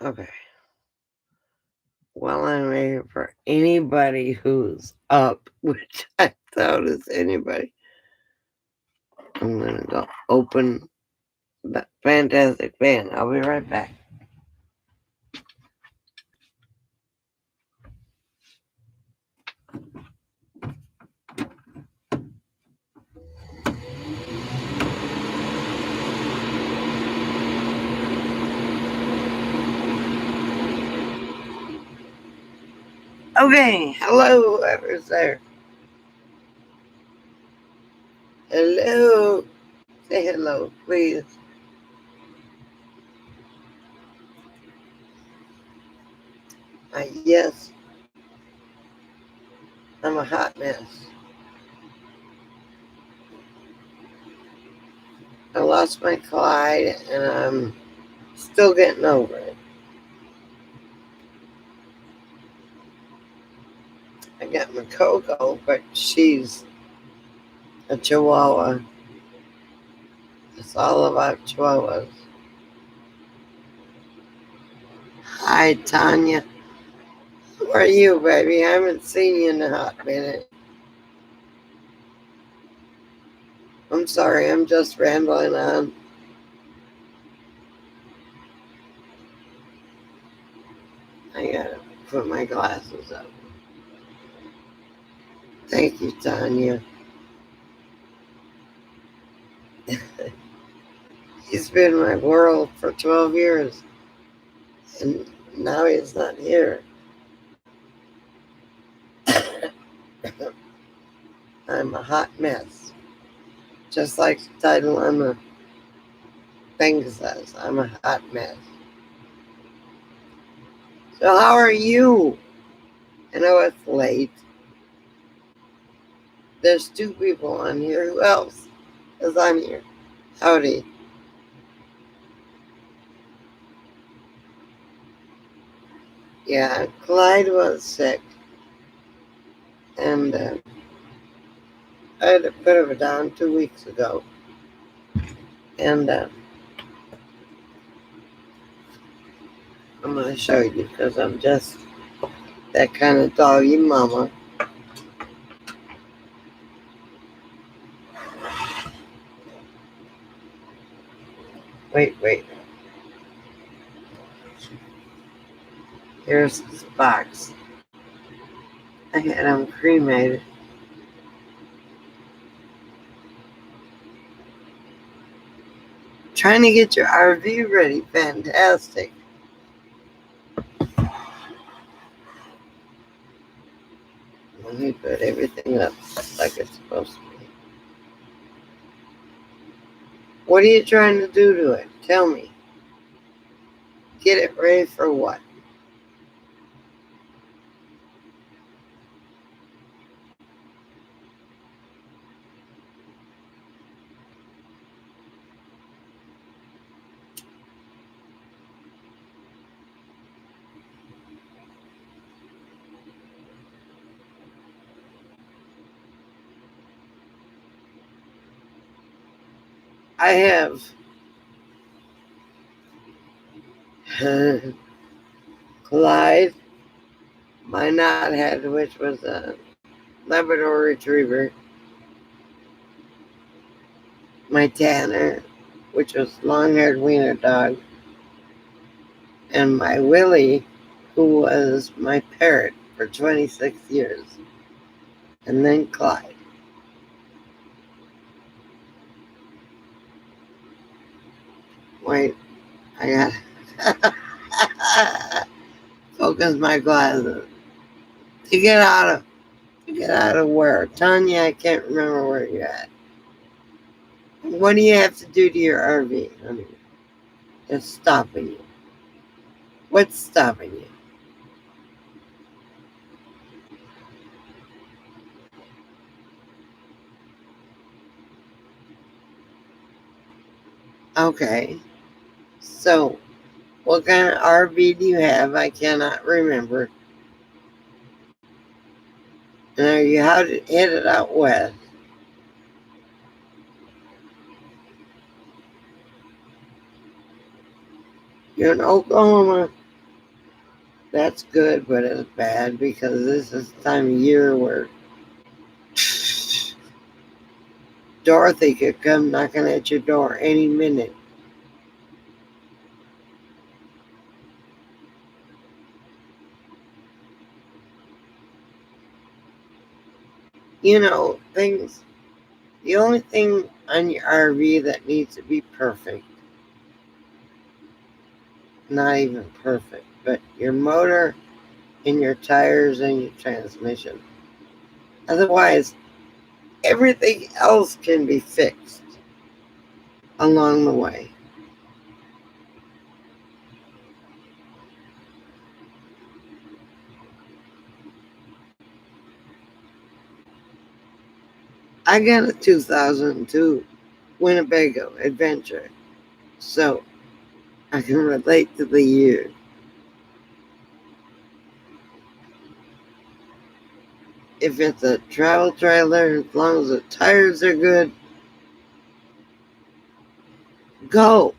Okay. While I'm waiting for anybody who's up, which I doubt is anybody, I'm gonna go open that fantastic fan. I'll be right back. Okay, hello, whoever's there. Hello. Say hello, please. Yes, I'm a hot mess. I lost my Clyde and I'm still getting over it. I got my Coco, but she's a Chihuahua. It's all about Chihuahuas. Hi, Tanya. How are you, baby? I haven't seen you in a hot minute. I'm sorry, I'm just rambling on. I gotta put my glasses up. Thank you, Tanya. He's been my world for 12 years, and now he's not here. I'm a hot mess. Just like the title on the thing says, I'm a hot mess. So, how are you? I know it's late. There's two people on here. Who else? Because I'm here. Howdy. Yeah, Clyde was sick, and I had to put him down 2 weeks ago. And I'm going to show you because I'm just that kind of doggy mama. Wait. Here's this box. I had him cremated. Trying to get your RV ready. Fantastic. Let me put everything up like it's supposed to be. What are you trying to do to it? Tell me. Get it ready for what? I have Clyde, my knothead, which was a Labrador Retriever, my Tanner, which was long-haired wiener dog, and my Willie, who was my parrot for 26 years, and then Clyde. Wait, I got focus my glasses. To get out of where? Tanya, I can't remember where you're at. What do you have to do to your RV, honey? That's stopping you. What's stopping you? Okay. So, what kind of RV do you have? I cannot remember. And are you headed out west? You're in Oklahoma. That's good, but it's bad because this is the time of year where Dorothy could come knocking at your door any minute. You know, things. The only thing on your RV that needs to be perfect, not even perfect, but your motor and your tires and your transmission. Otherwise, everything else can be fixed along the way. I got a 2002 Winnebago Adventure, so I can relate to the year. If it's a travel trailer, as long as the tires are good, go.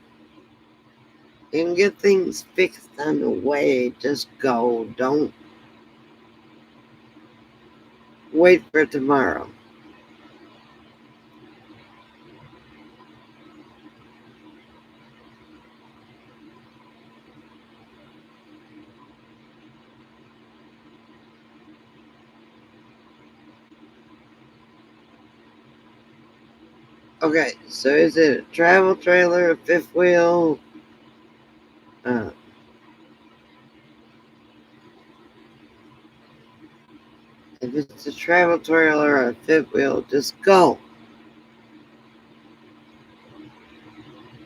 You can get things fixed on the way. Just go. Don't wait for tomorrow. Okay, so is it a travel trailer, a fifth wheel? Uh, if it's a travel trailer or a fifth wheel, just go.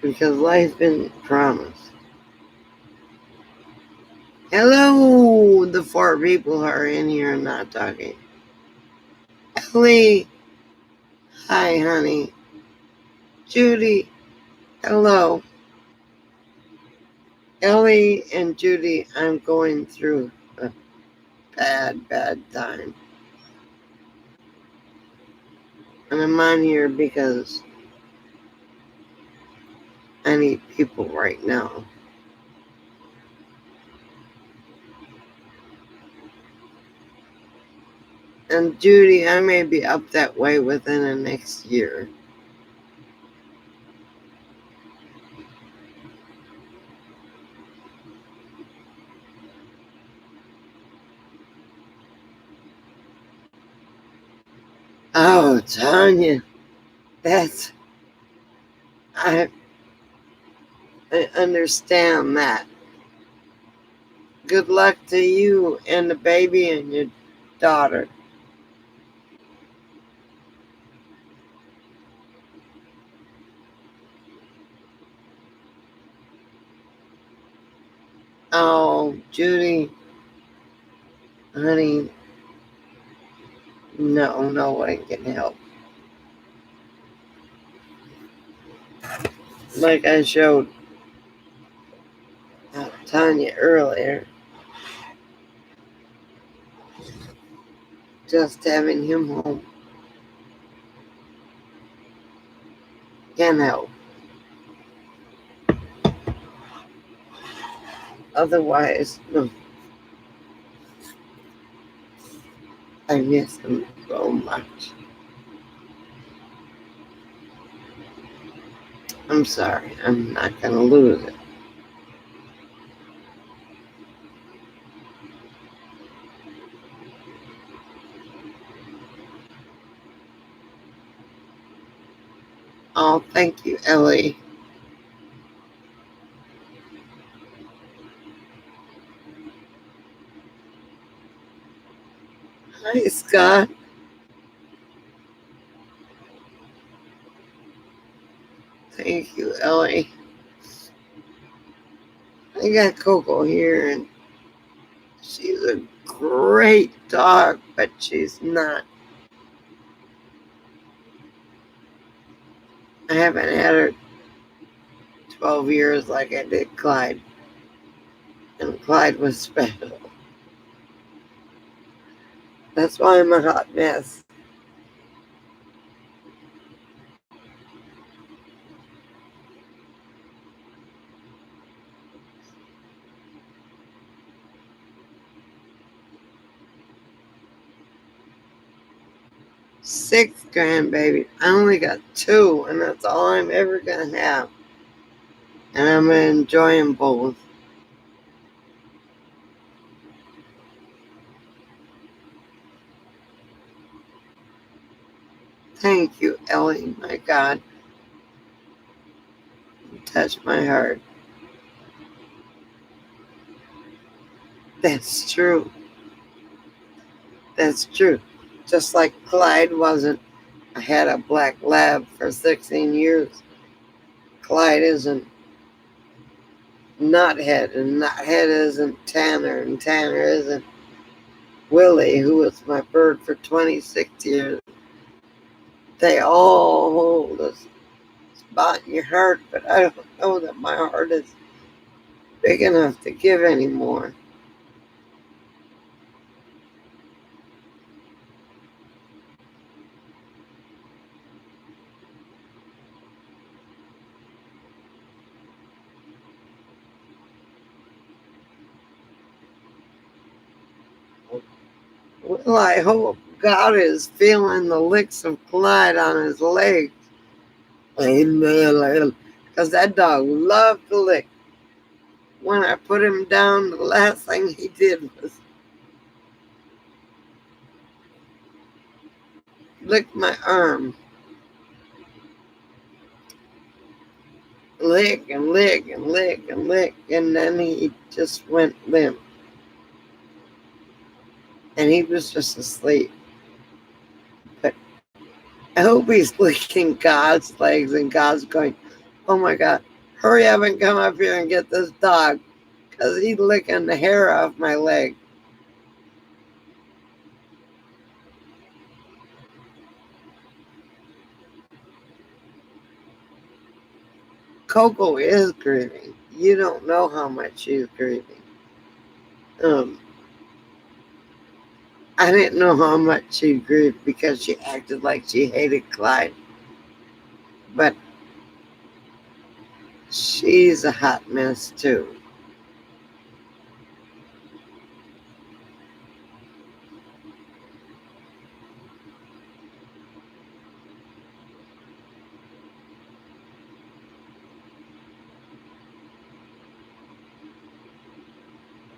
Because life isn't promised. Hello, the four people who are in here and not talking. Ellie, hi, honey. Judy, hello. Ellie and Judy, I'm going through a bad time. And I'm on here because I need people right now. And Judy, I may be up that way within the next year. Oh, Tanya, that's I understand that. Good luck to you and the baby and your daughter. Oh, Judy, honey, no one can help. Like I showed Tanya earlier, just having him home can help. Otherwise, no, I miss him so much. I'm sorry, I'm not going to lose it. Oh, thank you, Ellie. Hi, Scott. Thank you, Ellie. I got Coco here, and she's a great dog, but she's not. I haven't had her 12 years like I did Clyde, and Clyde was special. That's why I'm a hot mess. 6 grandbabies. I only got 2, and that's all I'm ever going to have. And I'm going to enjoy them both. Thank you, Ellie. My God, you touched my heart. That's true. That's true. Just like Clyde wasn't. I had a black lab for 16 years. Clyde isn't Knothead, and Knothead isn't Tanner, and Tanner isn't Willie, who was my bird for 26 years. They all hold a spot in your heart, but I don't know that my heart is big enough to give anymore. Well, I hope God is feeling the licks of Clyde on his leg. Because that dog loved to lick. When I put him down, the last thing he did was lick my arm. Lick and lick and lick and lick. And then he just went limp. And he was just asleep. But I hope he's licking God's legs and God's going, oh my God, hurry up and come up here and get this dog. Because he's licking the hair off my leg. Coco is grieving. You don't know how much she's grieving. Um, I didn't know how much she grieved because she acted like she hated Clyde. But she's a hot mess too.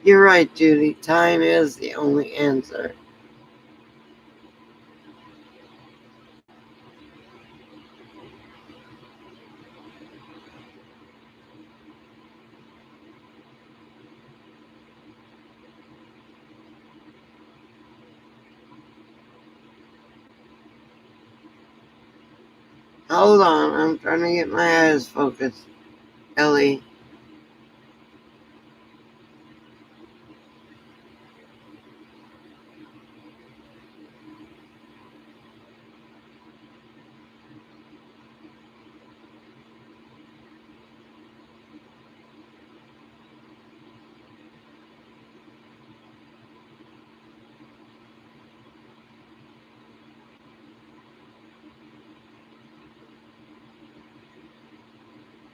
You're right, Judy. Time is the only answer. Hold on, I'm trying to get my eyes focused. Ellie,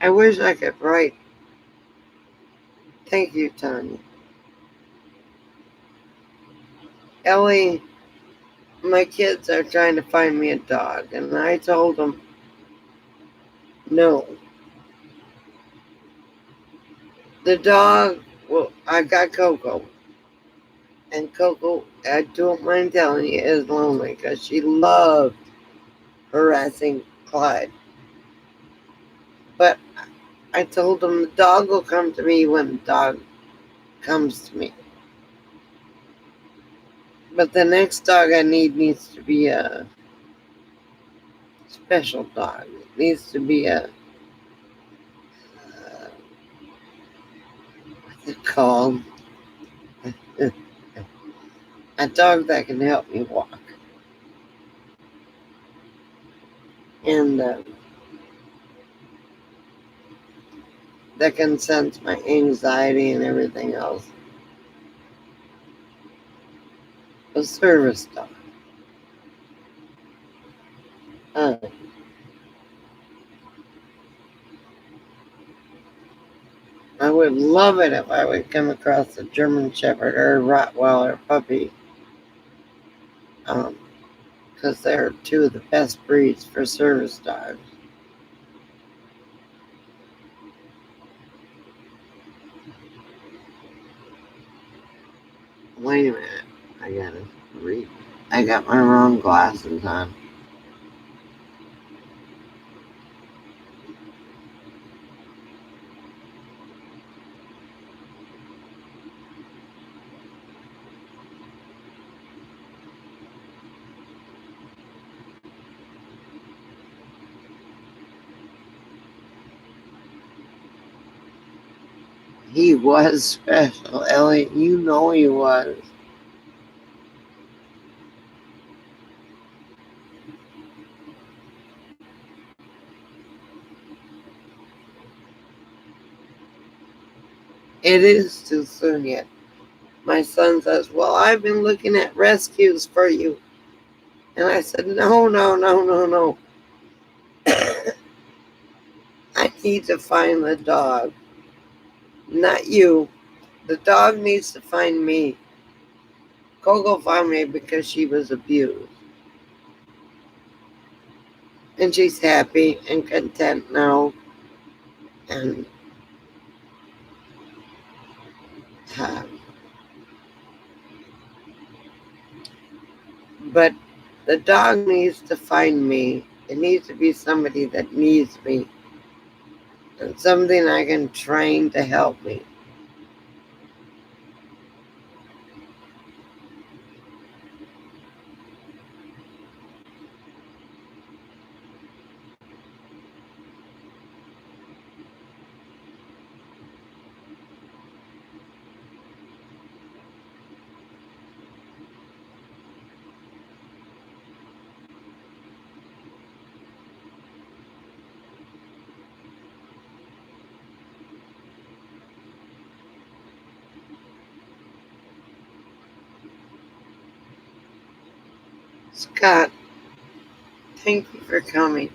I wish I could write. Thank you, Tanya. Ellie, my kids are trying to find me a dog, and I told them no. The dog, well, I got Coco. And Coco, I don't mind telling you, is lonely because she loved harassing Clyde. But I told him the dog will come to me when the dog comes to me. But the next dog I need needs to be a special dog. It needs to be what's it called? A dog that can help me walk. And that can sense my anxiety and everything else. A service dog. Uh, I would love it if I would come across a German Shepherd or a Rottweiler puppy. because they're two of the best breeds for service dogs. Wait a minute. I gotta read. I got my wrong glasses on. He was special, Elliot. You know he was. It is too soon yet. My son says, well, I've been looking at rescues for you. And I said, no, no, no, no, no. I need to find the dog. Not you. The dog needs to find me. Coco found me because she was abused. And she's happy and content now. And uh, but the dog needs to find me. It needs to be somebody that needs me. And something I can train to help me. Scott, thank you for coming.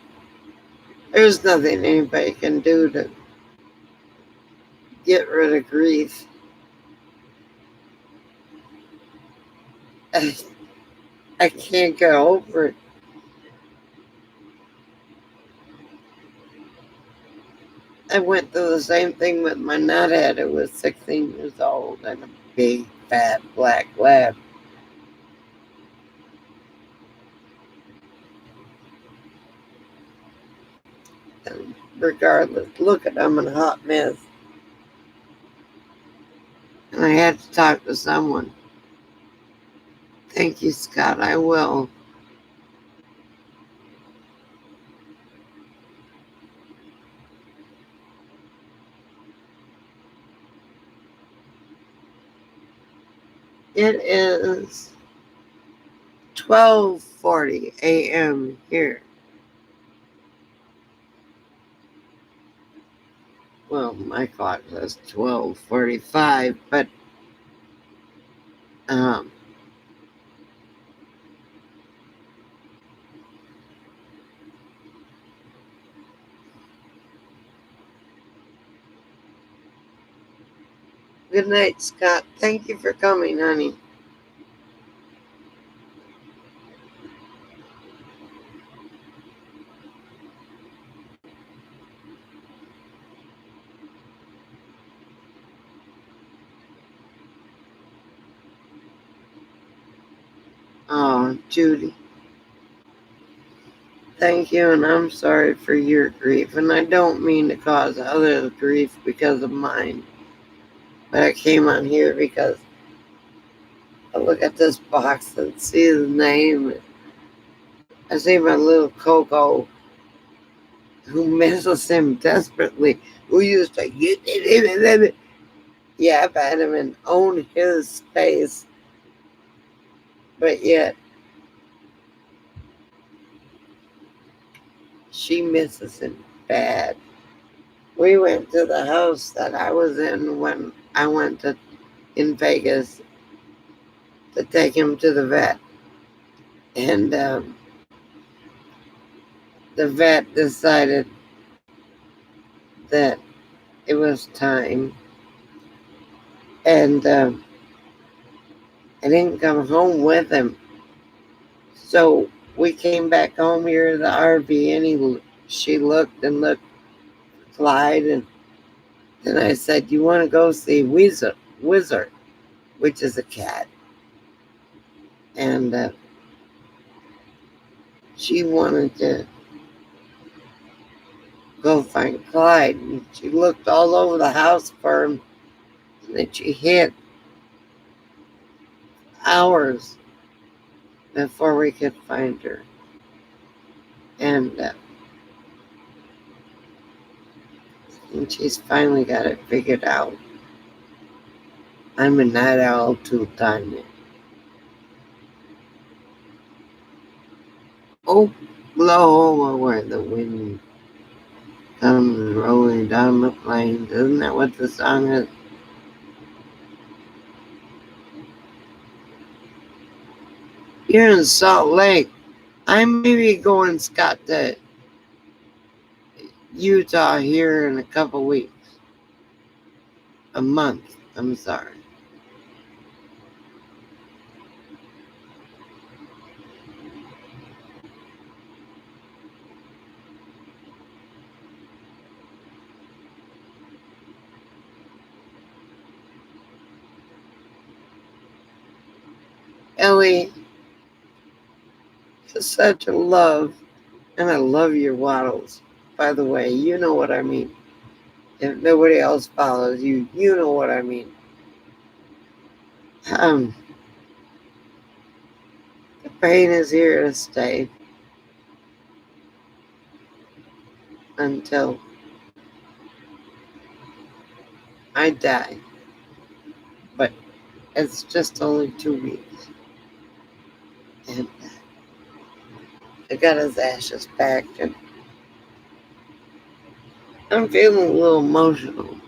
There's nothing anybody can do to get rid of grief. I can't get over it. I went through the same thing with my nuthead who was 16 years old and a big, fat, black lab. And regardless, look at I'm in a hot mess. And I had to talk to someone. Thank you, Scott. I will. It is 12:40 a.m. here. Well, my clock says 12:45, but um, good night, Scott. Thank you for coming, honey. Oh, Judy. Thank you, and I'm sorry for your grief. And I don't mean to cause others grief because of mine. But I came on here because I look at this box and see the name. I see my little Coco who misses him desperately, who used to yap at him and own his space. But yet, she misses him bad. We went to the house that I was in when I went to in Vegas to take him to the vet. And the vet decided that it was time. And I didn't come home with him. So we came back home here to the RV, and she looked and looked at Clyde, and then I said, "You want to go see Wizard, which is a cat?" And she wanted to go find Clyde, and she looked all over the house for him, and then she hid hours before we could find her. And she's finally got it figured out. I'm a night owl too, Tanya. Oklahoma, where the wind comes rolling down the plains. Isn't that what the song is? You're in Salt Lake. I may be going, Scott, to Utah here in a couple weeks. A month, I'm sorry. Ellie is such a love, and I love your waddles. By the way, you know what I mean. If nobody else follows you, you know what I mean. The pain is here to stay until I die. But it's just only 2 weeks. And I got his ashes back, and I'm feeling a little emotional.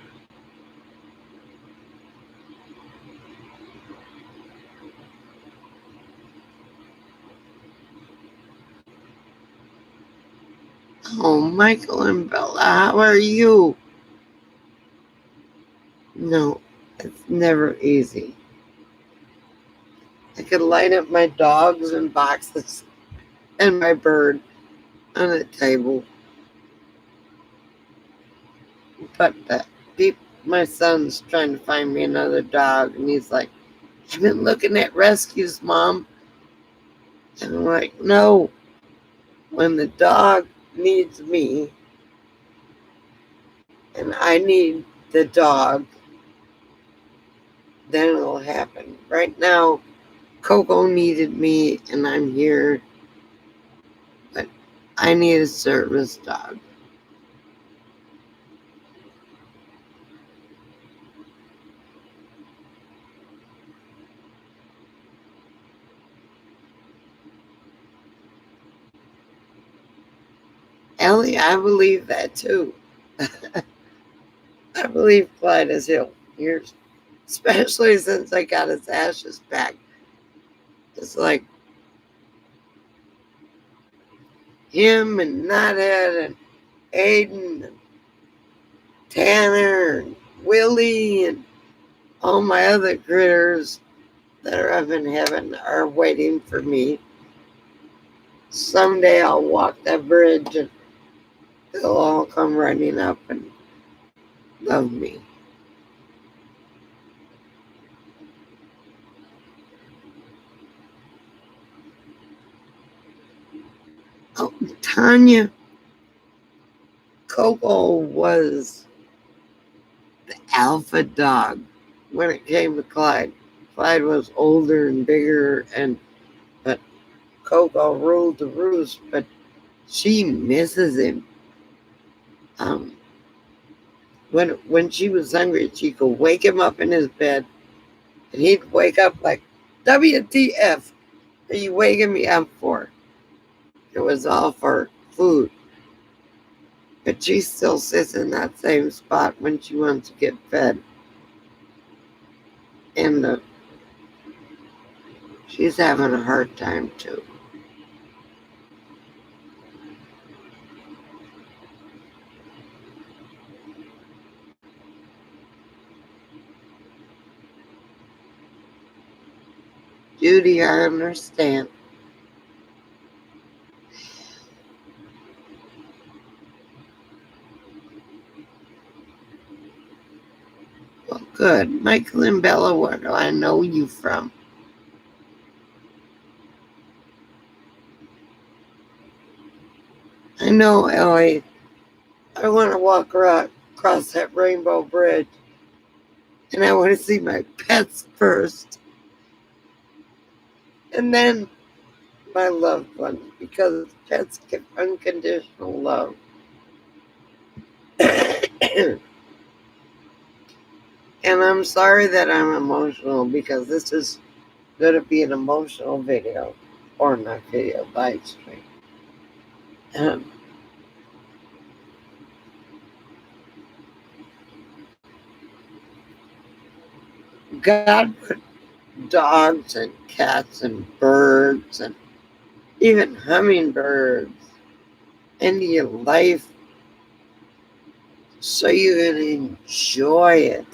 Oh, Michael and Bella, how are you? No, it's never easy. I could light up my dogs and boxes and my bird on a table. But my son's trying to find me another dog, and he's like, "I've been looking at rescues, Mom." And I'm like, "No, when the dog needs me and I need the dog, then it'll happen. Right now, Coco needed me, and I'm here, but I need a service dog." Ellie, I believe that too. I believe Clyde is healed. Years, especially since I got his ashes back. It's like him and Knothead and Aiden and Tanner and Willie and all my other critters that are up in heaven are waiting for me. Someday I'll walk that bridge and they'll all come running up and love me. Oh, Tanya, Coco was the alpha dog when it came to Clyde. Clyde was older and bigger, but Coco ruled the roost. But she misses him. Um, when she was hungry, she could wake him up in his bed, and he'd wake up like, "WTF? Are you waking me up for?" It was all for food. But she still sits in that same spot when she wants to get fed. And she's having a hard time too. Judy, I understand. Good. Michael and Bella, where do I know you from? I know, Ellie. I want to walk across that rainbow bridge. And I want to see my pets first. And then my loved ones. Because pets give unconditional love. And I'm sorry that I'm emotional because this is going to be an emotional video. Or not video, live stream. God put dogs and cats and birds and even hummingbirds into your life so you can enjoy it.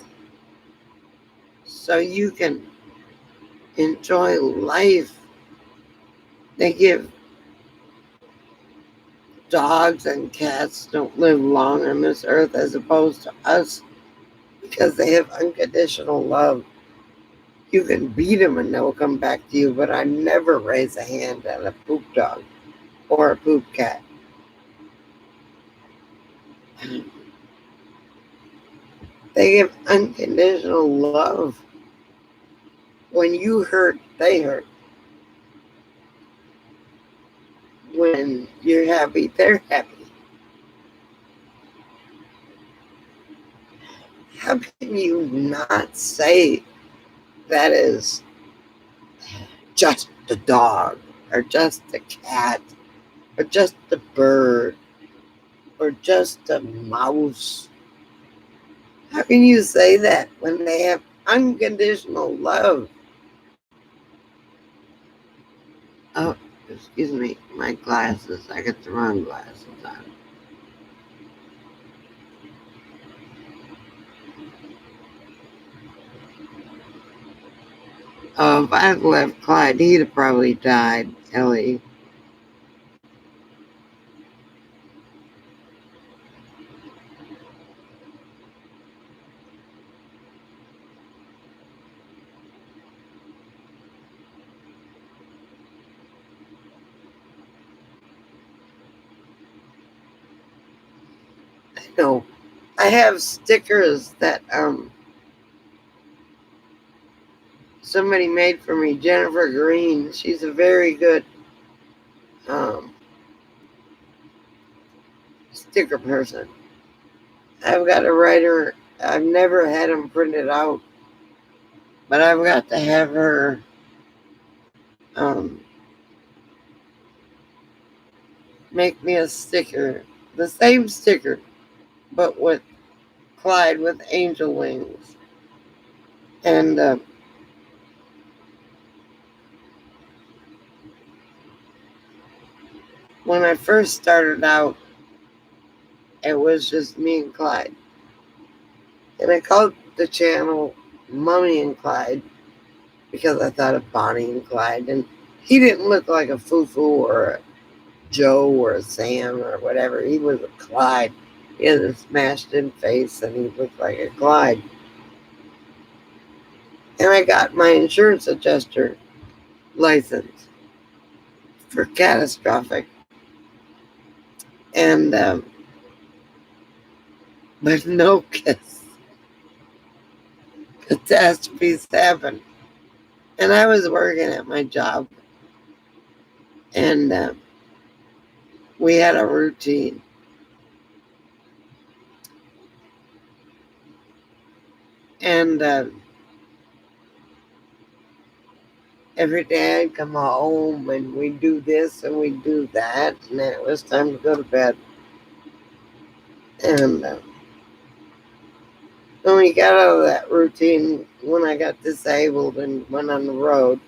So you can enjoy life. They give dogs and cats don't live long on this earth as opposed to us because they have unconditional love. You can beat them and they'll come back to you, but I never raise a hand at a poop dog or a poop cat. They give unconditional love. When you hurt, they hurt. When you're happy, they're happy. How can you not say that is just the dog, or just the cat, or just the bird, or just the mouse? How can you say that when they have unconditional love? Oh, excuse me, my glasses. I got the wrong glasses on. Oh, if I had left Clyde, he'd have probably died, Ellie. I know. I have stickers that somebody made for me, Jennifer Green. She's a very good um, sticker person. I've got to write her. I've never had them printed out, but I've got to have her um, make me a sticker, the same sticker, but with Clyde with angel wings. And when I first started out, it was just me and Clyde. And I called the channel Mummy and Clyde because I thought of Bonnie and Clyde. And he didn't look like a Fufu or a Joe or a Sam or whatever. He was a Clyde. He had a smashed in face and he looked like a Clyde. And I got my insurance adjuster license for catastrophic. And, but no kiss. Catastrophes happen. And I was working at my job. And we had a routine. And every day I'd come home and we'd do this and we'd do that. And then it was time to go to bed. And when we got out of that routine, when I got disabled and went on the road,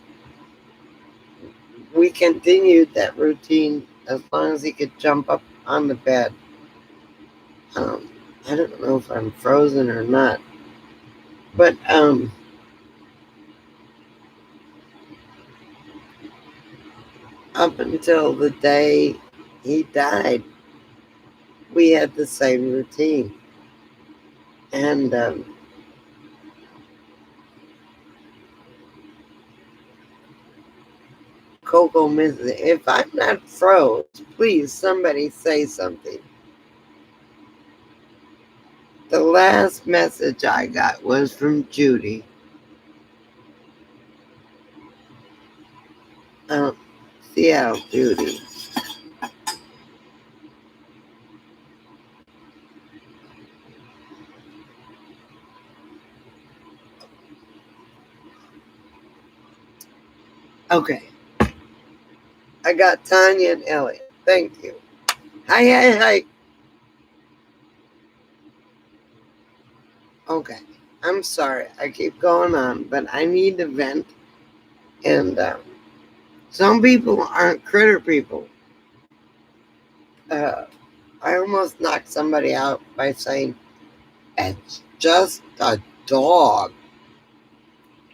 we continued that routine as long as he could jump up on the bed. I don't know if I'm frozen or not, but up until the day he died, we had the same routine. And Coco misses it. If I'm not froze, please somebody say something. The last message I got was from Judy. Seattle Judy. Okay. I got Tanya and Elliot. Thank you. Hi. Okay. I'm sorry. I keep going on, but I need to vent. And some people aren't critter people. I almost knocked somebody out by saying, it's just a dog.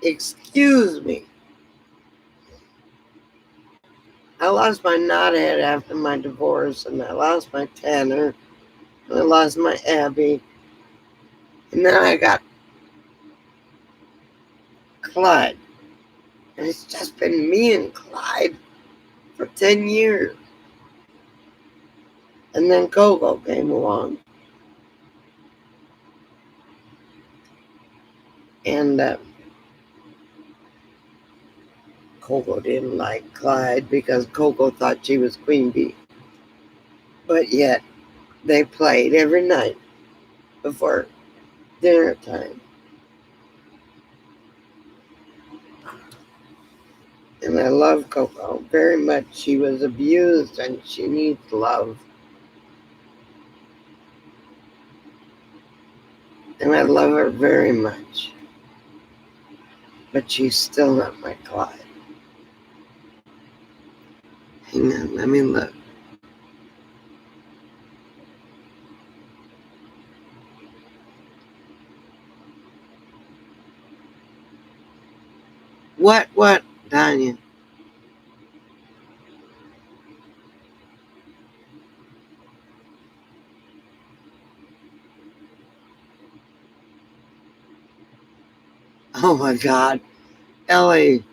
Excuse me. I lost my knothead after my divorce, and I lost my Tanner, and I lost my Abby, and then I got Clyde. And it's just been me and Clyde for 10 years. And then Coco came along. And Coco didn't like Clyde because Coco thought she was Queen Bee. But yet, they played every night before dinner time. And I love Coco very much. She was abused and she needs love. And I love her very much. But she's still not my Clyde. Hang on, let me look. What, Tanya? Oh my God. Ellie.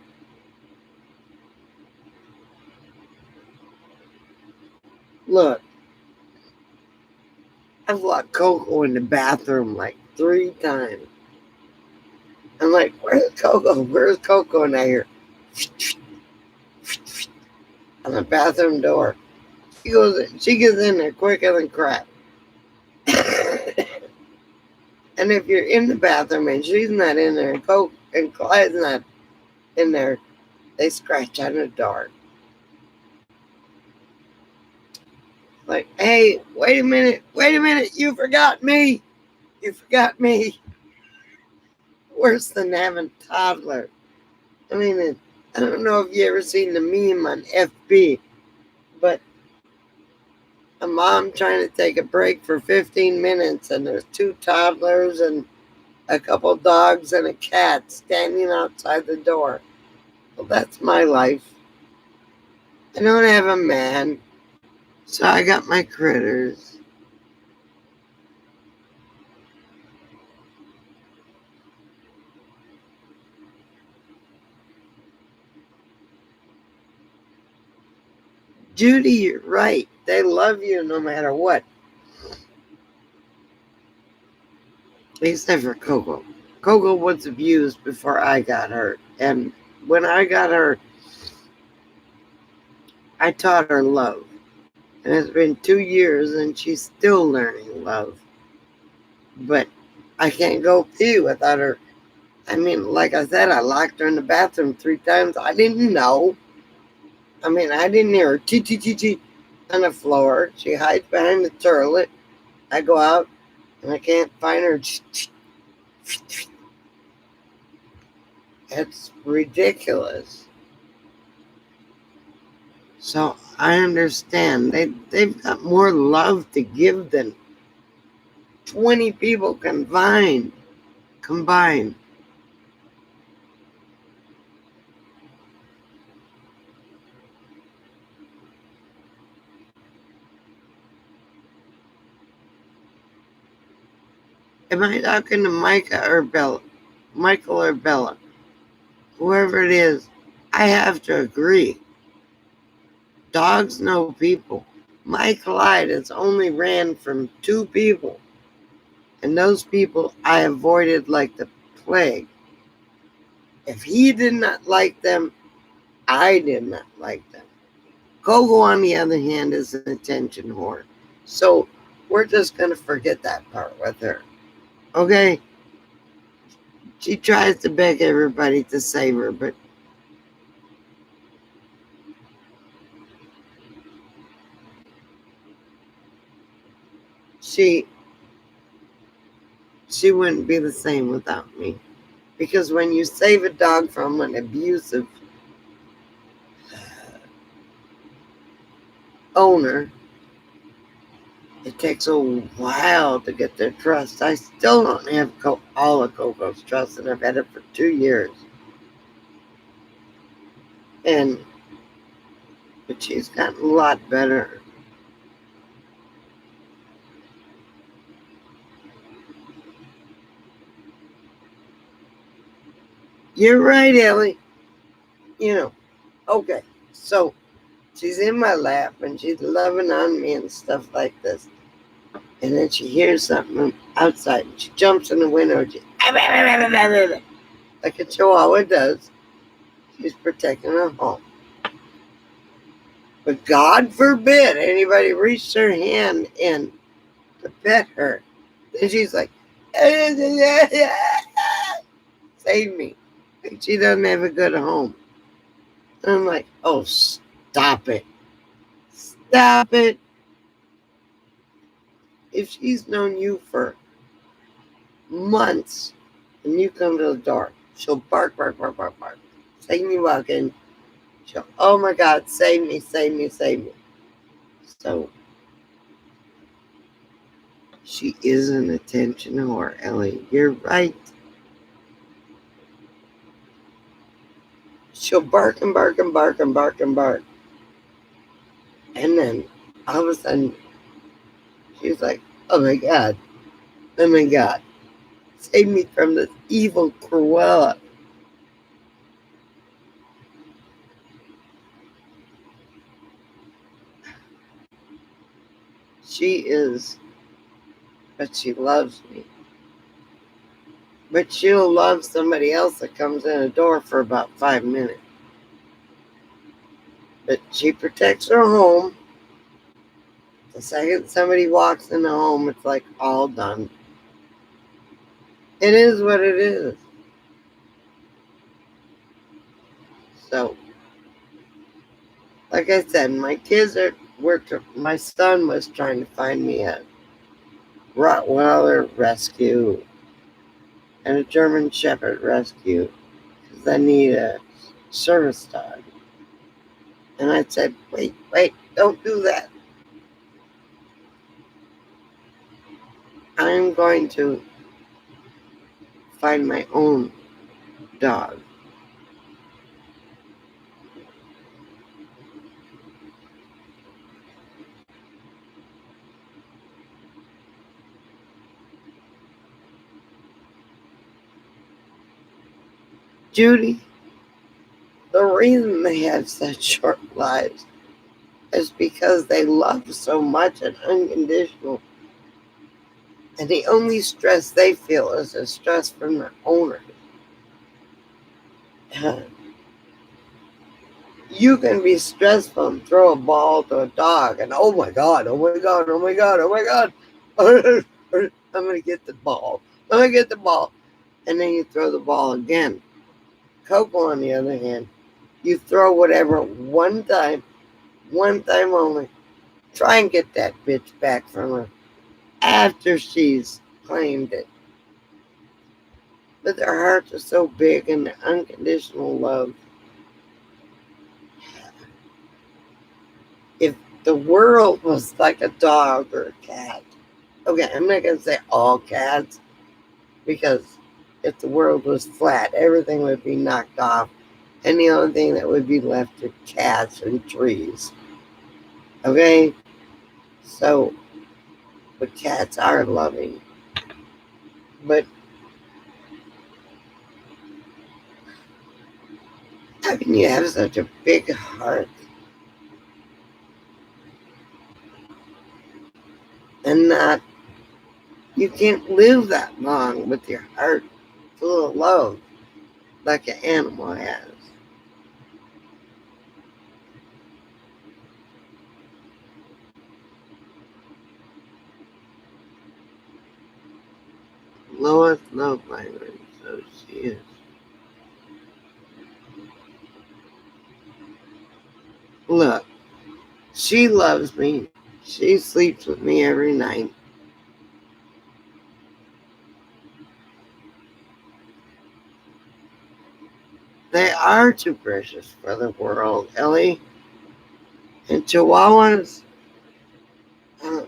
Look. I've locked Coco in the bathroom like 3 times. I'm like, where's Coco? Where's Coco? And I hear on the bathroom door. She gets in there quicker than crap. And if you're in the bathroom and she's not in there, and Coco and Clyde's not in there, they scratch on the door. Like, hey, wait a minute, you forgot me. You forgot me. Worse than having a toddler. I mean, I don't know if you ever seen the meme on FB, but a mom trying to take a break for 15 minutes and there's 2 toddlers and a couple dogs and a cat standing outside the door. Well, that's my life. I don't have a man, so I got my critters. Judy, you're right. They love you no matter what. Except for Coco. Coco was abused before I got hurt. And when I got hurt, I taught her love. And it's been 2 years and she's still learning love. But I can't go pee without her. I mean, like I said, I locked her in the bathroom 3 times. I didn't know. I mean, I didn't hear her tee on the floor. She hides behind the toilet. I go out and I can't find her. It's ridiculous. So I understand. They've got more love to give than 20 people combined. Am I talking to Micah or Bella? Michael or Bella? Whoever it is, I have to agree. Dogs know people. My Clyde has only ran from 2 people, and those people I avoided like the plague. If he did not like them, I did not like them. Gogo, on the other hand, is an attention whore. So we're just going to forget that part with her. Okay? She tries to beg everybody to save her, but she wouldn't be the same without me. Because when you save a dog from an abusive owner, it takes a while to get their trust. I still don't have all of Coco's trust, and I've had it for 2 years. And but she's gotten a lot better. You're right, Ellie. Okay. So she's in my lap and she's loving on me and stuff like this. And then she hears something outside and she jumps in the window. Like a chihuahua does. She's protecting her home. But God forbid anybody reached her hand in to pet her. Then she's like, save me. Like she doesn't have a good home. And I'm like, oh, stop it. Stop it. If she's known you for months and you come to the door, she'll bark, bark, bark, bark, bark. Second you walk in, she'll, oh my God, save me, save me, save me. So she is an attention whore, Ellie. You're right. She'll bark and bark and bark and bark and bark. And then all of a sudden, she's like, oh my God, oh my God, save me from this evil Cruella. She is, but she loves me. But she'll love somebody else that comes in the door for about 5 minutes. But she protects her home. The second somebody walks in the home, it's like all done. It is what it is. So, like I said, my son was trying to find me a Rottweiler rescue and a German Shepherd rescue because I need a service dog. And I said, wait, don't do that. I'm going to find my own dog. Judy, the reason they have such short lives is because they love so much and unconditional. And the only stress they feel is the stress from their owner. You can be stressful and throw a ball to a dog, and oh my God, oh my God, oh my God, oh my God, I'm going to get the ball. I'm going to get the ball. And then you throw the ball again. Coco, on the other hand, you throw whatever one time only. Try and get that bitch back from her after she's claimed it. But their hearts are so big and the unconditional love. If the world was like a dog or a cat, okay, I'm not going to say all cats, because if the world was flat, everything would be knocked off, and the only thing that would be left are cats and trees. Okay? So, but cats are loving. But how can you have such a big heart and not, you can't live that long with your heart full of love like an animal has. Lowest love language, so she is. Look, she loves me. She sleeps with me every night. They are too precious for the world, Ellie. And Chihuahuas, uh,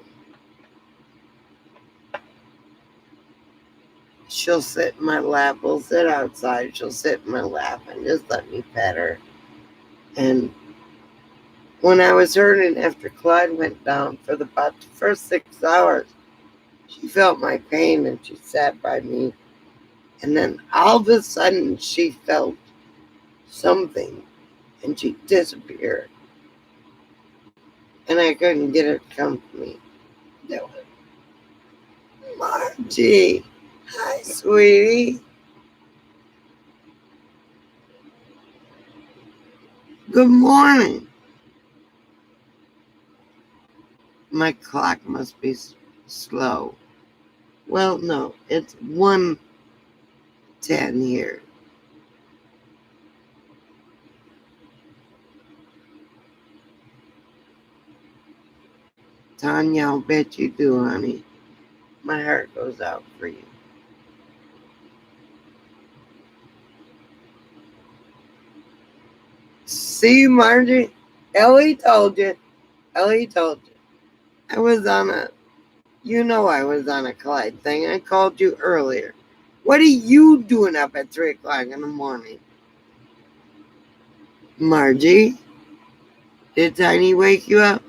she'll sit in my lap. We'll sit outside. She'll sit in my lap and just let me pet her. And when I was hurting after Clyde went down for about the first 6 hours, she felt my pain and she sat by me. And then all of a sudden, she felt something and she disappeared. And I couldn't get her to come to me. That was Margie. Hi, sweetie. Good morning. My clock must be slow. Well, no, it's 1:10 here. Tanya, I'll bet you do, honey. My heart goes out for you. See, Margie? Ellie told you. Ellie told you. I was on a, I was on a Clyde thing. I called you earlier. What are you doing up at 3 o'clock in the morning? Margie? Did Tiny wake you up?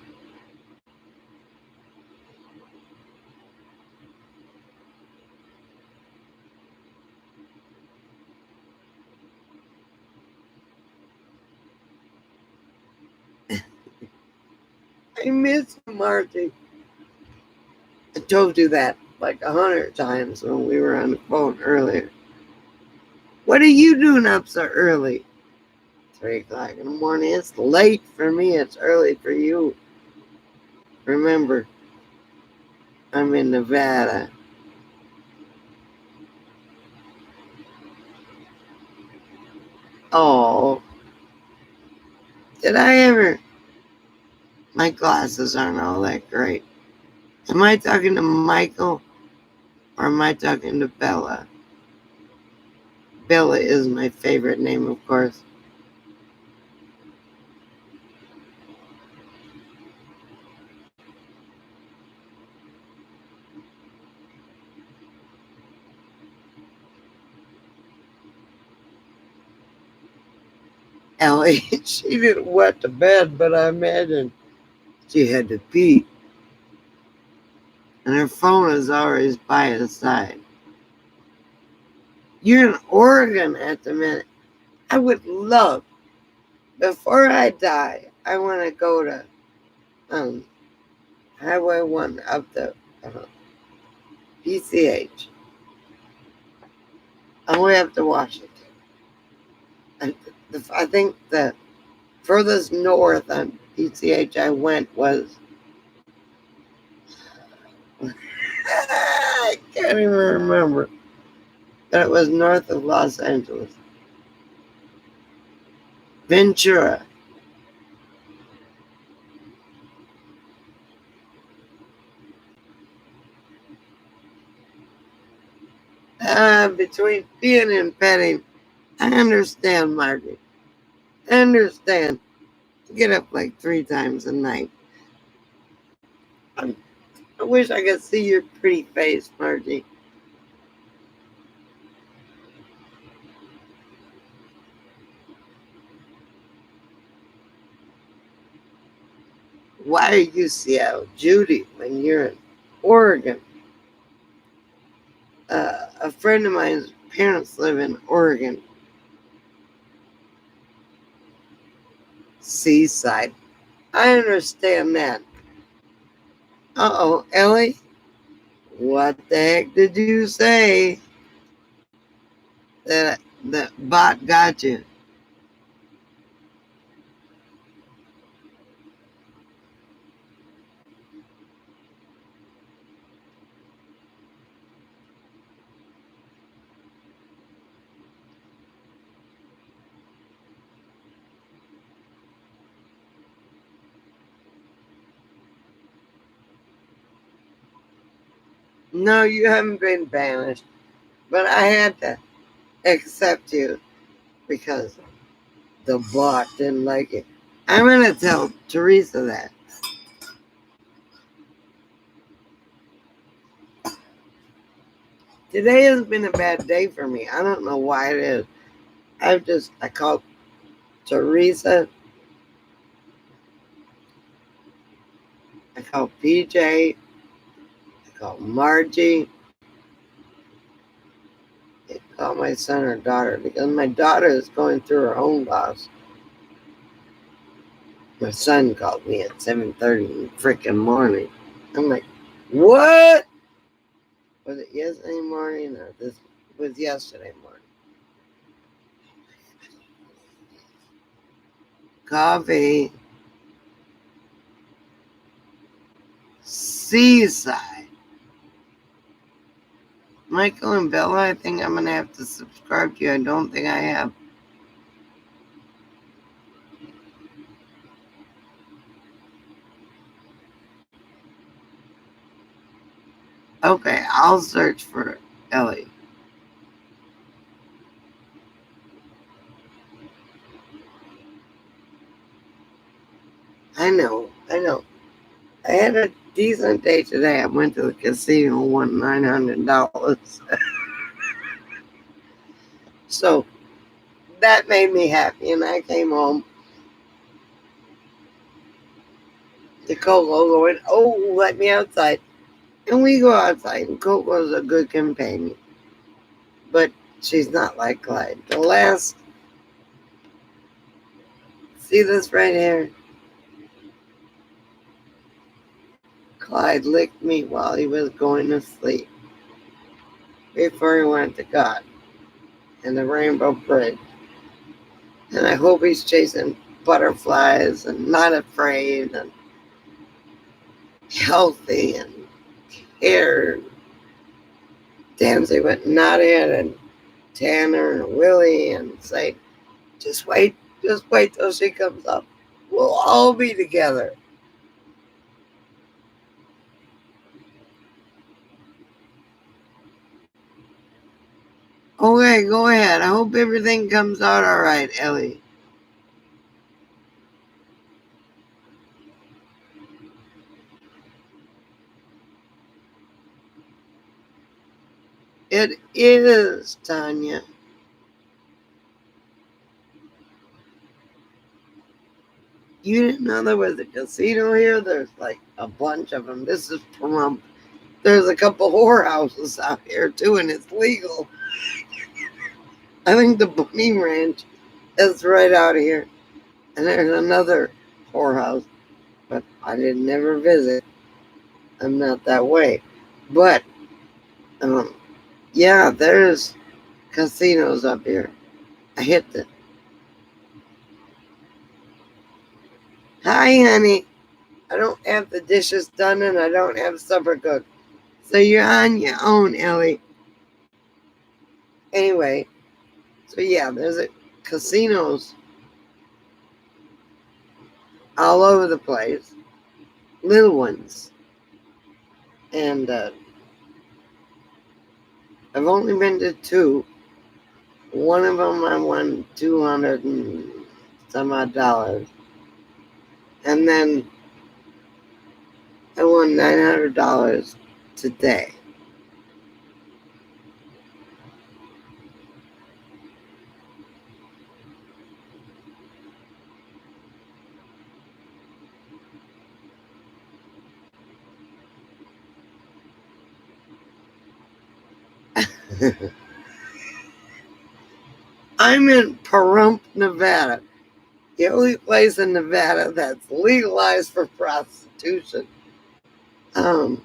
I miss you, Margie. I told you that like 100 times when we were on the phone earlier. What are you doing up so early? 3 o'clock in the morning. It's late for me. It's early for you. Remember, I'm in Nevada. Oh, did I ever? My glasses aren't all that great. Am I talking to Michael or am I talking to Bella? Bella is my favorite name, of course. Ellie, she didn't wet the bed, but I imagine she had to pee. And her phone is always by her side. You're in Oregon at the minute. I would love, before I die, I want to go to um, Highway 1 up the PCH. All the way up to Washington. And I think the furthest north on PCH I went was, I can't even remember, but it was north of Los Angeles. Ventura. Between peeing and petting, I understand, Margaret. I understand. I get up like 3 times a night. I wish I could see your pretty face, Margie. Why are you Seattle, Judy, when you're in Oregon? A friend of mine's parents live in Oregon. Seaside. I understand that. Uh-oh, Ellie, what the heck did you say? That the bot got you. No, you haven't been banished, but I had to accept you because the bot didn't like it. I'm gonna tell Teresa that. Today has been a bad day for me. I don't know why it is. I called Teresa, I called PJ, I called Margie, I called my son or daughter because my daughter is going through her own loss. My son called me at 7:30 in the freaking morning. I'm like, what? Was it yesterday morning or this was yesterday morning? Coffee. Seaside. Michael and Bella, I think I'm gonna have to subscribe to you. I don't think I have. Okay, I'll search for Ellie. I know. I had a decent day today. I went to the casino, won $900. So that made me happy, and I came home to Coco going, oh, let me outside. And we go outside, and Coco's a good companion. But she's not like Clyde. See this right here? Clyde licked me while he was going to sleep before he went to God and the Rainbow Bridge. And I hope he's chasing butterflies and not afraid and healthy and here dancing with Nadia and Tanner and Willie and say, just wait till she comes up. We'll all be together. Okay, go ahead. I hope everything comes out all right, Ellie. It is, Tanya. You didn't know there was a casino here? There's like a bunch of them. This is Pahrump. There's a couple whorehouses out here too, and it's legal. I think the Bunny Ranch is right out here. And there's another whorehouse, but I didn't never visit. I'm not that way. But um, yeah, there's casinos up here. I hit the hi, honey. I don't have the dishes done and I don't have supper cooked. So you're on your own, Ellie. Anyway, so yeah, there's casinos all over the place, little ones. And I've only been to two. One of them I won 200 and some odd dollars. And then I won $900 today. I'm in Pahrump, Nevada. The only place in Nevada that's legalized for prostitution. Um,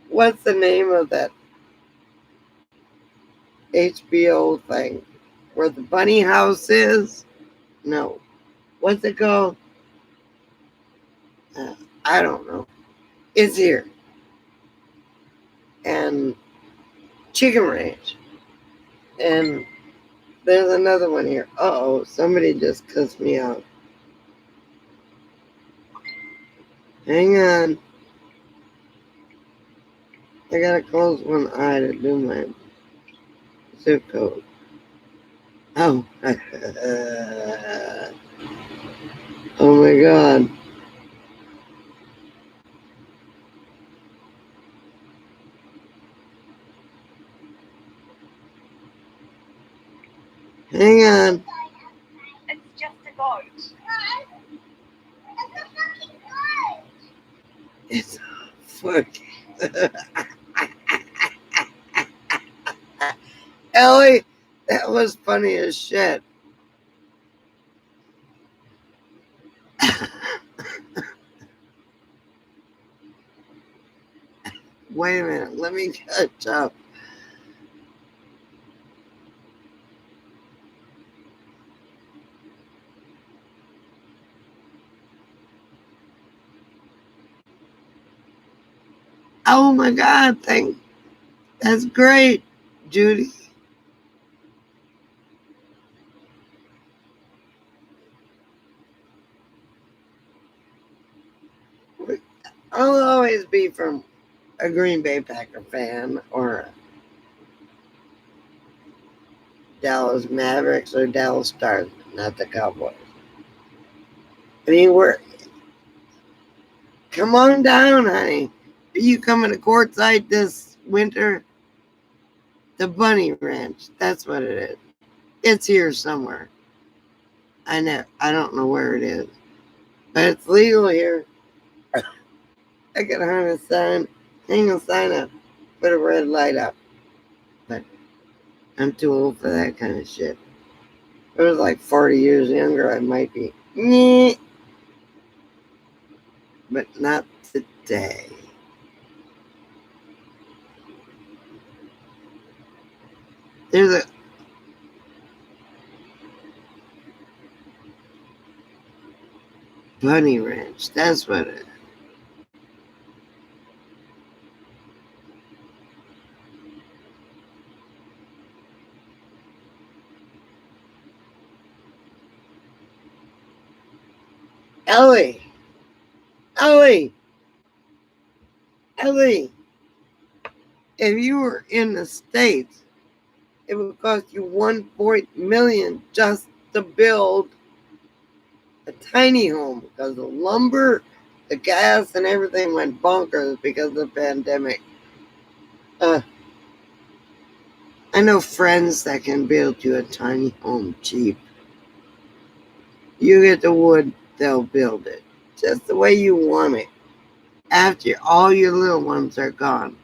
what's the name of that HBO thing where the bunny house is? No. What's it called? Uh, I don't know. It's here. And Chicken Ranch. And there's another one here. Uh-oh, somebody just cussed me out. Hang on. I gotta close one eye to do my zip code. Oh. Oh my god. Hang on. It's just a goat. It's fucking. Ellie, that was funny as shit. Wait a minute, let me catch up. Oh my god, that's great, Judy. I'll always be from a Green Bay Packer fan or a Dallas Mavericks or Dallas Stars, not the Cowboys. I mean, come on down, honey. Are you coming to courtside this winter? The Bunny Ranch, that's what it is. It's here somewhere. I don't know where it is, but it's legal here. I can hang a sign up, put a red light up. But I'm too old for that kind of shit. If I was like 40 years younger, I might be. Nyeh. But not today. There's a Bunny Ranch. That's what it is. Ellie! Ellie! Ellie! If you were in the States, it would cost you 1 million just to build a tiny home because the lumber, the gas, and everything went bonkers because of the pandemic. I know friends that can build you a tiny home cheap. You get the wood, they'll build it just the way you want it. After all your little ones are gone.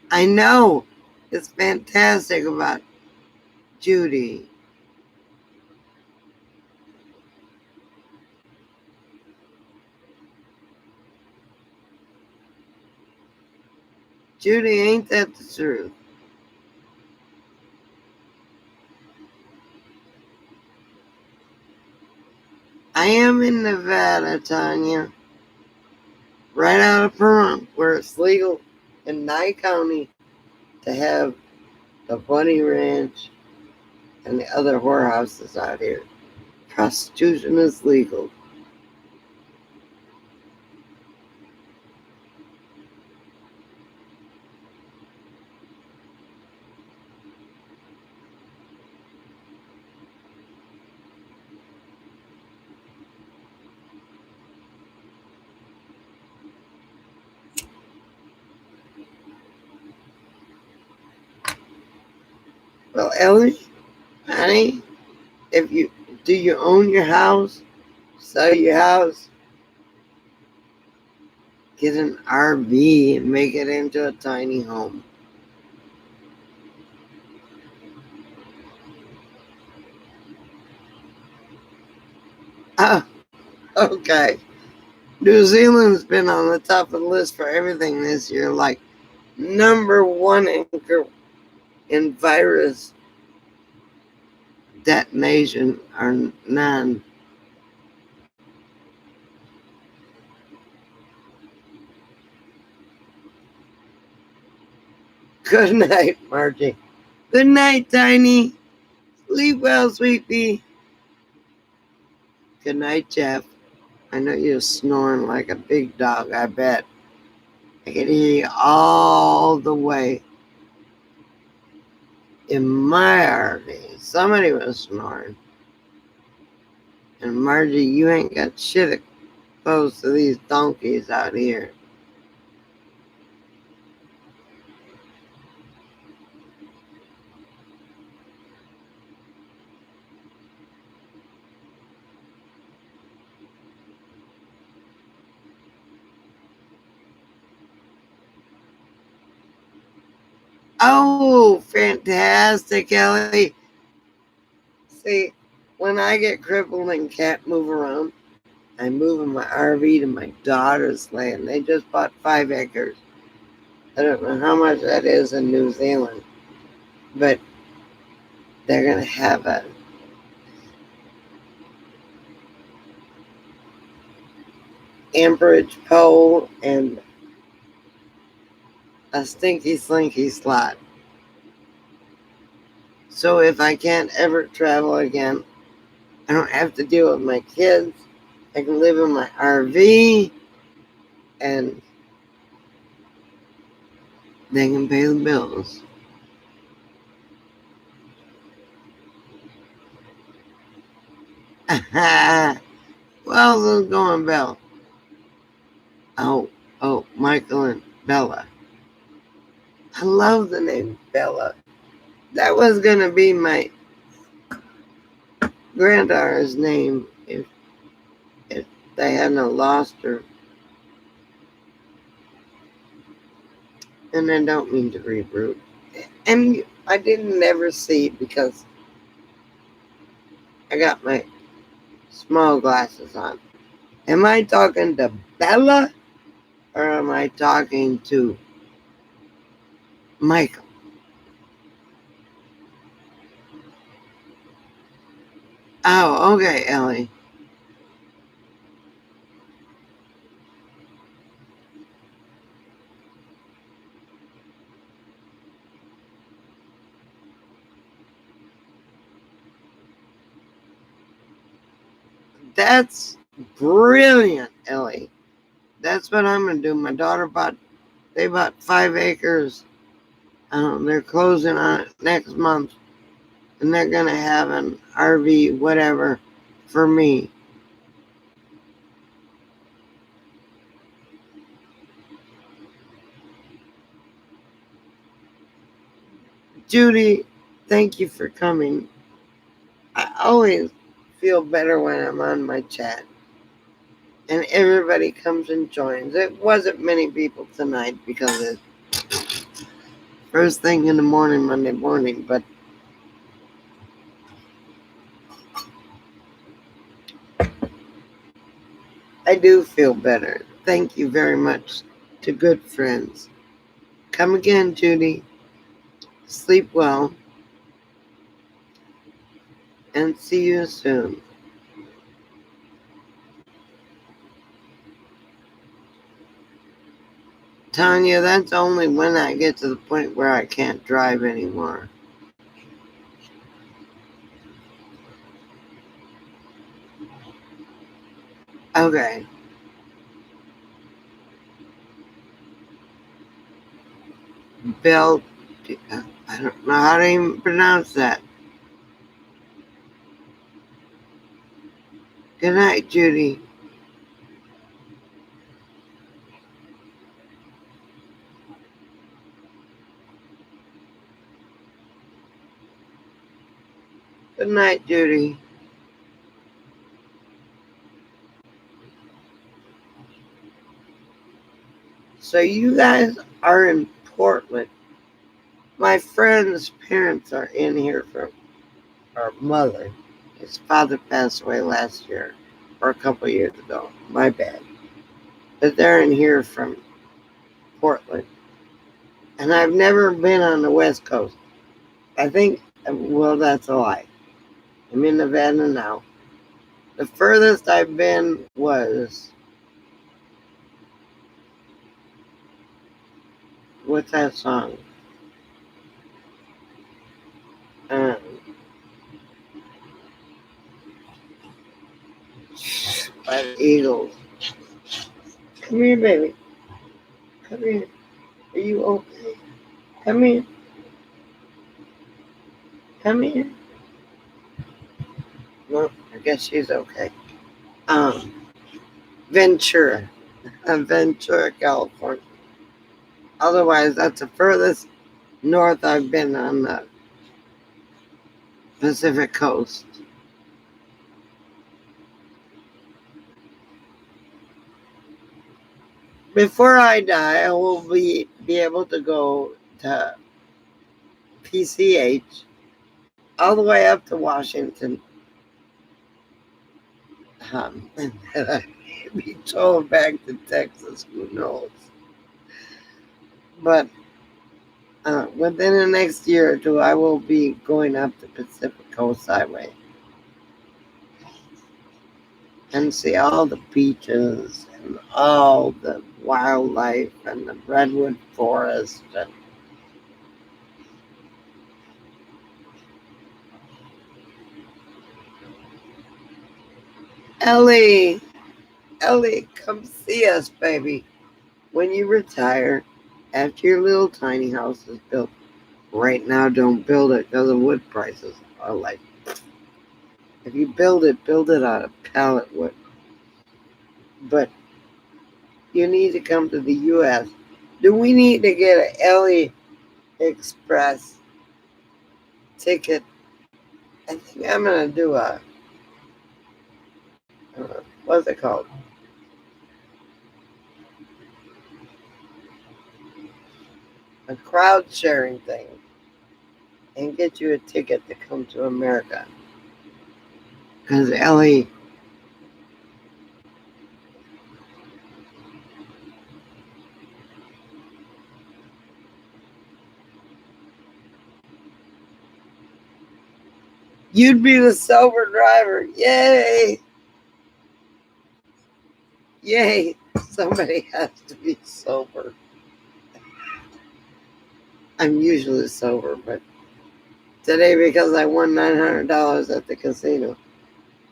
I know it's fantastic about Judy. Judy, ain't that the truth? I am in Nevada, Tanya. Right out of Pahrump, where it's legal in Nye County to have the Bunny Ranch and the other whorehouses out here. Prostitution is legal. Well, Ellie, honey, if you do you own your house? Sell your house? Get an RV and make it into a tiny home. Ah, Okay. New Zealand's been on the top of the list for everything this year, like number one in virus detonation or none. Good night, Margie. Good night, Tiny. Sleep well, sweetie. Good night, Jeff. I know you're snoring like a big dog, I bet. I can hear you all the way in my RV. Somebody was snoring. And Margie, you ain't got shit close to these donkeys out here. Oh, fantastic, Ellie. See, when I get crippled and can't move around, I'm moving my RV to my daughter's land. They just bought 5 acres. I don't know how much that is in New Zealand, but they're going to have a amperage pole and a stinky slinky slot. So if I can't ever travel again, I don't have to deal with my kids. I can live in my RV and they can pay the bills. Well, who's going, Bill? Oh, Michael and Bella. I love the name Bella. That was gonna be my granddaughter's name if they hadn't lost her. And I don't mean to reboot. And I didn't ever see it because I got my small glasses on. Am I talking to Bella or am I talking to Michael? Oh, okay, Ellie. That's brilliant, Ellie. That's what I'm gonna do. My daughter they bought 5 acres. They're closing on it next month, and they're gonna have an RV, whatever, for me. Judy, thank you for coming. I always feel better when I'm on my chat and everybody comes and joins. It wasn't many people tonight because it's first thing in the morning, Monday morning, but I do feel better. Thank you very much to good friends. Come again, Judy. Sleep well and see you soon. Tanya, that's only when I get to the point where I can't drive anymore. Okay. Bill, I don't know how to even pronounce that. Good night, Judy. Good night, Judy. So you guys are in Portland. My friend's parents are in here from our mother. His father passed away last year. or a couple years ago. My bad. But they're in here from Portland. And I've never been on the West Coast. I think, well, that's a lie. I'm in Nevada now. The furthest I've been was, what's that song? Um, by the Eagles. Come here, baby. Come here. Are you okay? Come here. Come here. Well, I guess she's okay. Ventura. Ventura, California. Otherwise, that's the furthest north I've been on the Pacific coast. Before I die, I will be able to go to PCH all the way up to Washington. And then I may be towed back to Texas, who knows. But within the next year or two, I will be going up the Pacific Coast Highway and see all the beaches and all the wildlife and the redwood forest. And Ellie, come see us, baby. When you retire, after your little tiny house is built, right now don't build it because the wood prices are like, if you build it out of pallet wood. But you need to come to the U.S. Do we need to get an Ellie Express ticket? I think I'm going to do what's it called? A crowd sharing thing and get you a ticket to come to America. Because Ellie, you'd be the sober driver. Yay! Yay! Somebody has to be sober. I'm usually sober, but today, because I won $900 at the casino,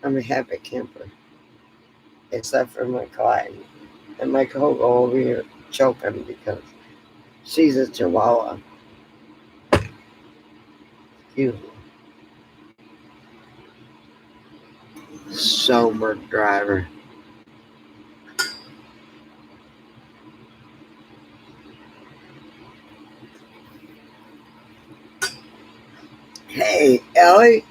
I'm a happy camper. Except for my client and my Coco over here choking because she's a chihuahua. Excuse me. Sober driver. Hey, Ellie.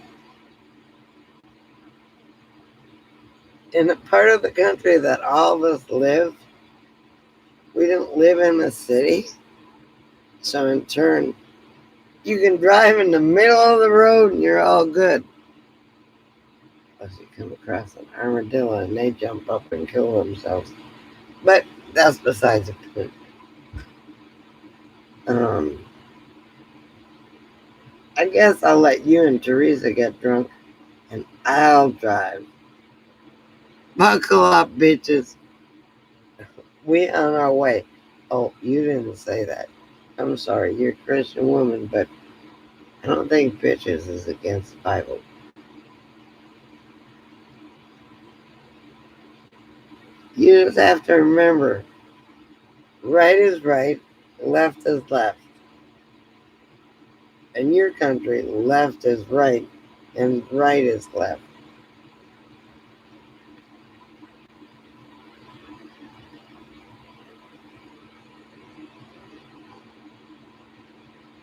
In the part of the country that all of us live, we don't live in the city. So in turn, you can drive in the middle of the road and you're all good. Unless you come across an armadillo and they jump up and kill themselves. But that's besides the point. I guess I'll let you and Teresa get drunk and I'll drive. Buckle up, bitches. We on our way. Oh, you didn't say that. I'm sorry, you're a Christian woman, but I don't think bitches is against the Bible. You just have to remember, right is right, left is left. In your country, left is right, and right is left.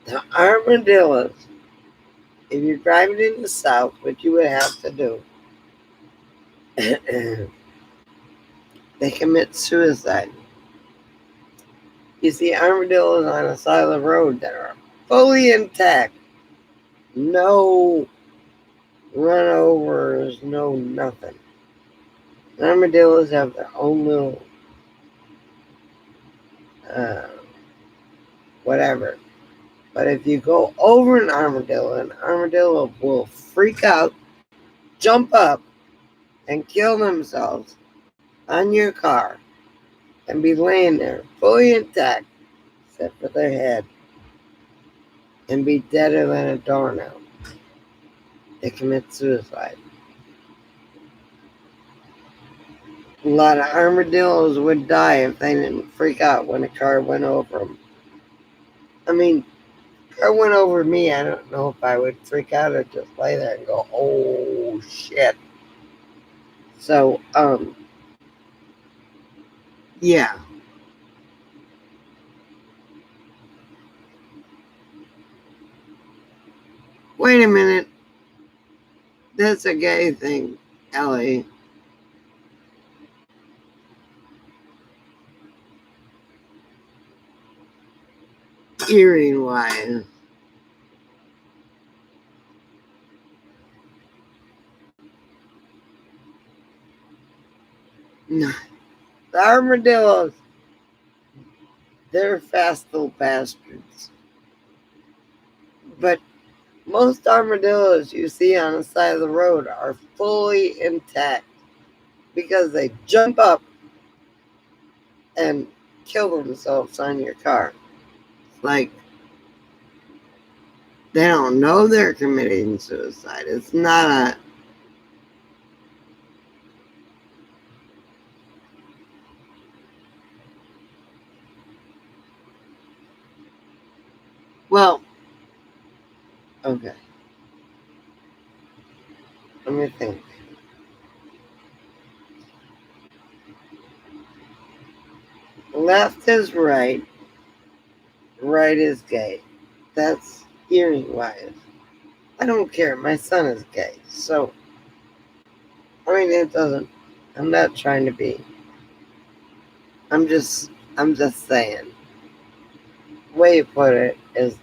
The armadillos, if you're driving in the south, what you would have to do, they commit suicide. You see armadillos on the side of the road that are fully intact. No runovers, no nothing. Armadillos have their own little uh, whatever. But if you go over an armadillo will freak out, jump up, and kill themselves on your car and be laying there fully intact, except for their head, and be deader than a doornail. They commit suicide. A lot of armadillos would die if they didn't freak out when a car went over them. I mean, if a car went over me, I don't know if I would freak out or just lay there and go, oh shit. So, yeah. Wait a minute. That's a gay thing, Ellie. Earring wise. No. The armadillos, they're fast little bastards. But most armadillos you see on the side of the road are fully intact because they jump up and kill themselves on your car. Like, they don't know they're committing suicide. It's not a. Well, okay. Let me think. Left is right, right is gay. That's hearing wise. I don't care. My son is gay. So, I mean, it doesn't. I'm not trying to be. I'm just saying. The way you put it is,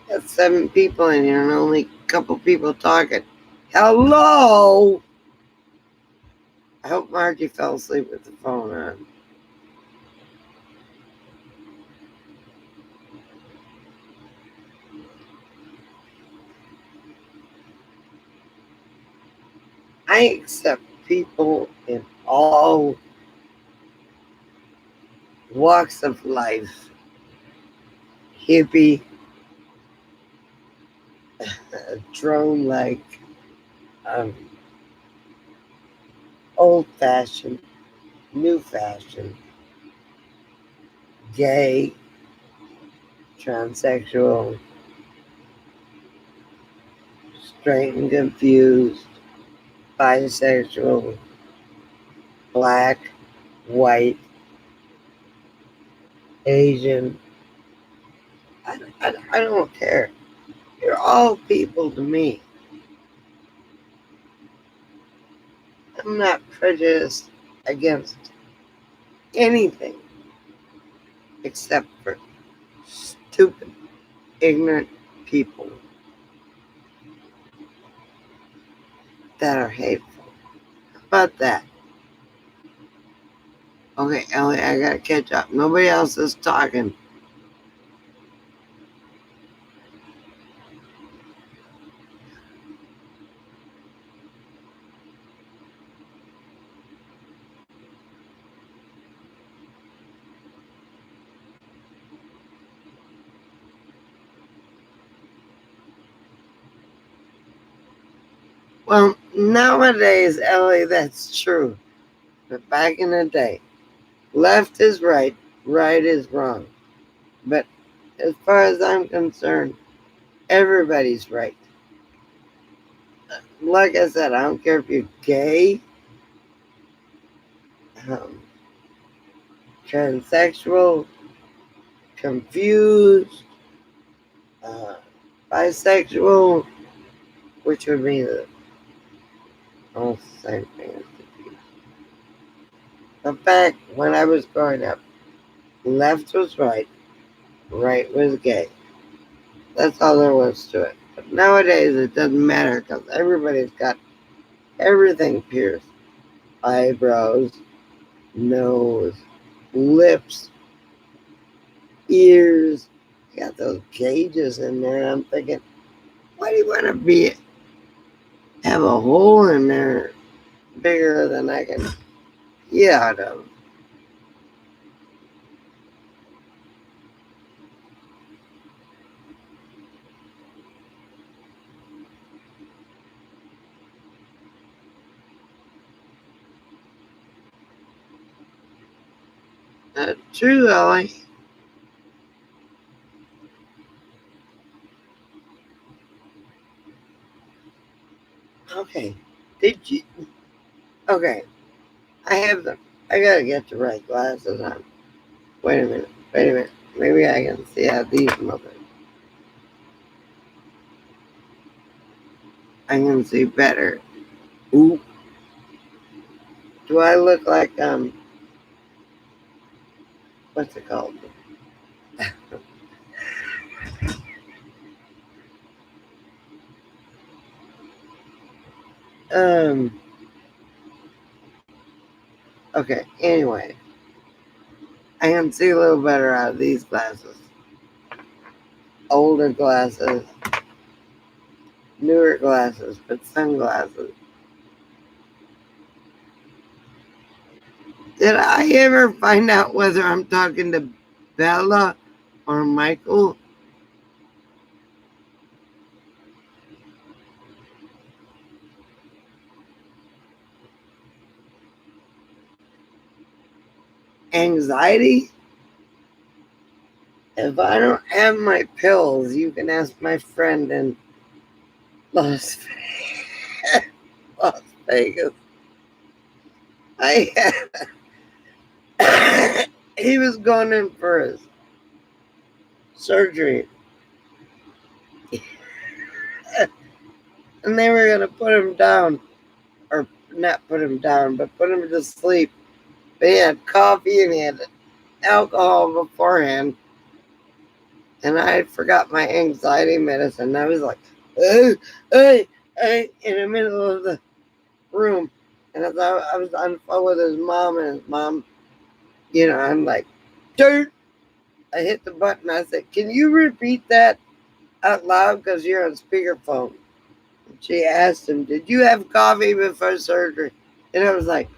got 7 people in here and only a couple people talking. Hello! I hope Margie fell asleep with the phone on. I accept people in all walks of life. Hippie, drone like, old fashioned, new fashioned, gay, transsexual, straight and confused, bisexual, black, white, Asian. I don't care. You're all people to me. I'm not prejudiced against anything except for stupid, ignorant people that are hateful. How about that? Okay, Ellie, I gotta catch up. Nobody else is talking. Well, nowadays, Ellie, that's true. But back in the day, left is right, right is wrong. But as far as I'm concerned, everybody's right. Like I said, I don't care if you're gay, um, transsexual, confused, uh, bisexual, which would be the almost the same thing as confused. In fact, when I was growing up, left was right, right was gay. That's all there was to it. But nowadays, it doesn't matter because everybody's got everything pierced. eyebrows, nose, lips, ears. Got those cages in there. And I'm thinking, why do you want to have a hole in there bigger than I can get out of? True, Ellie. Okay. Did you? Okay. I gotta get the right glasses on. Wait a minute. Wait a minute. Maybe I can see how these look. I can see better. Ooh. Do I look like what's it called? Um. Okay. Anyway, I can see a little better out of these glasses. Older glasses, newer glasses, but sunglasses. Did I ever find out whether I'm talking to Bella or Michael? Anxiety? If I don't have my pills, you can ask my friend in Las, Las Vegas. He was going in for his surgery, and they were going to put him down, or not put him down, but put him to sleep. But he had coffee and he had alcohol beforehand, and I forgot my anxiety medicine. I was like, hey, hey, hey, in the middle of the room. And as I was on the phone with his mom, and his mom, I'm like, dirt. I hit the button. I said, can you repeat that out loud because you're on speakerphone? And she asked him, did you have coffee before surgery? And I was like,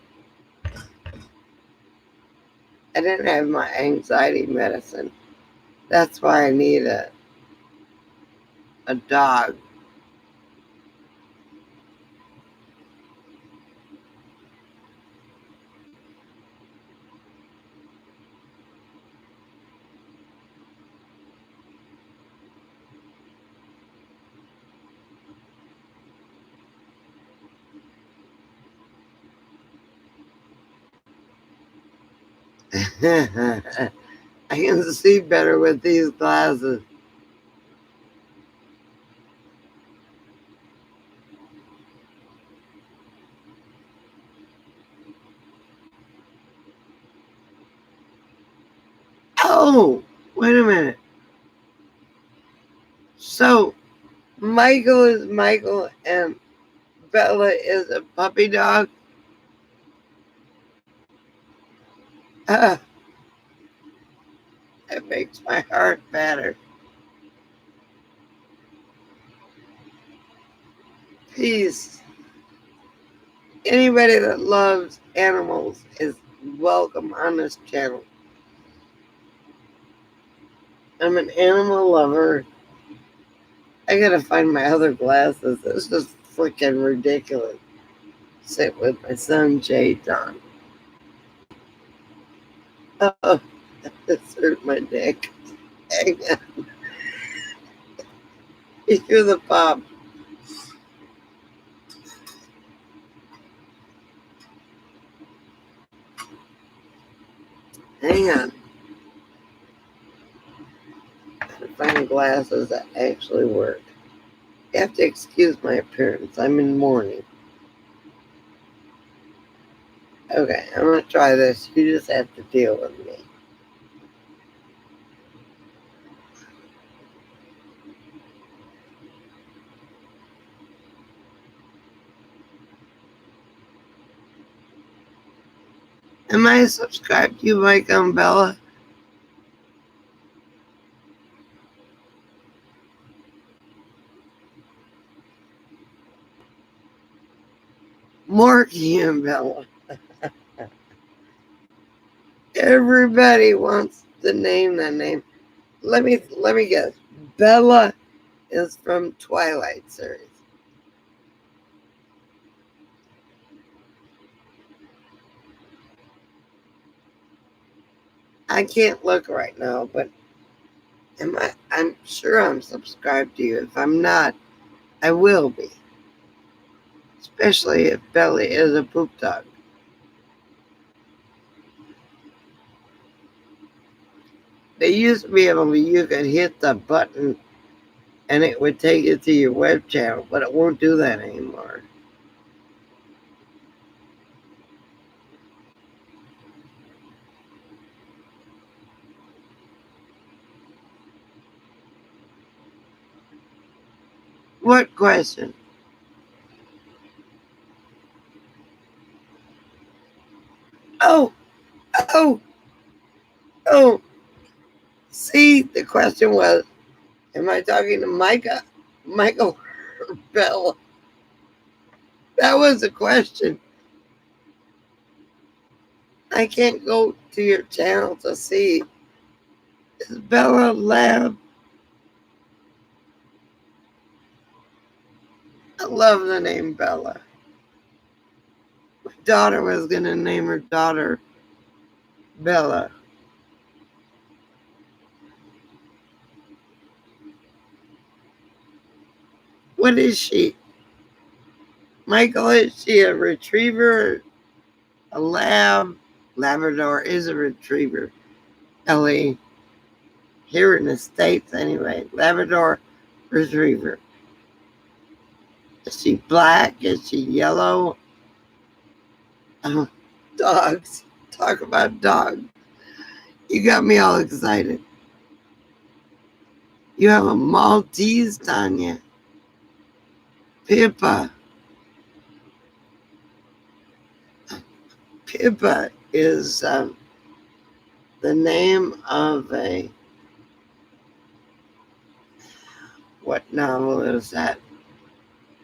I didn't have my anxiety medicine. That's why I need a dog. I can see better with these glasses. Oh, wait a minute. So, Michael is Michael and Bella is a puppy dog? Ah, it makes my heart better. Peace. Anybody that loves animals is welcome on this channel. I'm an animal lover. I gotta find my other glasses. It's just freaking ridiculous. Sit with my son Jade on. Oh, this hurt my neck. Hang on. You hear the pop. Hang on. I find glasses that actually work. You have to excuse my appearance. I'm in mourning. Okay, I'm gonna try this. You just have to deal with me. Am I subscribed to you, Mike and Bella? Morky and Bella. Everybody wants to name that name. Let me guess. Bella is from Twilight series. I can't look right now, but I'm sure I'm subscribed to you. If I'm not, I will be. Especially if Belly is a poop dog. They used to be able to, you could hit the button and it would take you to your web channel, but it won't do that anymore. What question? Oh, oh, oh. See, the question was, am I talking to Michael or Bella? That was the question. I can't go to your channel to see. Is Bella Lab? I love the name Bella. My daughter was going to name her daughter Bella. What is she? Michael, is she a retriever? A lab? Labrador is a retriever. Ellie. Here in the States, anyway. Labrador retriever. Is she black? Is she yellow? Oh, dogs. Talk about dogs. You got me all excited. You have a Maltese, Tanya. Pippa. Pippa is the name of a, what novel is that?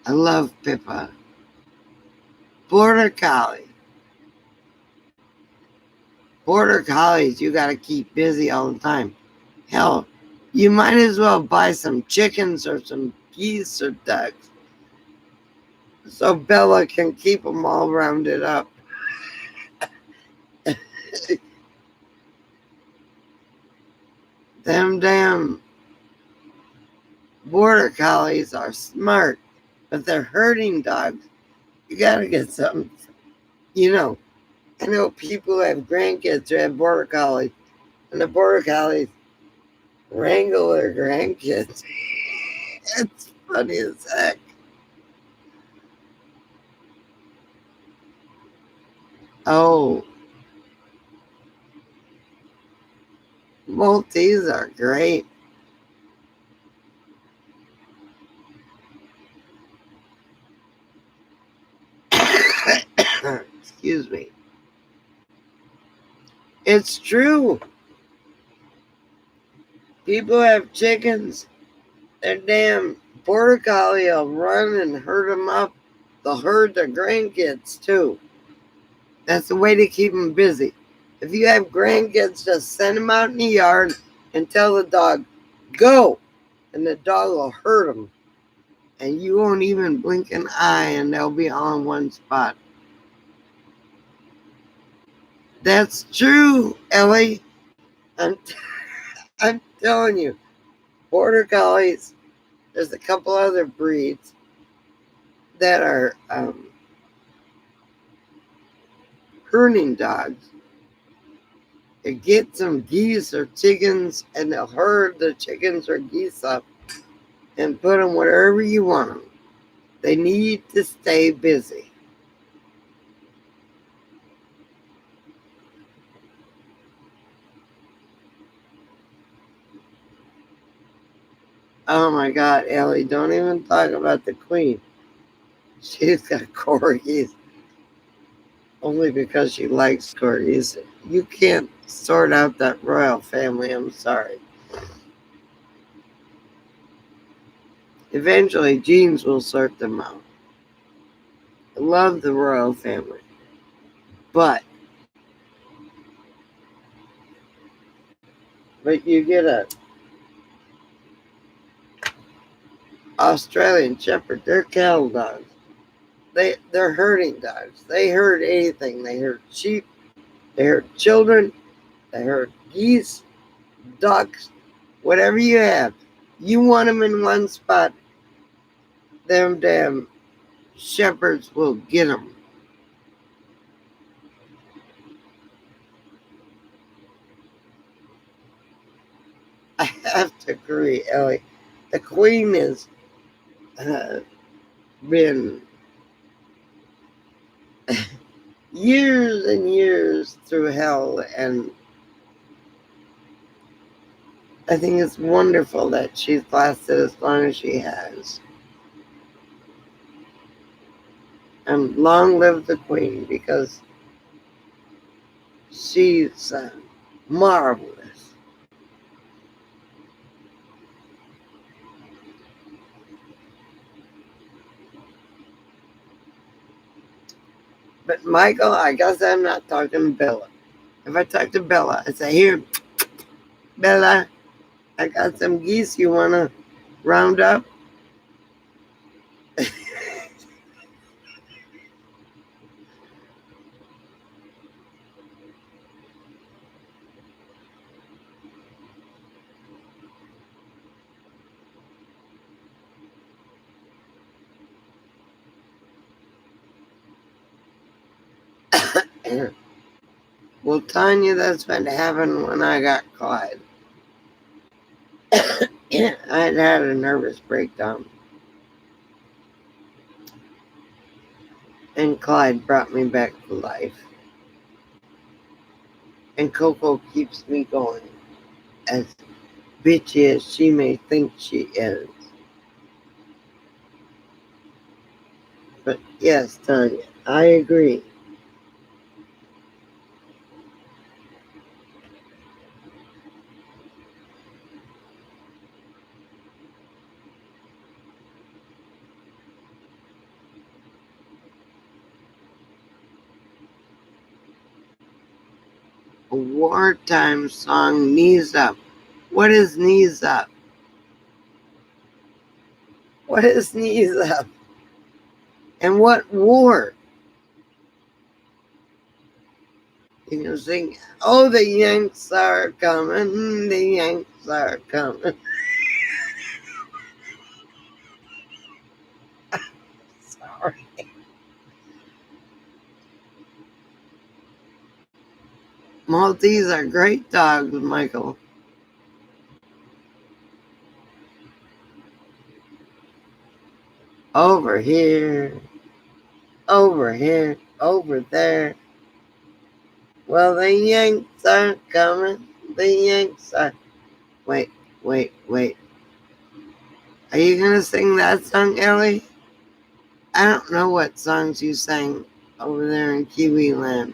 I love Pippa. Border Collie. Border Collies, you got to keep busy all the time. Hell, you might as well buy some chickens or some geese or ducks so Bella can keep them all rounded up. Them damn Border Collies are smart, but they're herding dogs. You got to get something, I know people who have grandkids who have Border Collies, and the Border Collies wrangle their grandkids. It's funny as heck. Oh, Maltese are great. Excuse me. It's true. People have chickens. Their damn Border Collie will run and herd them up. They'll herd their grandkids too. That's the way to keep them busy. If you have grandkids, just send them out in the yard and tell the dog, go. And the dog will herd them. And you won't even blink an eye and they'll be on one spot. That's true, Ellie. I'm, I'm telling you, Border Collies, there's a couple other breeds that are herding dogs. They get some geese or chickens and they'll herd the chickens or geese up and put them wherever you want them. They need to stay busy. Oh my God, Ellie, don't even talk about the queen. She's got corgis. only because she likes corgis. You can't sort out that royal family. I'm sorry. Eventually, genes will sort them out. I love the royal family, but you get a Australian Shepherd. They're cattle dogs. They're herding dogs. They herd anything. They herd sheep. They herd children. They herd geese, ducks, whatever you have. You want them in one spot, them damn shepherds will get them. I have to agree, Ellie. The Queen has been years and years through hell, and I think it's wonderful that she's lasted as long as she has. And long live the Queen, because she's marvelous. But Michael, I guess I'm not talking to Bella. If I talk to Bella, I say, "Here, Bella, I got some geese you want to round up." Well, Tanya, that's what happened when I got Clyde. I'd had a nervous breakdown. And Clyde brought me back to life. And Coco keeps me going, as bitchy as she may think she is. But yes, Tanya, I agree. A wartime song, Knees Up. What is Knees Up? What is Knees Up? And what war? You can sing, "Oh, the Yanks are coming, the Yanks are coming." Sorry. Maltese are great dogs, Michael. Over here, over there. Well, the Yanks are coming, the Yanks are. Wait, wait. Are you gonna sing that song, Ellie? I don't know what songs you sang over there in Kiwi Land.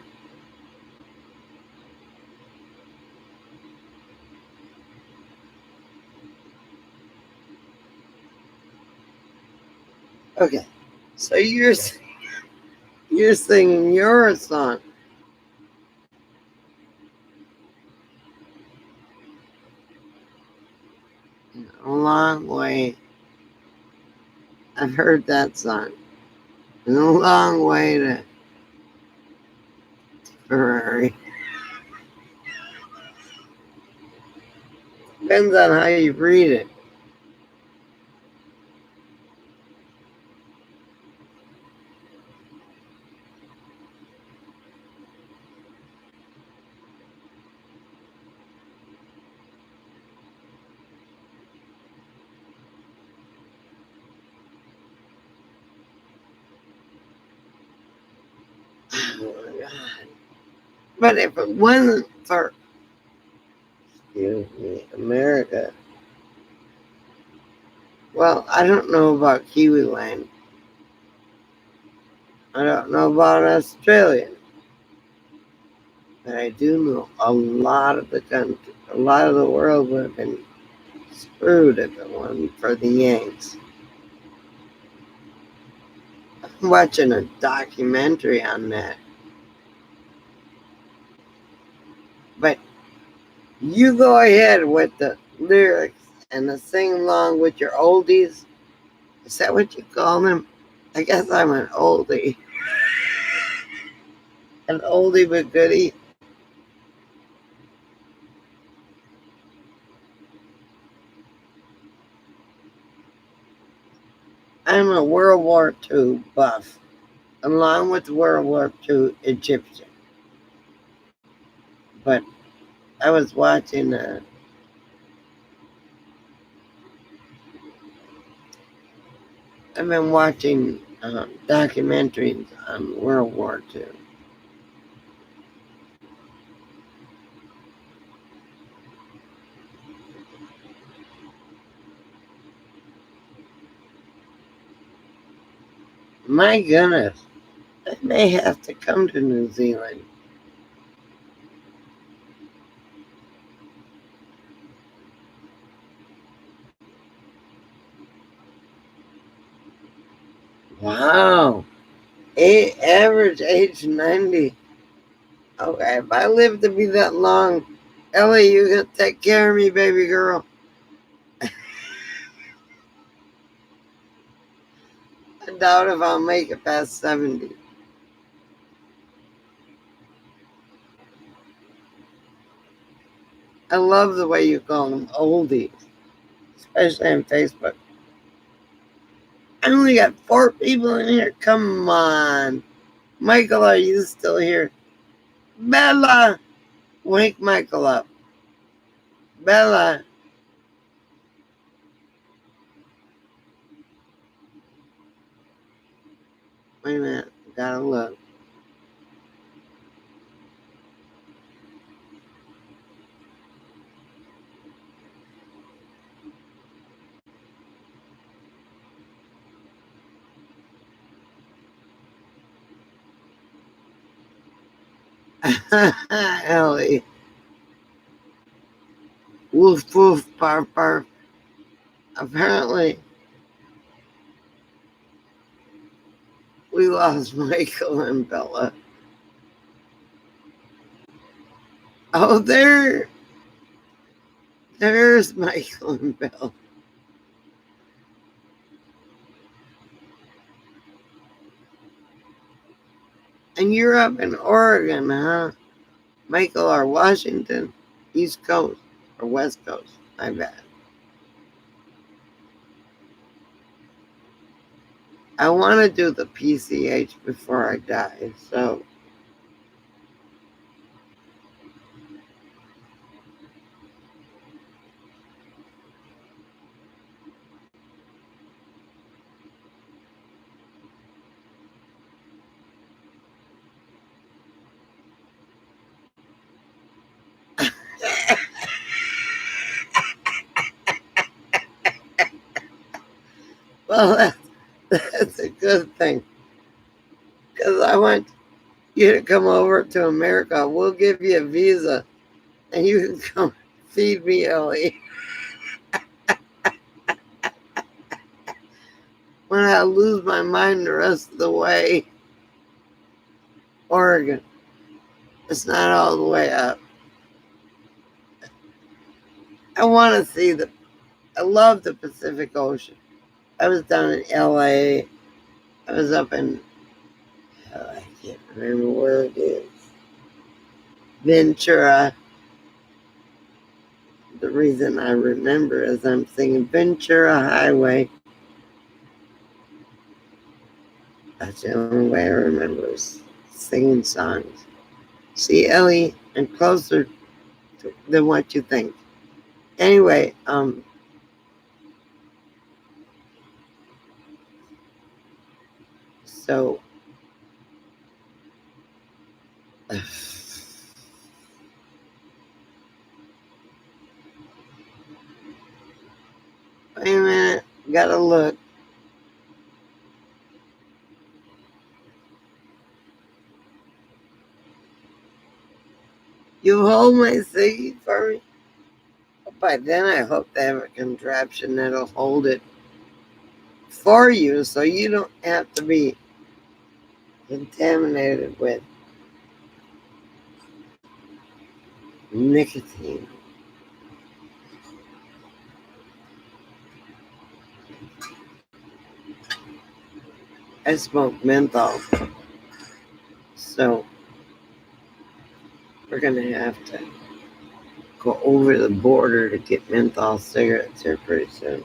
Okay, so you're singing your song. A long way. I've heard that song. A long way to Ferrari. Depends on how you read it. Oh my God. But if it wasn't for, excuse me, America, well, I don't know about Kiwi Land. I don't know about Australia. But I do know a lot of the country, a lot of the world would have been screwed if it wasn't for the Yanks. I'm watching a documentary on that. But you go ahead with the lyrics and the sing along with your oldies. Is that what you call them? I guess I'm an oldie. An oldie but goodie. I'm a World War II buff, along with World War II Egyptian. But I was watching I've been watching documentaries on World War II. My goodness, I may have to come to New Zealand. Wow. Average age 90. Okay, if I live to be that long, Ellie, you gonna take care of me, baby girl. I doubt if I'll make it past 70. I love the way you call them oldies, especially on Facebook. I only got 4 people in here. Come on. Michael, are you still here? Bella! Wake Michael up. Bella. Wait a minute. Gotta look. Ellie. Woof woof, barf barf. Apparently, we lost Michael and Bella. Oh, there's Michael and Bella. And you're up in Oregon, huh? Michael, or Washington, East Coast, or West Coast, my bad. I want to do the PCH before I die, so. Well, that's a good thing. Because I want you to come over to America. We'll give you a visa and you can come feed me, Ellie. When I lose my mind the rest of the way, Oregon, it's not all the way up. I want to see I love the Pacific Ocean. I was down in LA. I was up in, oh, I can't remember where it is. Ventura. The reason I remember is I'm singing Ventura Highway. That's the only way I remember is singing songs. See, Ellie, I'm closer than what you think. Anyway, so wait a minute, gotta look. You hold my ciggy for me? By then, I hope they have a contraption that'll hold it for you so you don't have to be contaminated with nicotine. I smoke menthol, so we're going to have to go over the border to get menthol cigarettes here pretty soon.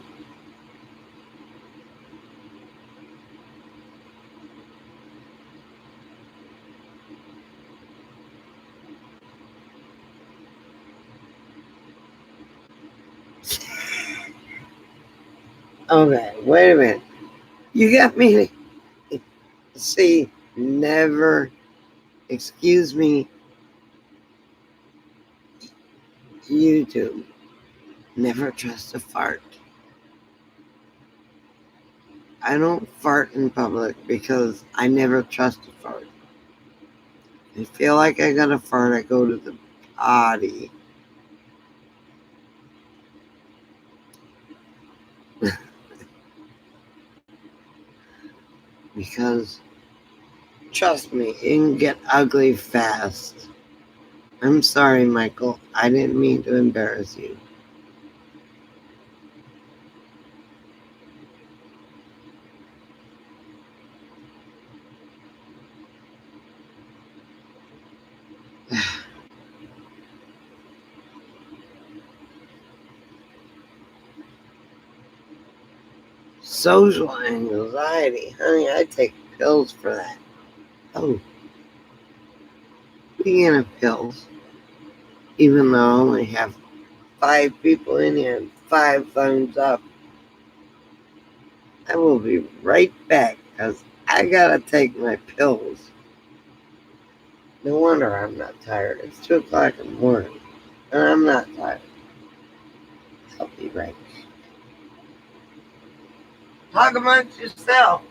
Okay, wait a minute. You got me to see never, excuse me, YouTube. Never trust a fart. I don't fart in public because I never trust a fart. I feel like I got a fart, I go to the potty. Because, trust me, it can get ugly fast. I'm sorry, Michael. I didn't mean to embarrass you. Social anxiety. Honey, I take pills for that. Oh, speaking of pills, even though I only have 5 people in here and 5 thumbs up, I will be right back because I gotta take my pills. No wonder I'm not tired. It's 2 o'clock in the morning and I'm not tired. I'll be right back. Talk amongst yourself.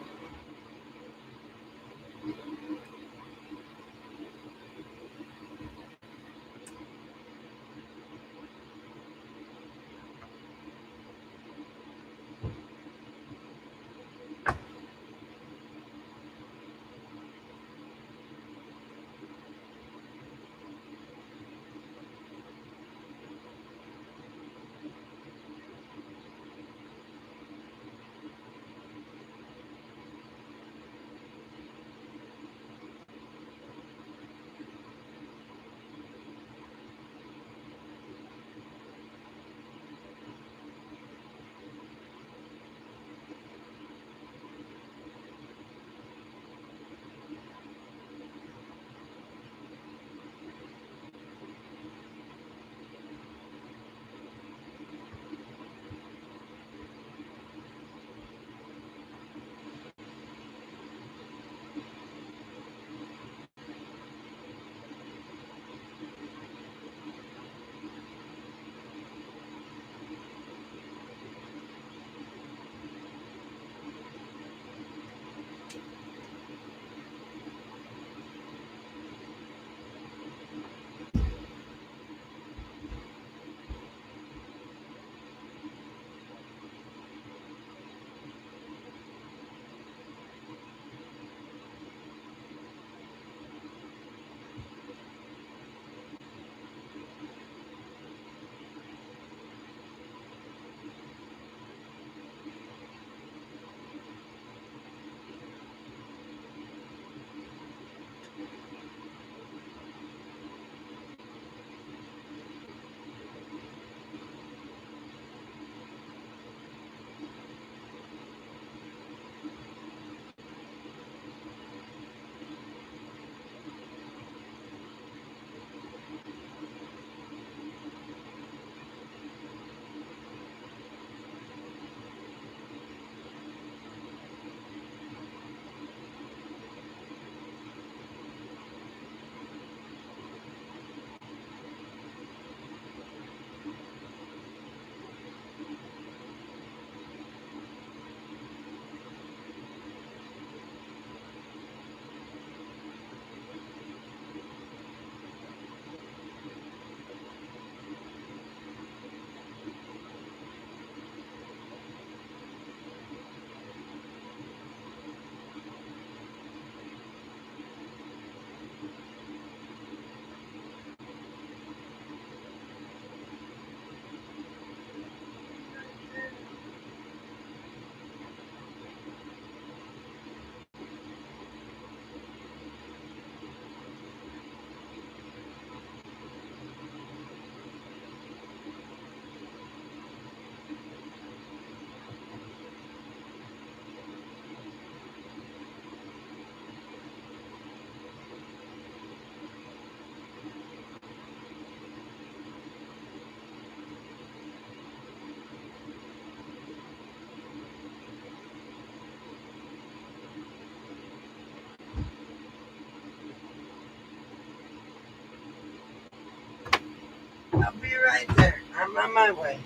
I'm on my way.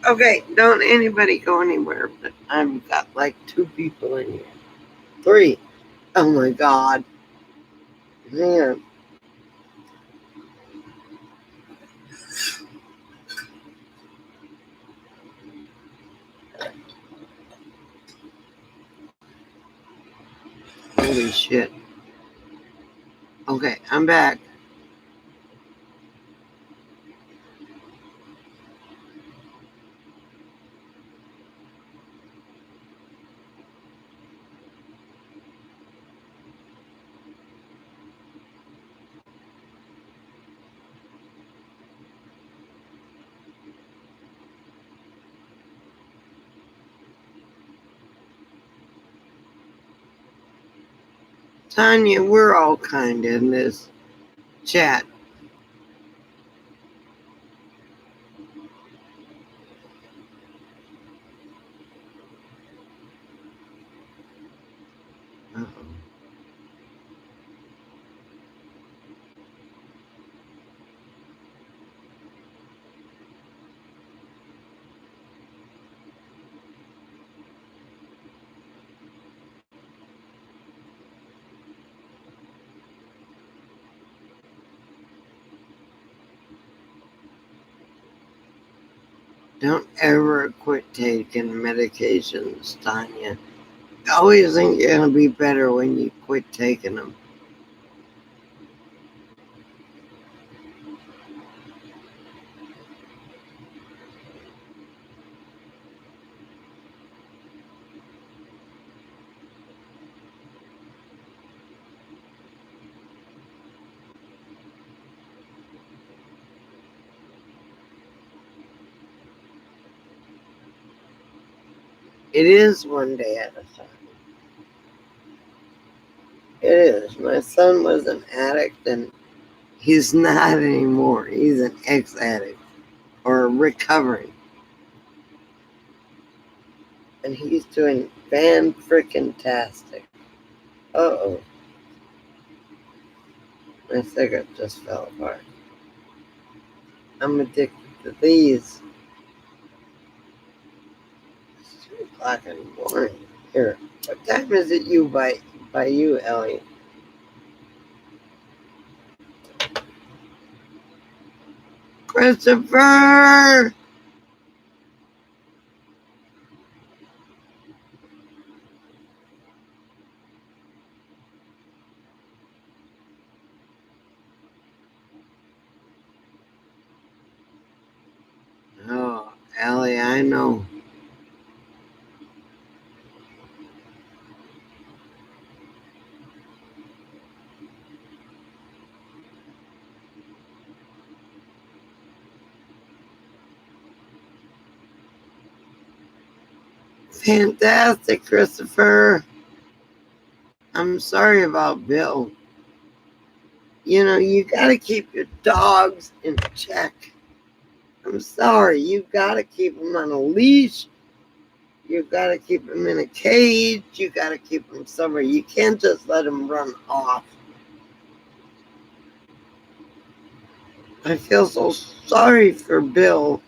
Okay, don't anybody go anywhere, but I've got like 2 people in here. 3. Oh my god. Man. Holy shit. Okay, I'm back. Tanya, we're all kind in this chat. Uh-oh. Don't ever quit taking medications, Tanya. I always think you're going to be better when you quit taking them. It is one day at a time. It is. My son was an addict and he's not anymore. He's an ex-addict or recovering. And he's doing fan-frickin-tastic. Uh-oh. My cigarette just fell apart. I'm addicted to these. It's 2 o'clock in the morning. Here, what time is it by you, Ellie? Christopher! Oh, Ellie, I know. Fantastic, Christopher. I'm sorry about Bill. You know, you gotta keep your dogs in check. I'm sorry, you gotta keep them on a leash. You gotta keep them in a cage. You gotta keep them somewhere. You can't just let them run off. I feel so sorry for Bill.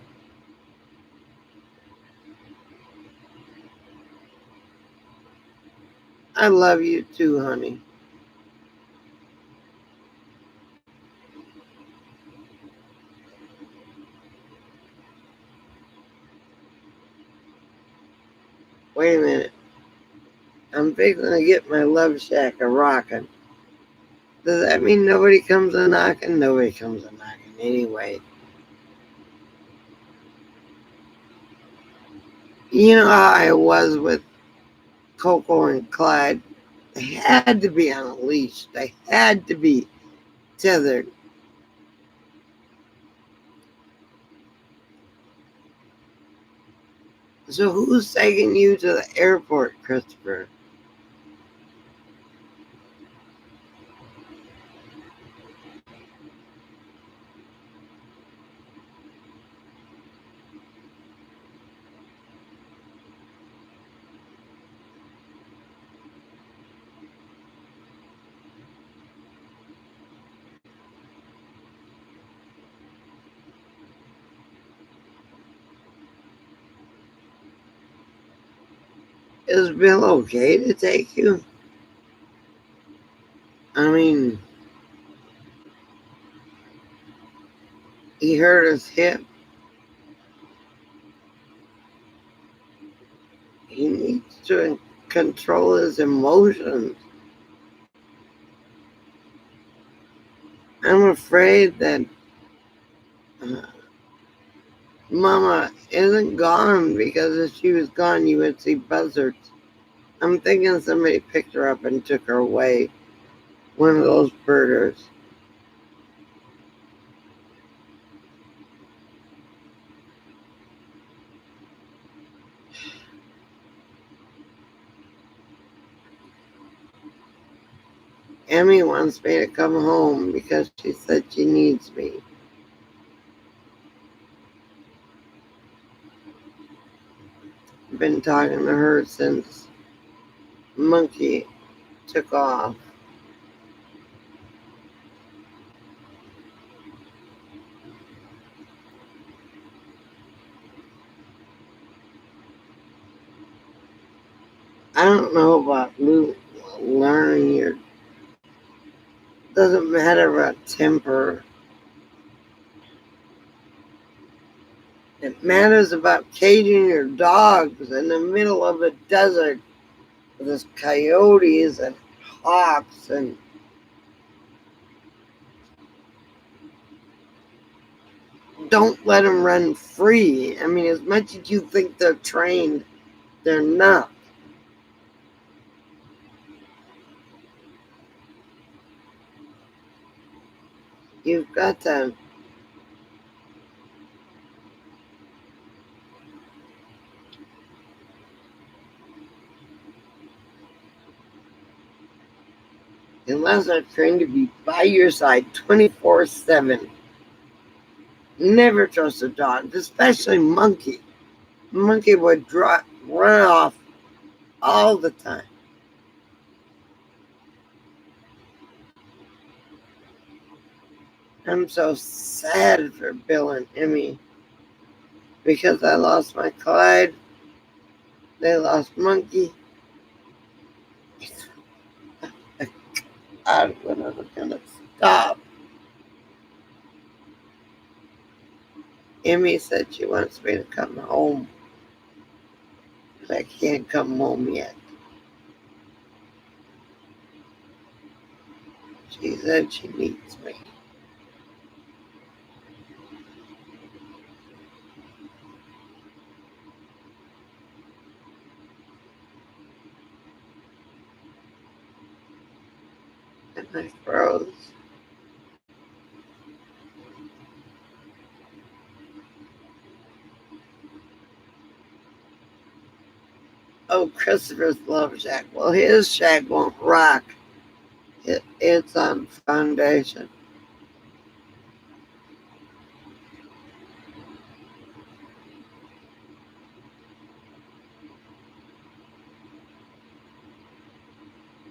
I love you too, honey. Wait a minute. I'm fixing to get my love shack a rockin'. Does that mean nobody comes a knocking? Nobody comes a knocking anyway. You know how I was with Coco and Clyde? They had to be on a leash. They had to be tethered. So who's taking you to the airport, Christopher? Is Bill okay to take you? I mean, he hurt his hip. He needs to control his emotions. I'm afraid that uh, Mama isn't gone because if she was gone, you would see buzzards. I'm thinking somebody picked her up and took her away. One of those birders. Emmy wants me to come home because she said she needs me. I've been talking to her since Monkey took off. I don't know about learning your. Doesn't matter about temper. It matters about caging your dogs in the middle of a desert with those coyotes and hawks and don't let them run free. I mean, as much as you think they're trained, they're not. You've got to. Unless they're trained to be by your side 24/7. Never trust a dog, especially Monkey. Monkey would run off all the time. I'm so sad for Bill and Emmy because I lost my Clyde. They lost Monkey. God, when are they gonna stop? Emmy said she wants me to come home, but I can't come home yet. She said she needs me. And I froze. Oh, Christopher's love shack. Well, his shack won't rock. It's on foundation.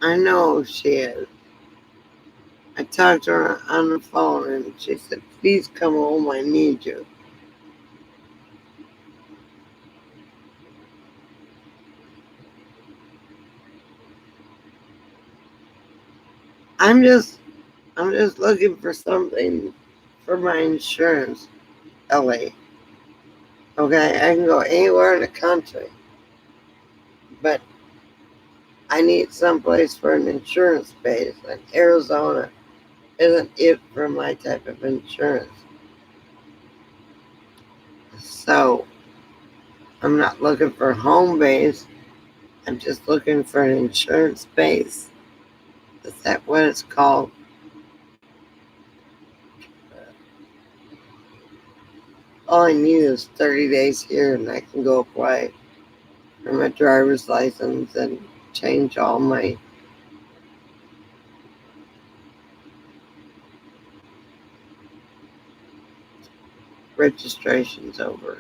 I know she is. I talked to her on the phone and she said, please come home, I need you. I'm just looking for something for my insurance, Ellie. Okay, I can go anywhere in the country, but I need someplace for an insurance base, and Arizona isn't it for my type of insurance. So I'm not looking for a home base. I'm just looking for an insurance base. Is that what it's called? All I need is 30 days here and I can go apply for my driver's license and change all my registrations over.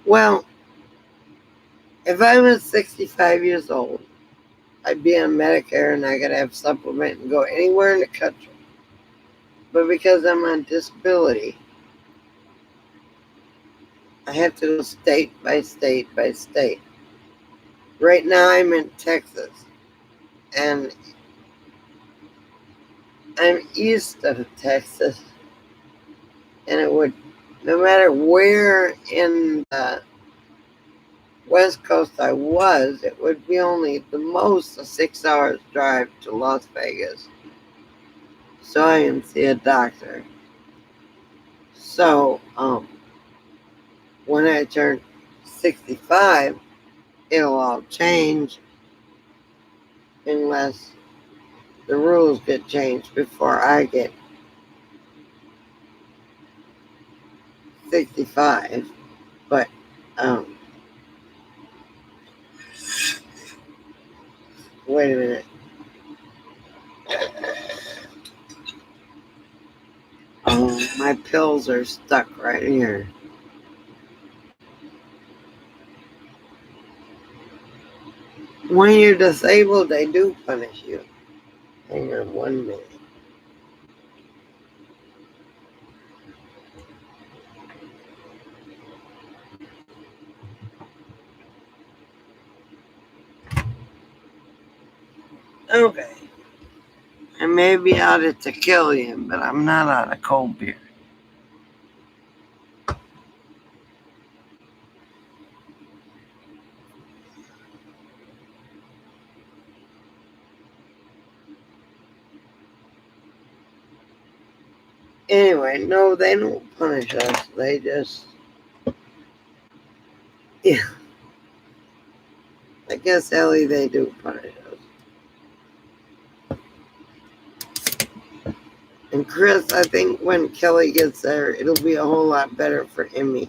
Well, if I was 65 years old I'd be on Medicare and I could have supplement and go anywhere in the country. But because I'm on disability, I have to go state by state by state. Right now I'm in Texas and I'm east of Texas, and it would, no matter where in the West Coast I was, it would be only the most a 6 hours drive to Las Vegas so I can see a doctor. So, when I turn 65, it'll all change unless the rules get changed before I get 65. But, wait a minute. Oh, my pills are stuck right here. When you're disabled, they do punish you. Hang on 1 minute. Okay. I may be out of tequila, but I'm not out of cold beer. Anyway, no, they don't punish us. They just, yeah. I guess, Ellie, they do punish us. And Chris, I think when Kelly gets there, it'll be a whole lot better for Emmy.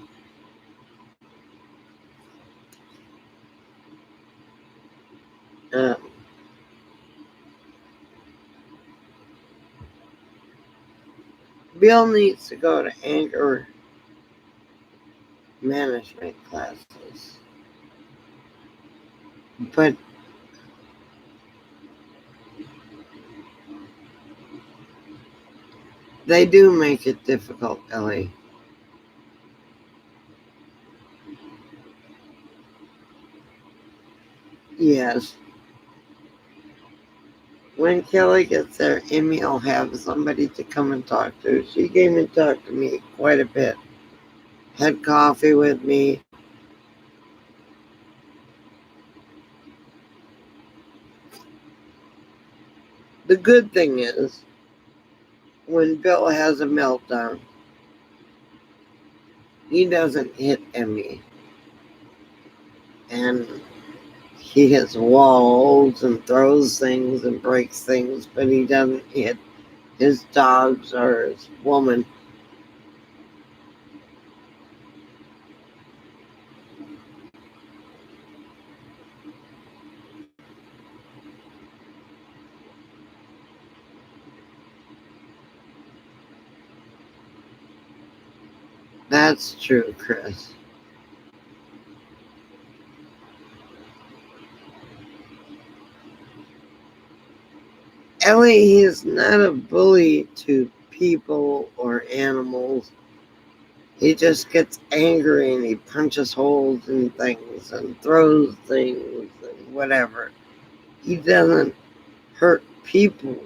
Bill needs to go to anger management classes. But they do make it difficult, Ellie. Yes. When Kelly gets there, Emmy will have somebody to come and talk to. She came and talked to me quite a bit. Had coffee with me. The good thing is, when Bill has a meltdown, he doesn't hit Emmy. And he hits walls and throws things and breaks things, but he doesn't hit his dogs or his woman. That's true, Chris. Ellie is not a bully to people or animals. He just gets angry and he punches holes in things and throws things and whatever. He doesn't hurt people.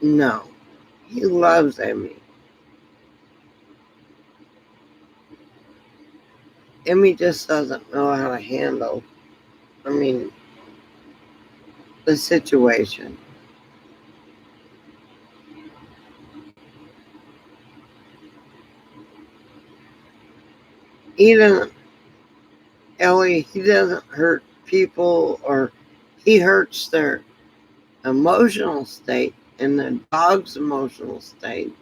No. He loves Emmy. Emmy just doesn't know how to handle, the situation. He doesn't, Ellie, he doesn't hurt people, or he hurts their emotional state and the dog's emotional state.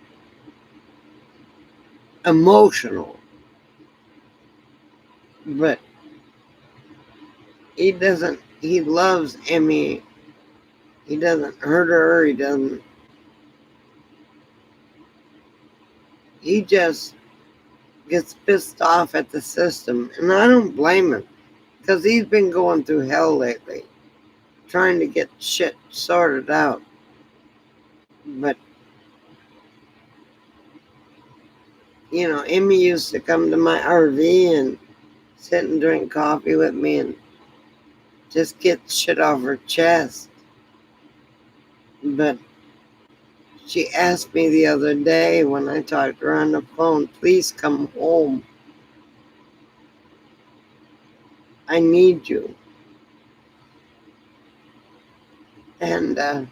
Emotional. But he loves Emmy. He doesn't hurt her. He just gets pissed off at the system. And I don't blame him, because he's been going through hell lately, trying to get shit sorted out. But, Emmy used to come to my RV and sit and drink coffee with me and just get shit off her chest. But she asked me the other day when I talked to her on the phone, please come home. I need you. And I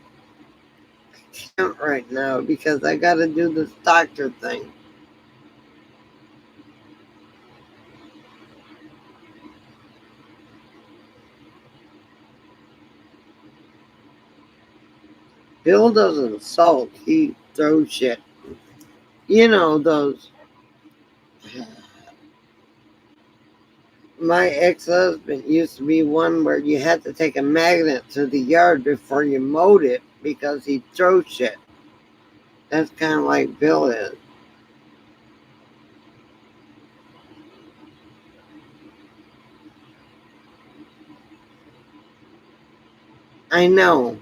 can't right now because I got to do this doctor thing. Bill doesn't sulk, he throws shit. Those. My ex-husband used to be one where you had to take a magnet to the yard before you mowed it because he'd throw shit. That's kind of like Bill is. I know.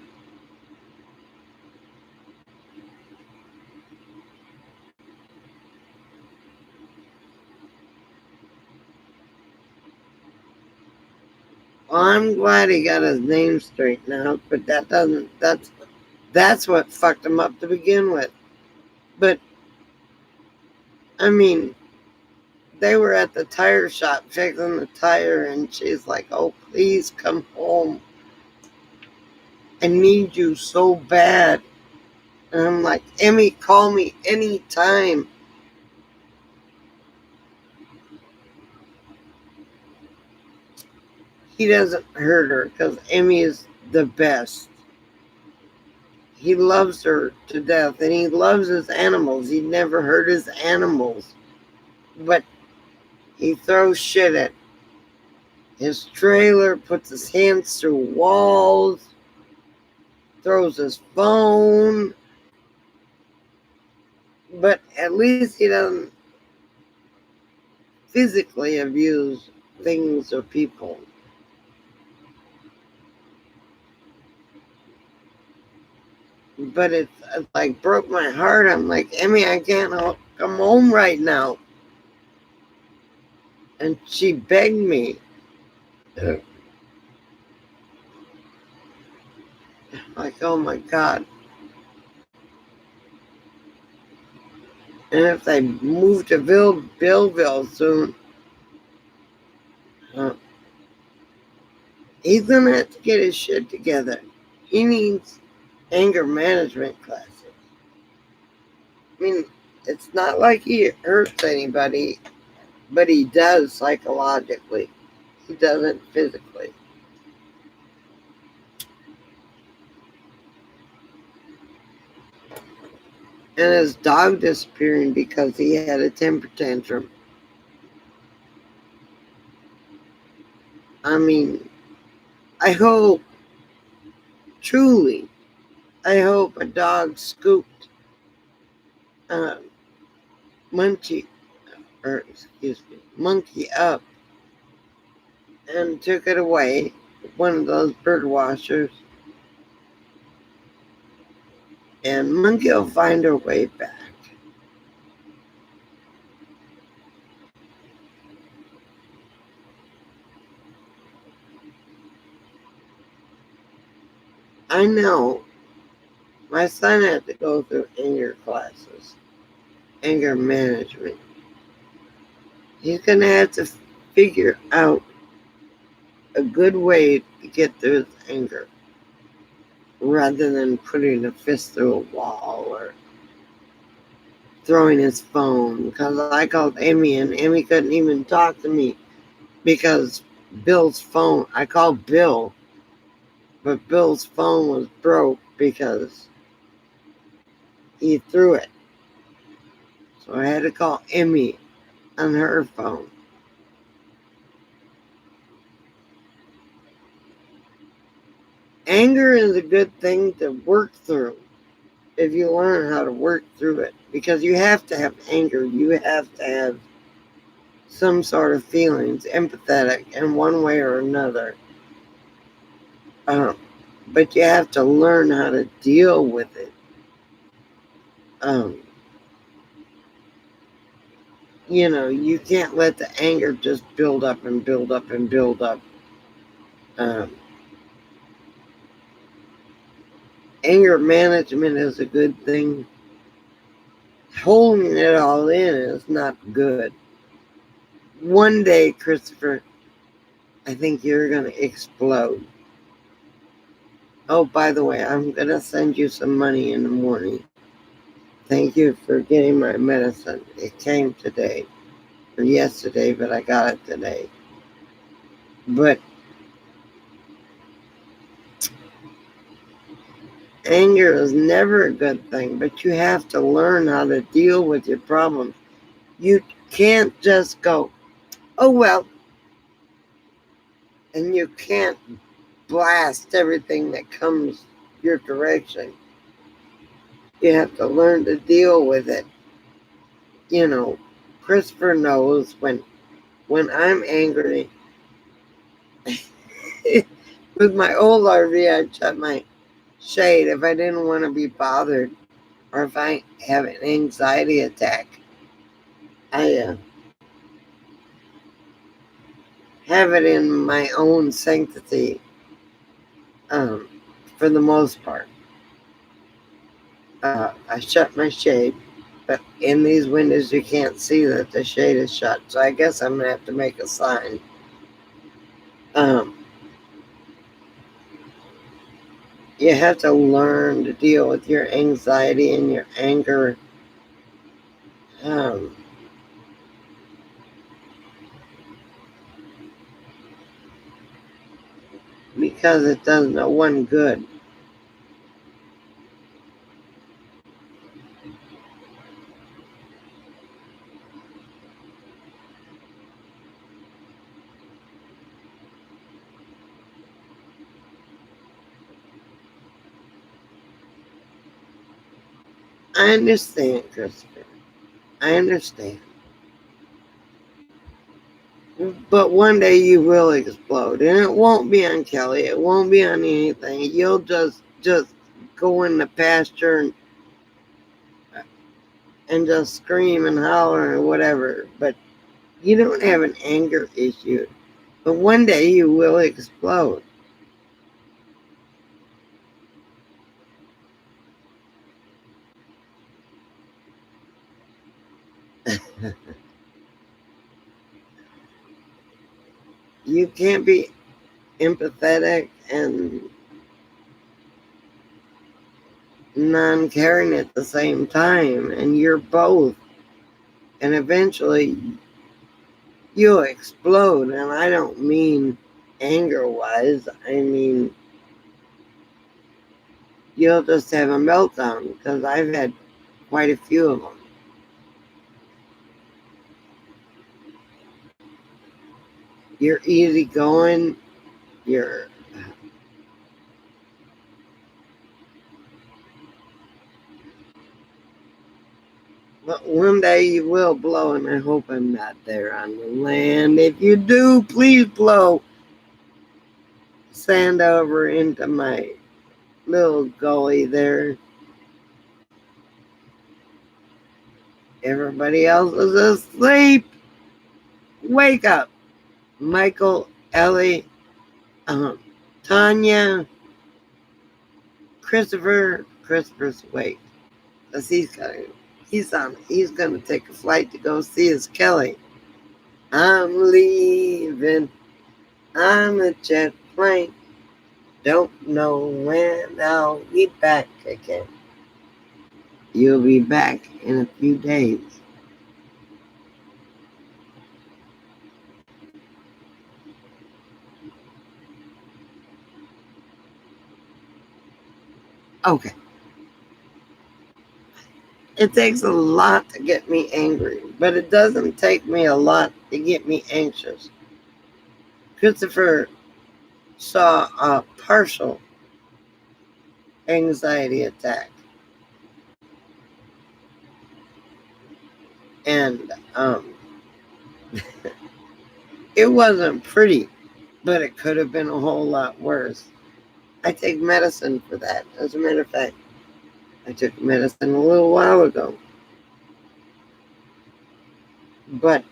Well, I'm glad he got his name straightened out, but that's what fucked him up to begin with. But I mean, they were at the tire shop fixing the tire, and she's like, "Oh, please come home. I need you so bad." And I'm like, "Emmy, call me anytime." He doesn't hurt her because Emmy is the best. He loves her to death, and he loves his animals. He never hurt his animals. But he throws shit at his trailer, puts his hands through walls, throws his phone. But at least he doesn't physically abuse things or people. But it's like broke my heart. I'm like, Emmy, I can't come home right now. And she begged me. Like, oh my God. And if they move to Billville soon, he's going to have to get his shit together. He needs anger management classes. I mean, it's not like he hurts anybody, but he does psychologically. He doesn't physically. And his dog disappearing because he had a temper tantrum. I mean, I hope, truly, I hope a dog scooped Monkey up and took it away, one of those bird washers, and Monkey will find her way back. I know my son had to go through anger classes, anger management. He's going to have to figure out a good way to get through his anger rather than putting a fist through a wall or throwing his phone. Because I called Amy and Amy couldn't even talk to me because Bill's phone, I called Bill, but Bill's phone was broke because he threw it. So I had to call Emmy on her phone. Anger is a good thing to work through if you learn how to work through it, because you have to have anger. You have to have some sort of feelings, empathetic in one way or another. But you have to learn how to deal with it. You can't let the anger just build up and build up and build up. Anger management is a good thing. Holding it all in is not good. One day, Christopher, I think you're going to explode. Oh, by the way, I'm going to send you some money in the morning. Thank you for getting my medicine. It came today, or yesterday, but I got it today. But anger is never a good thing, but you have to learn how to deal with your problems. You can't just go, oh, well, and you can't blast everything that comes your direction. You have to learn to deal with it. Christopher knows when I'm angry. With my old RV, I'd shut my shade if I didn't want to be bothered, or if I have an anxiety attack. I have it in my own sanctity, for the most part. I shut my shade, but in these windows you can't see that the shade is shut, so I guess I'm going to have to make a sign. You have to learn to deal with your anxiety and your anger. Because it does no one good. I understand, Christopher. I understand. But one day you will explode, and it won't be on Kelly. It won't be on anything. You'll just go in the pasture and just scream and holler and whatever. But you don't have an anger issue. But one day you will explode. You can't be empathetic and non-caring at the same time, and you're both. And eventually you'll explode. And I don't mean anger-wise. I mean you'll just have a meltdown, because I've had quite a few of them. You're easygoing. But one day you will blow, and I hope I'm not there on the land. If you do, please blow sand over into my little gully there. Everybody else is asleep. Wake up. Michael, Ellie, Tanya, Christopher's awake. Because he's gonna take a flight to go see his Kelly. I'm leaving on a jet plane. Don't know when I'll be back again. You'll be back in a few days. Okay. It takes a lot to get me angry, but it doesn't take me a lot to get me anxious. Christopher saw a partial anxiety attack. And It wasn't pretty, but it could have been a whole lot worse. I take medicine for that. As a matter of fact, I took medicine a little while ago. But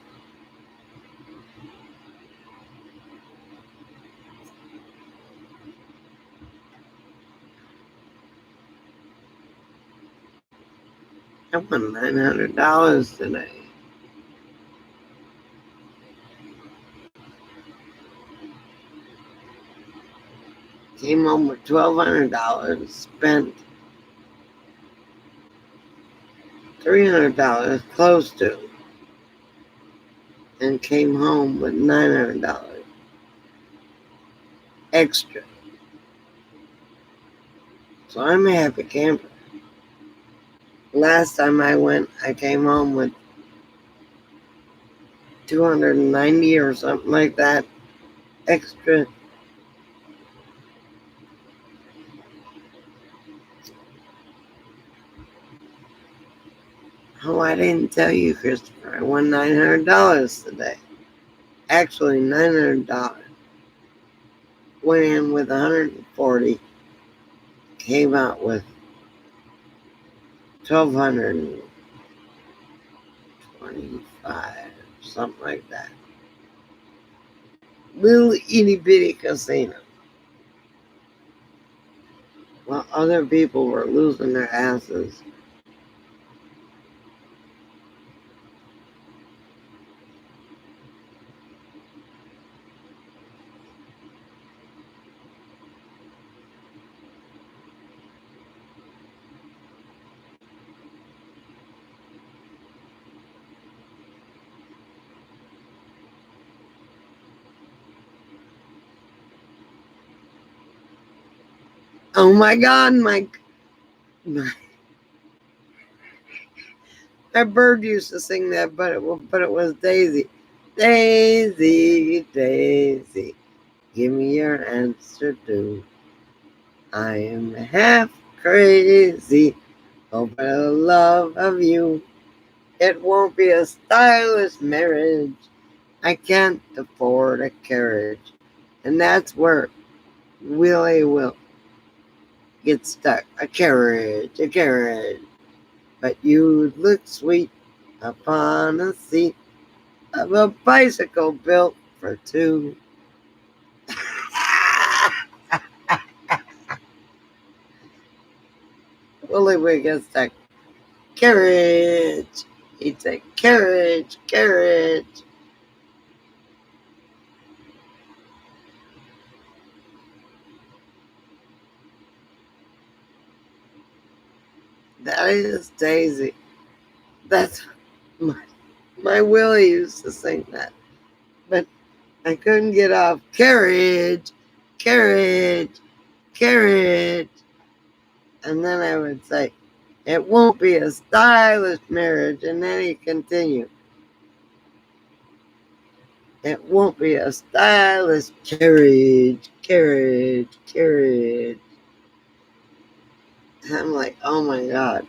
I won $900 today. Came home with $1,200, spent $300 close to, and came home with $900 extra. So I'm a happy camper. Last time I went, I came home with 290 or something like that extra. Oh, I didn't tell you, Christopher. I won $900 today. Actually, $900. Went in with 140. Came out with 1,225, something like that. Little itty bitty casino. While other people were losing their asses. Oh my God, my bird used to sing that, but it was Daisy. Daisy, Daisy, give me your answer too. I am half crazy over the love of you. It won't be a stylish marriage. I can't afford a carriage. And that's where Willie will get stuck. A carriage, a carriage. But you look sweet upon a seat of a bicycle built for two. Willie would get stuck. Carriage. He'd say, carriage, carriage. That is Daisy. That's my Willie used to sing that. But I couldn't get off. Carriage, carriage, carriage. And then I would say, it won't be a stylish marriage. And then he'd continue. It won't be a stylish carriage, carriage, carriage. And I'm like, oh my God.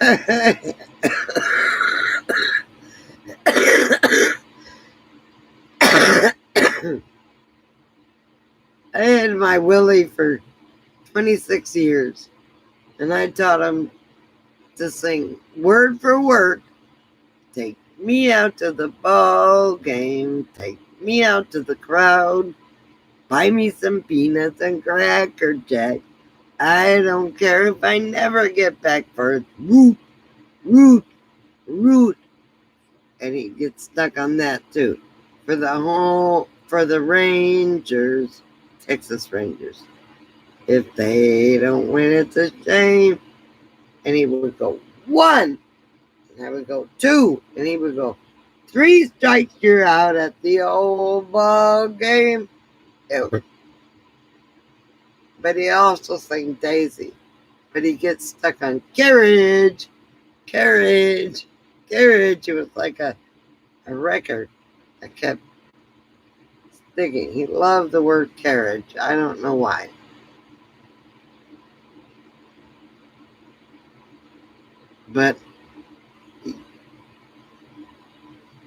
I had my Willie for 26 years, and I taught him to sing word for word. Take me out to the ball game. Take me out to the crowd. Buy me some peanuts and Cracker Jack. I don't care if I never get back first. Root, root, root. And he gets stuck on that too. For the Rangers, Texas Rangers. If they don't win, it's a shame. And he would go, 1. And I would go, 2. And he would go, 3 strikes, you're out at the old ball game. But he also sang Daisy. But he gets stuck on carriage, carriage, carriage. It was like a record that kept sticking. He loved the word carriage. I don't know why. But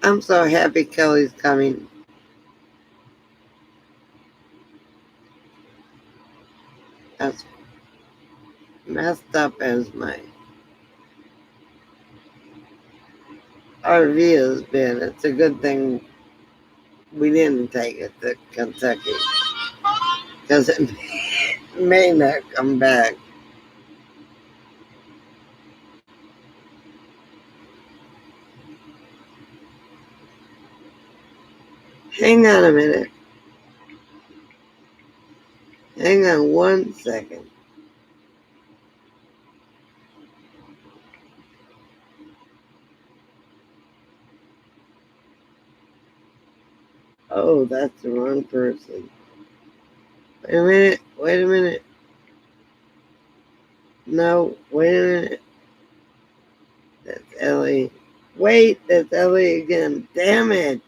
I'm so happy Kelly's coming. As messed up as my RV has been, it's a good thing we didn't take it to Kentucky because it may not come back. Hang on a minute. Hang on 1 second. Oh, that's the wrong person. Wait a minute. Wait a minute. No, wait a minute. That's Ellie. Wait, that's Ellie again. Damn it.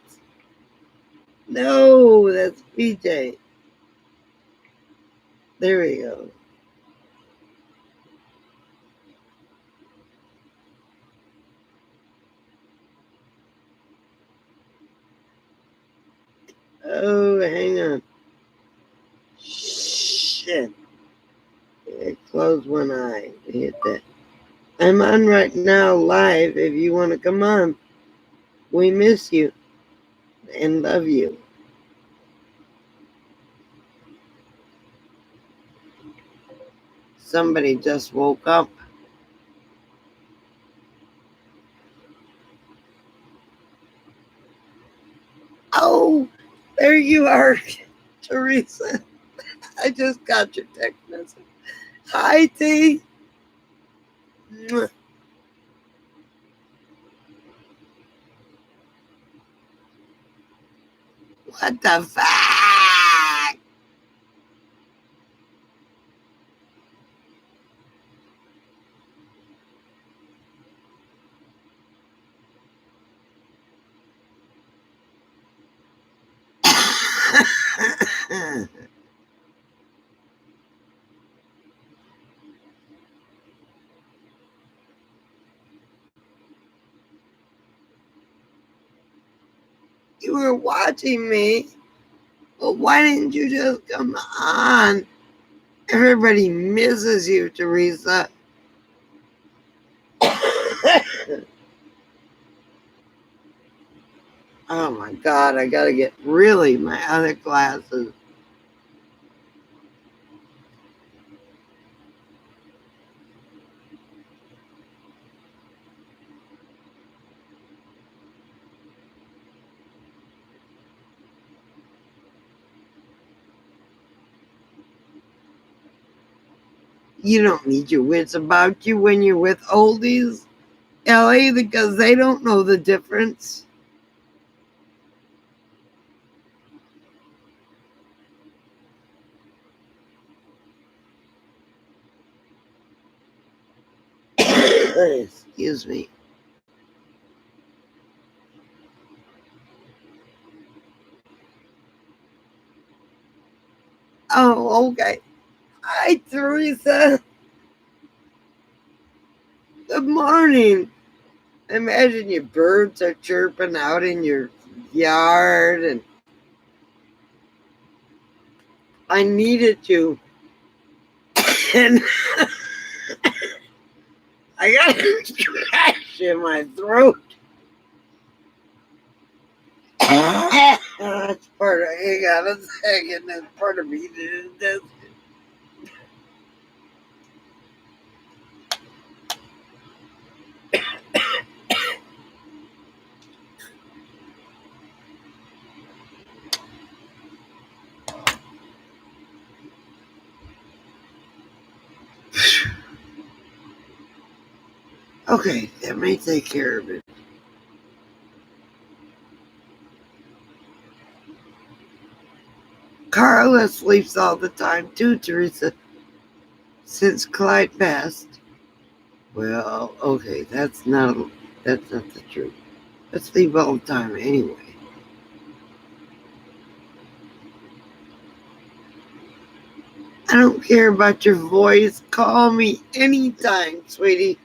No, that's PJ. There we go. Oh, hang on. Shit. I closed one eye to hit that. I'm on right now live if you want to come on. We miss you and love you. Somebody just woke up. Oh, there you are, Teresa. I just got your text message. Hi, T. Mwah. What the fuck? You were watching me. Well, why didn't you just come on? Everybody misses you, Teresa. Oh my God, I gotta get really my other glasses. You don't need your wits about you when you're with oldies, Ellie, because they don't know the difference. Excuse me. Oh, okay. Hi, Teresa. Good morning. Imagine your birds are chirping out in your yard, and I needed you. And I got a scratch in my throat. That's part of, hang on a second, that's part of me that does. Okay, that may take care of it. Carla sleeps all the time too, Teresa, since Clyde passed. Well, okay, that's not the truth. I sleep all the time anyway. I don't care about your voice. Call me anytime, sweetie.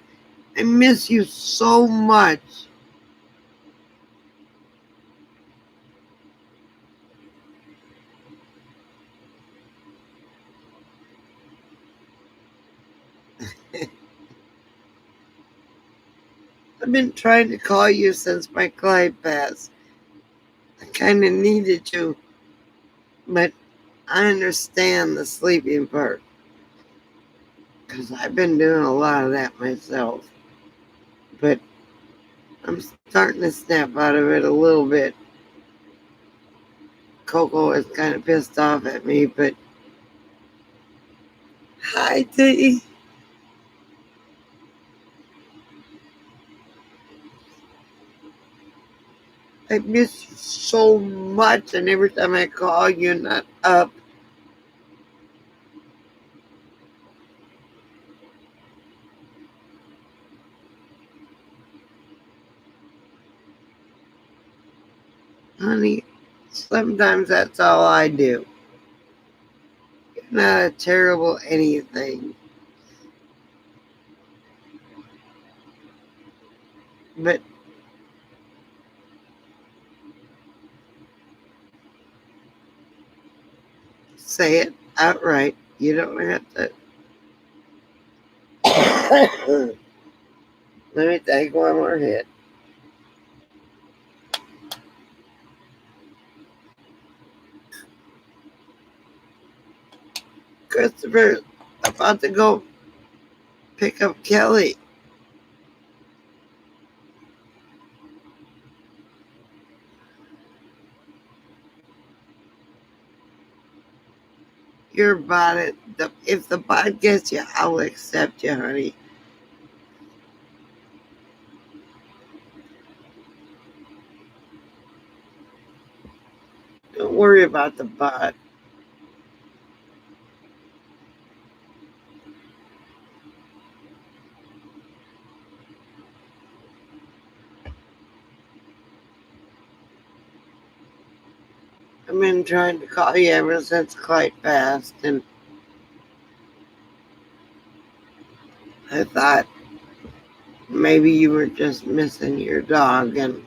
I miss you so much. I've been trying to call you since my Clyde passed. I kind of needed you, but I understand the sleeping part because I've been doing a lot of that myself. But I'm starting to snap out of it a little bit. Coco is kind of pissed off at me, but hi, T. I miss you so much, and every time I call, you're not up. Honey, sometimes that's all I do. You're not a terrible anything. But say it outright. You don't have to. Let me take one more hit. Christopher about to go pick up Kelly. You're about it. If the bot gets you, I'll accept you, honey. Don't worry about the bot. I've been trying to call you ever since Clyde passed, and I thought maybe you were just missing your dog. And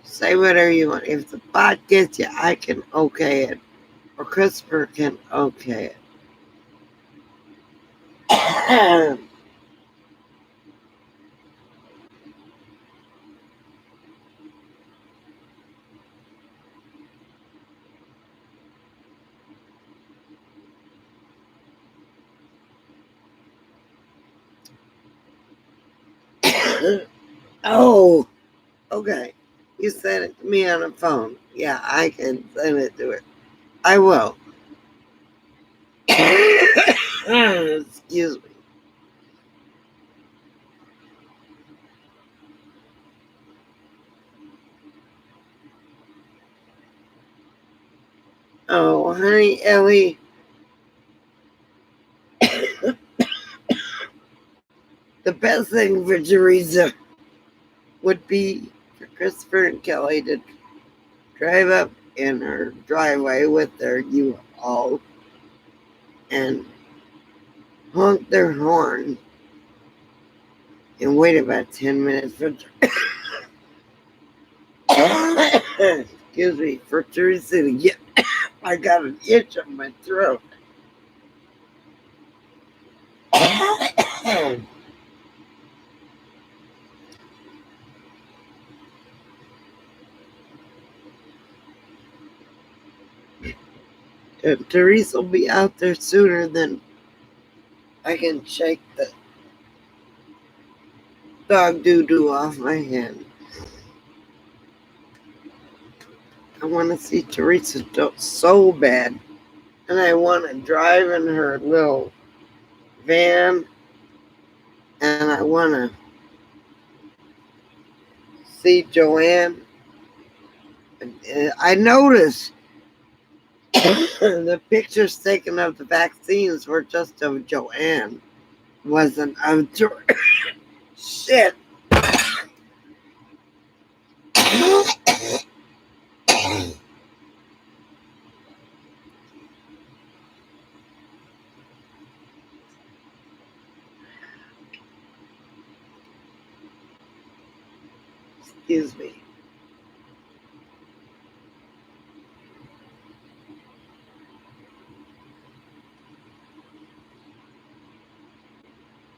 say whatever you want. If the bot gets you, I can okay it, or Christopher can okay it. Oh, okay. You sent it to me on the phone. Yeah, I can send it to it. I will. Excuse me. Oh, honey, Ellie. The best thing for Teresa would be for Christopher and Kelly to drive up in her driveway with their U-Haul and honk their horn and wait about 10 minutes for excuse me, for Teresa to get I got an itch on my throat. And Teresa will be out there sooner than I can shake the dog doo-doo off my hand. I want to see Teresa so bad. And I want to drive in her little van. And I want to see Joanne. I noticed the pictures taken of the vaccines were just of Joanne. Wasn't of shit. Excuse me.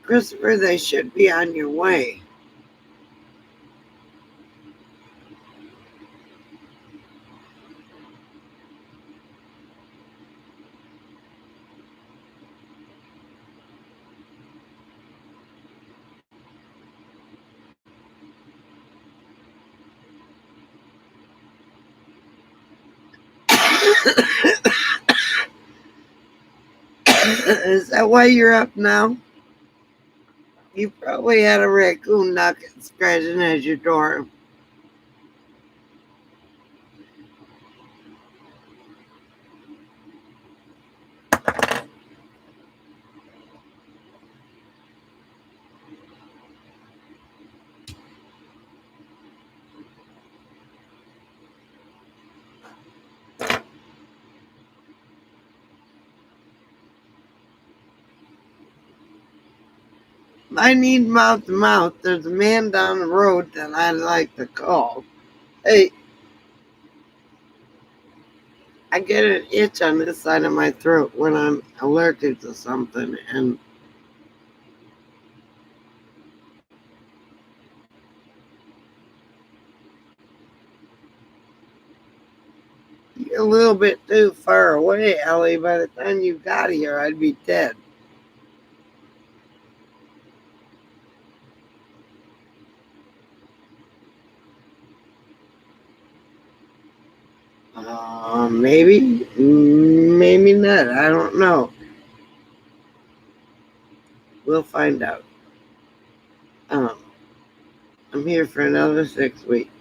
Christopher, they should be on your way. Is that why you're up now? You probably had a raccoon knocking, scratching at your door. I need mouth to mouth. There's a man down the road that I'd like to call. Hey, I get an itch on this side of my throat when I'm allergic to something, and you're a little bit too far away, Ellie. By the time you got here, I'd be dead. Maybe, maybe not. I don't know. We'll find out. Um, I'm here for another 6 weeks.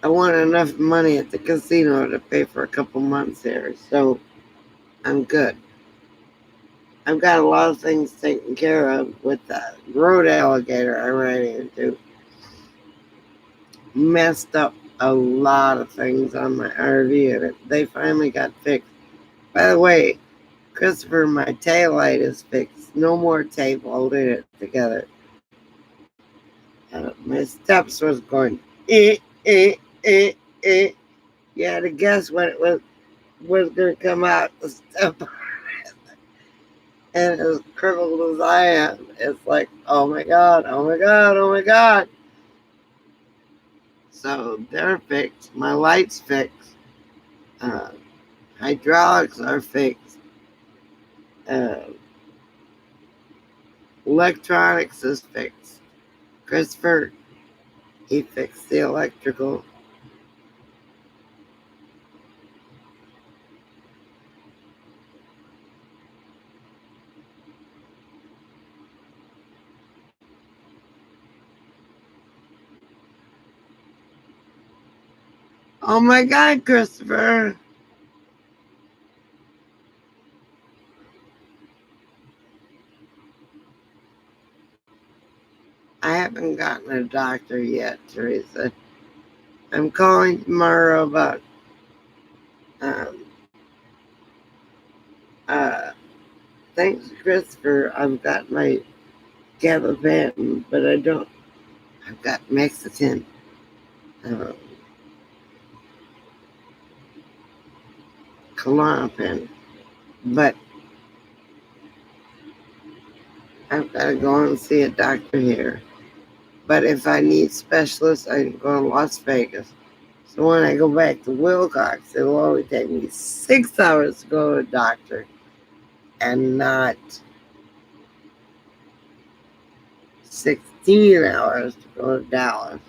I want enough money at the casino to pay for a couple months here, so I'm good. I've got a lot of things taken care of with that road alligator I ran into. Messed up a lot of things on my RV, and they finally got fixed. By the way, Christopher, my taillight is fixed. No more tape holding it together. My steps was going eh, eh, eh. You had to guess when it was going to come out the step. And as crippled as I am, it's like, oh my God, oh my God, oh my God. So they're fixed. My light's fixed. Uh, Hydraulics are fixed. Uh, Electronics is fixed. Christopher, he fixed the electrical. Oh my God, Christopher. I haven't gotten a doctor yet, Teresa. I'm calling tomorrow about um, uh, thanks, Christopher. I've got my gabapentin, but I don't. I've got Mexican uh, Klonopin, but I've got to go and see a doctor here. But if I need specialists, I can go to Las Vegas. So when I go back to Willcox, it'll only take me 6 hours to go to a doctor and not 16 hours to go to Dallas.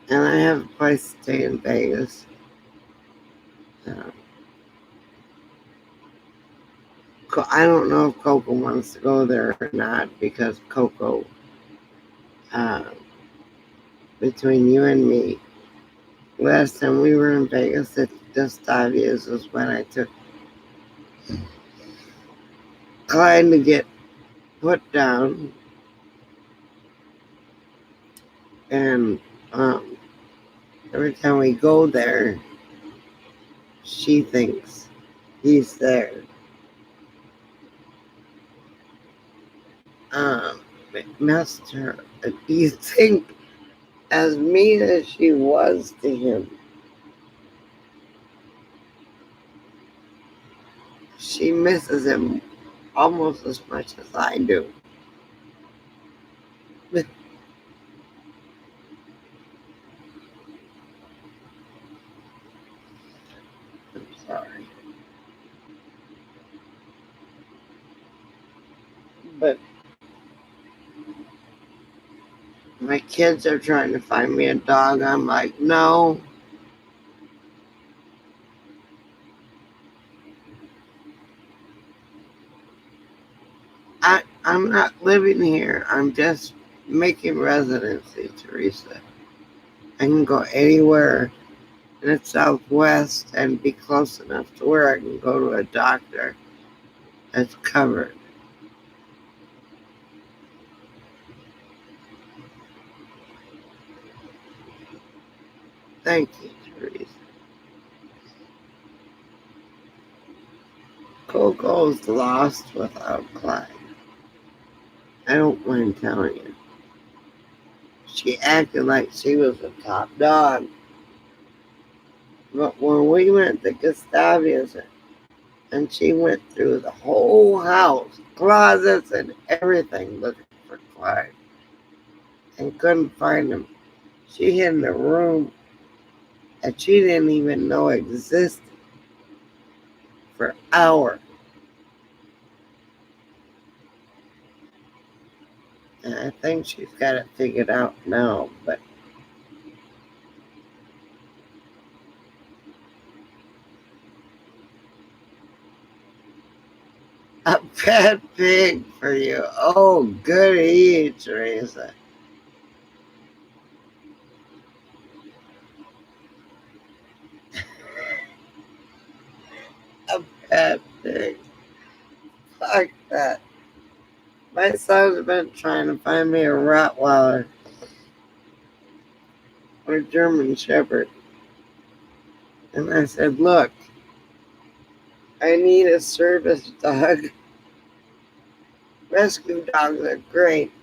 And I have a place to stay in Vegas. I don't know if Coco wants to go there or not because Coco, uh, between you and me, last time we were in Vegas at just 5 years was when I took Clyde to get put down. And every time we go there, she thinks he's there. Um, messed her. Do you think, as mean as she was to him, she misses him almost as much as I do? I'm sorry. But my kids are trying to find me a dog. I'm like, no. I'm not living here. I'm just making residency, Teresa. I can go anywhere in the Southwest and be close enough to where I can go to a doctor that's covered. Thank you, Teresa. Coco's lost without Clyde. I don't mind telling you. She acted like she was a top dog. But when we went to Gustavia's and she went through the whole house, closets and everything looking for Clyde and couldn't find him. She hid in a room that she didn't even know existed for hours. And I think she's got it figured out now, but a pet pig for you. Oh, goody, Teresa. A pet pig. Fuck that. My son's been trying to find me a Rottweiler or a German Shepherd. And I said, look, I need a service dog. Rescue dogs are great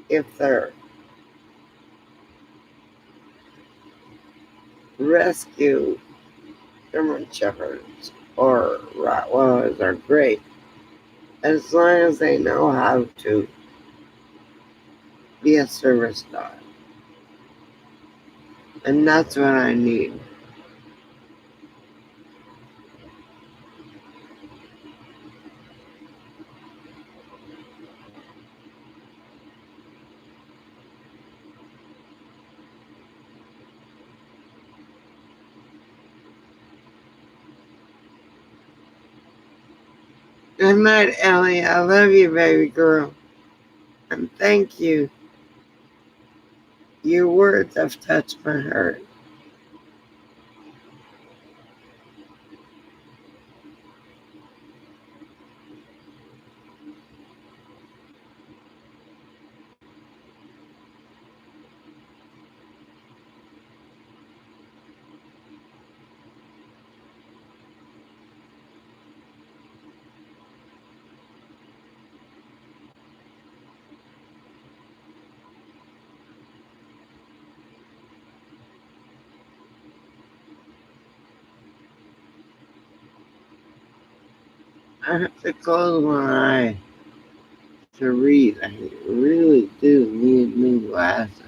if they're rescue. German Shepherds or Rottweilers are great as long as they know how to be a service dog. And that's what I need. Good night, Ellie. I love you, baby girl. And thank you. Your words have touched my heart. I have to close my eye to read. I really do need new glasses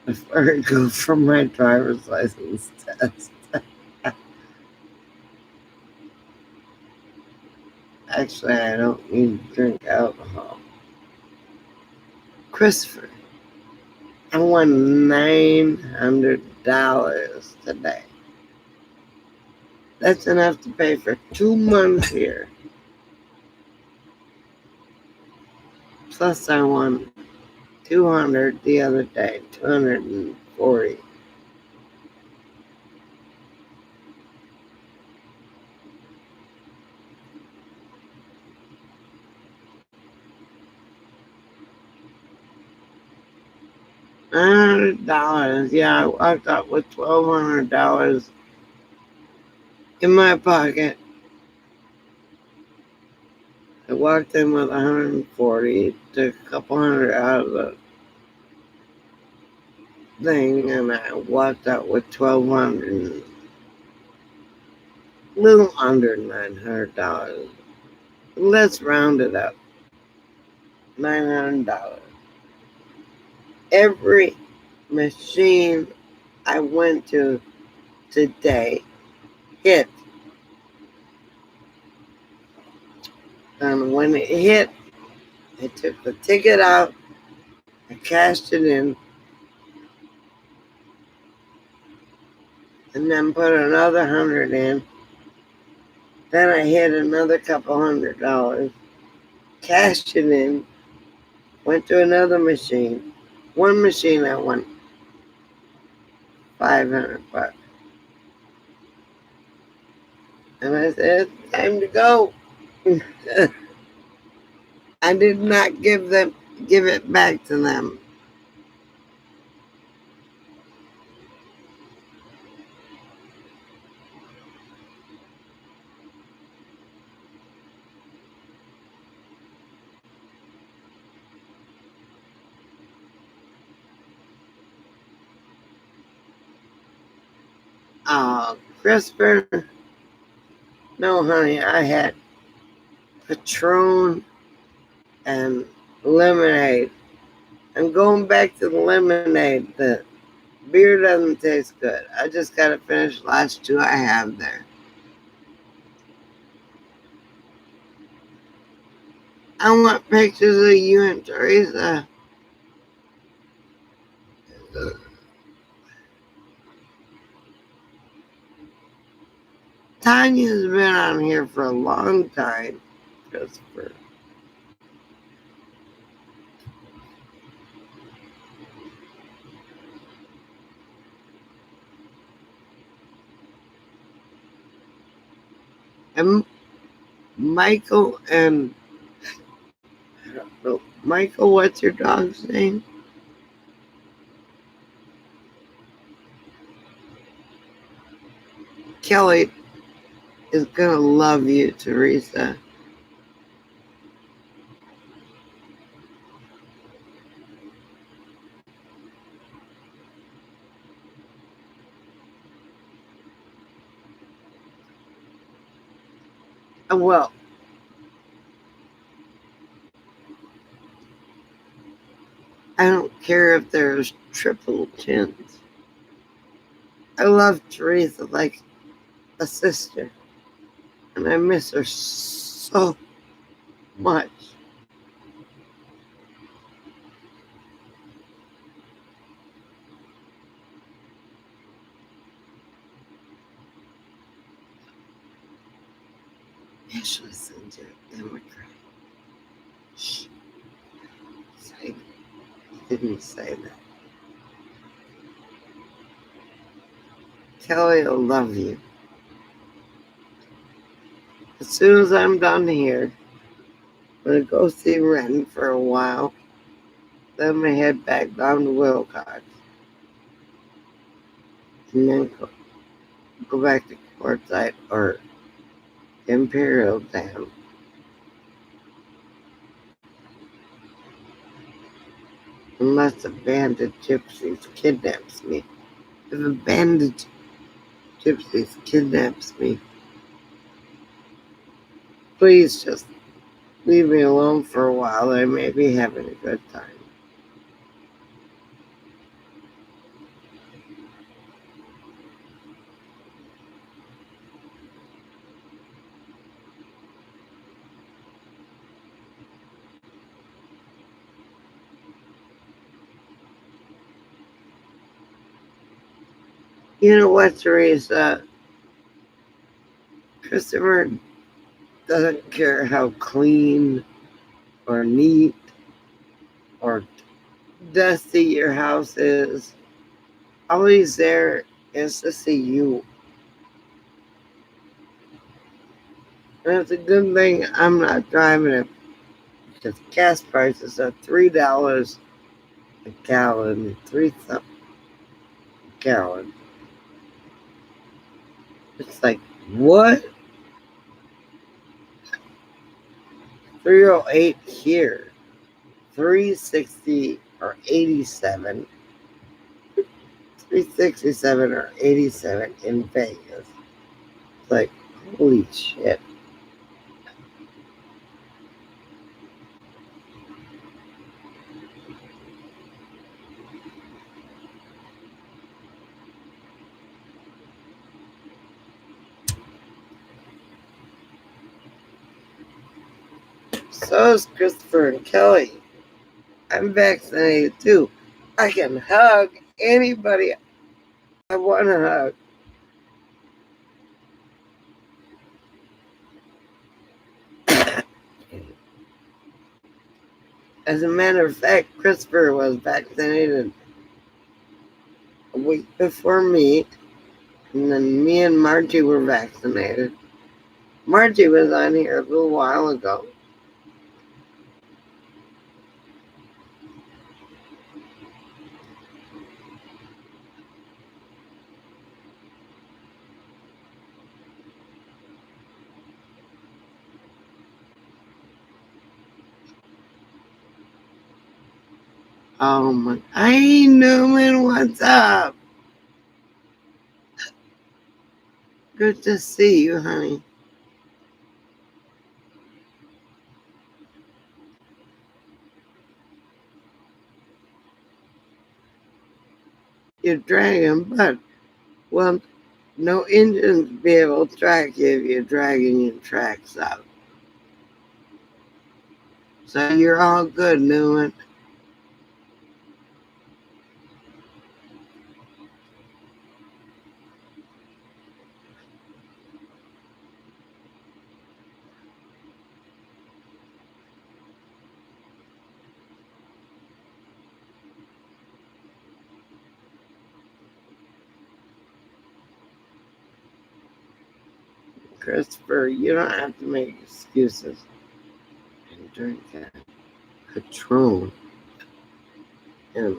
before I go for my driver's license test. Actually, I don't need to drink alcohol. Christopher, I won $900 today. That's enough to pay for 2 months here. Plus, I won 200 the other day, 240. $100. Yeah, I walked up with $1,200 in my pocket. I walked in with 140, took a couple hundred out of the thing, and I walked out with 1,200, little under $900. Let's round it up, $900. Every machine I went to today hit. And when it hit, I took the ticket out, I cashed it in, and then put another 100 in. Then I hit another couple $100, cashed it in, went to another machine. One machine I won $500. And I said, it's time to go. I did not give it back to them. Oh, Christopher, no honey, I had Patron and lemonade. I'm going back to the lemonade. The beer doesn't taste good. I just gotta finish the last two I have there. I want pictures of you and Teresa. Tanya's been on here for a long time, Christopher. And Michael and I don't know, Michael, what's your dog's name? Kelly is gonna love you, Teresa. Well, I don't care if there's triple chins. I love Teresa like a sister, and I miss her so much. Ashley sends you a Democrat. Shh. I didn't say that. Kelly will love you. As soon as I'm done here, I'm gonna go see Ren for a while. Then I'm gonna head back down to Willcox. And then go back to Quartzsite or Imperial Dam. Unless a band of gypsies kidnaps me. If a band of gypsies kidnaps me, please just leave me alone for a while. I may be having a good time. You know what, Teresa? Christopher doesn't care how clean or neat or dusty your house is. All he's there is to see you. And it's a good thing I'm not driving it because gas prices are $3 a gallon, 3 something a gallon. It's like, what? 308 here. 360 or 87. 367 or 87 in Vegas. It's like, holy shit. So is Christopher and Kelly. I'm vaccinated too. I can hug anybody I want to hug. As a matter of fact, Christopher was vaccinated a week before me, and then me and Margie were vaccinated. Margie was on here a little while ago. Oh my, hey Newman, what's up? Good to see you, honey. You're dragging, but, well, no engines be able to track you if you're dragging your tracks out. So you're all good, Newman. Christopher, you don't have to make excuses and drink that Patron and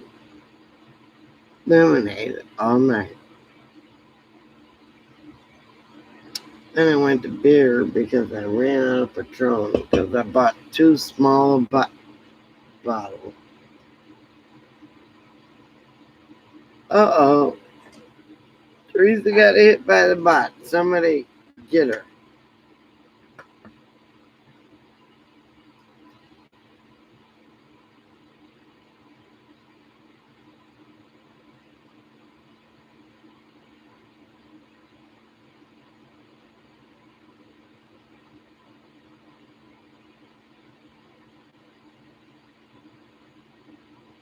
lemonade all night. Then I went to beer because I ran out of Patron because I bought too small a bottle. Uh-oh. Teresa got hit by the bot. Somebody get her.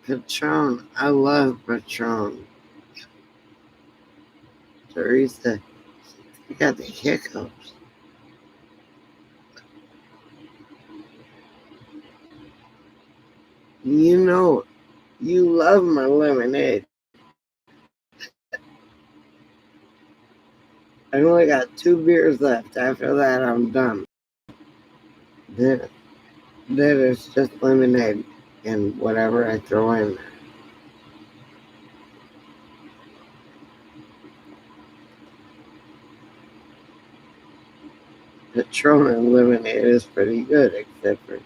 Patron. I love Patron. Teresa, you got the hiccups. You know, you love my lemonade. I only got 2 beers left. After that, I'm done. Then it's just lemonade and whatever I throw in there. Patron and lemonade is pretty good, except for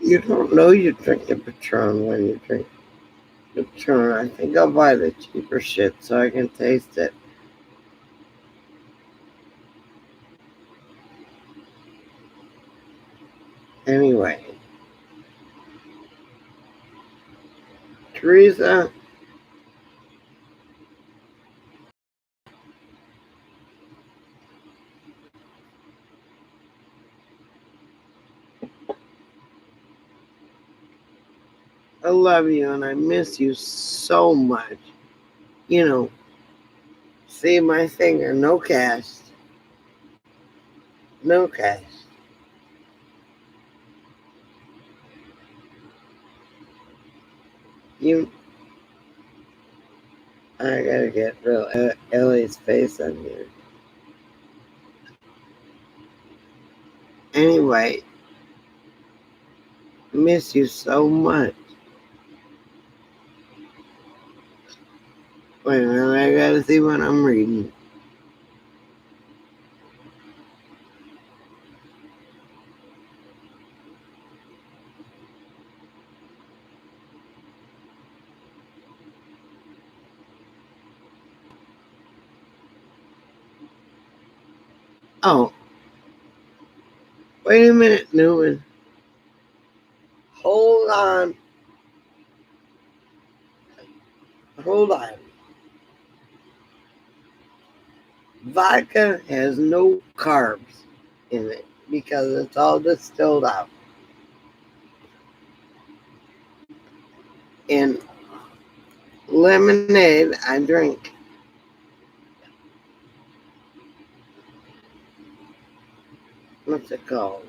you don't know you're drinking Patron when you drink Patron. I think I'll buy the cheaper shit so I can taste it. Anyway, Teresa, I love you and I miss you so much. You know, see my finger, no cast. No cast. You, I gotta get real Ellie's face on here. Anyway, miss you so much. Wait a minute, I gotta see what I'm reading. Oh, wait a minute, Newman. Hold on. Hold on. Vodka has no carbs in it because it's all distilled out. And lemonade, I drink. What's it called?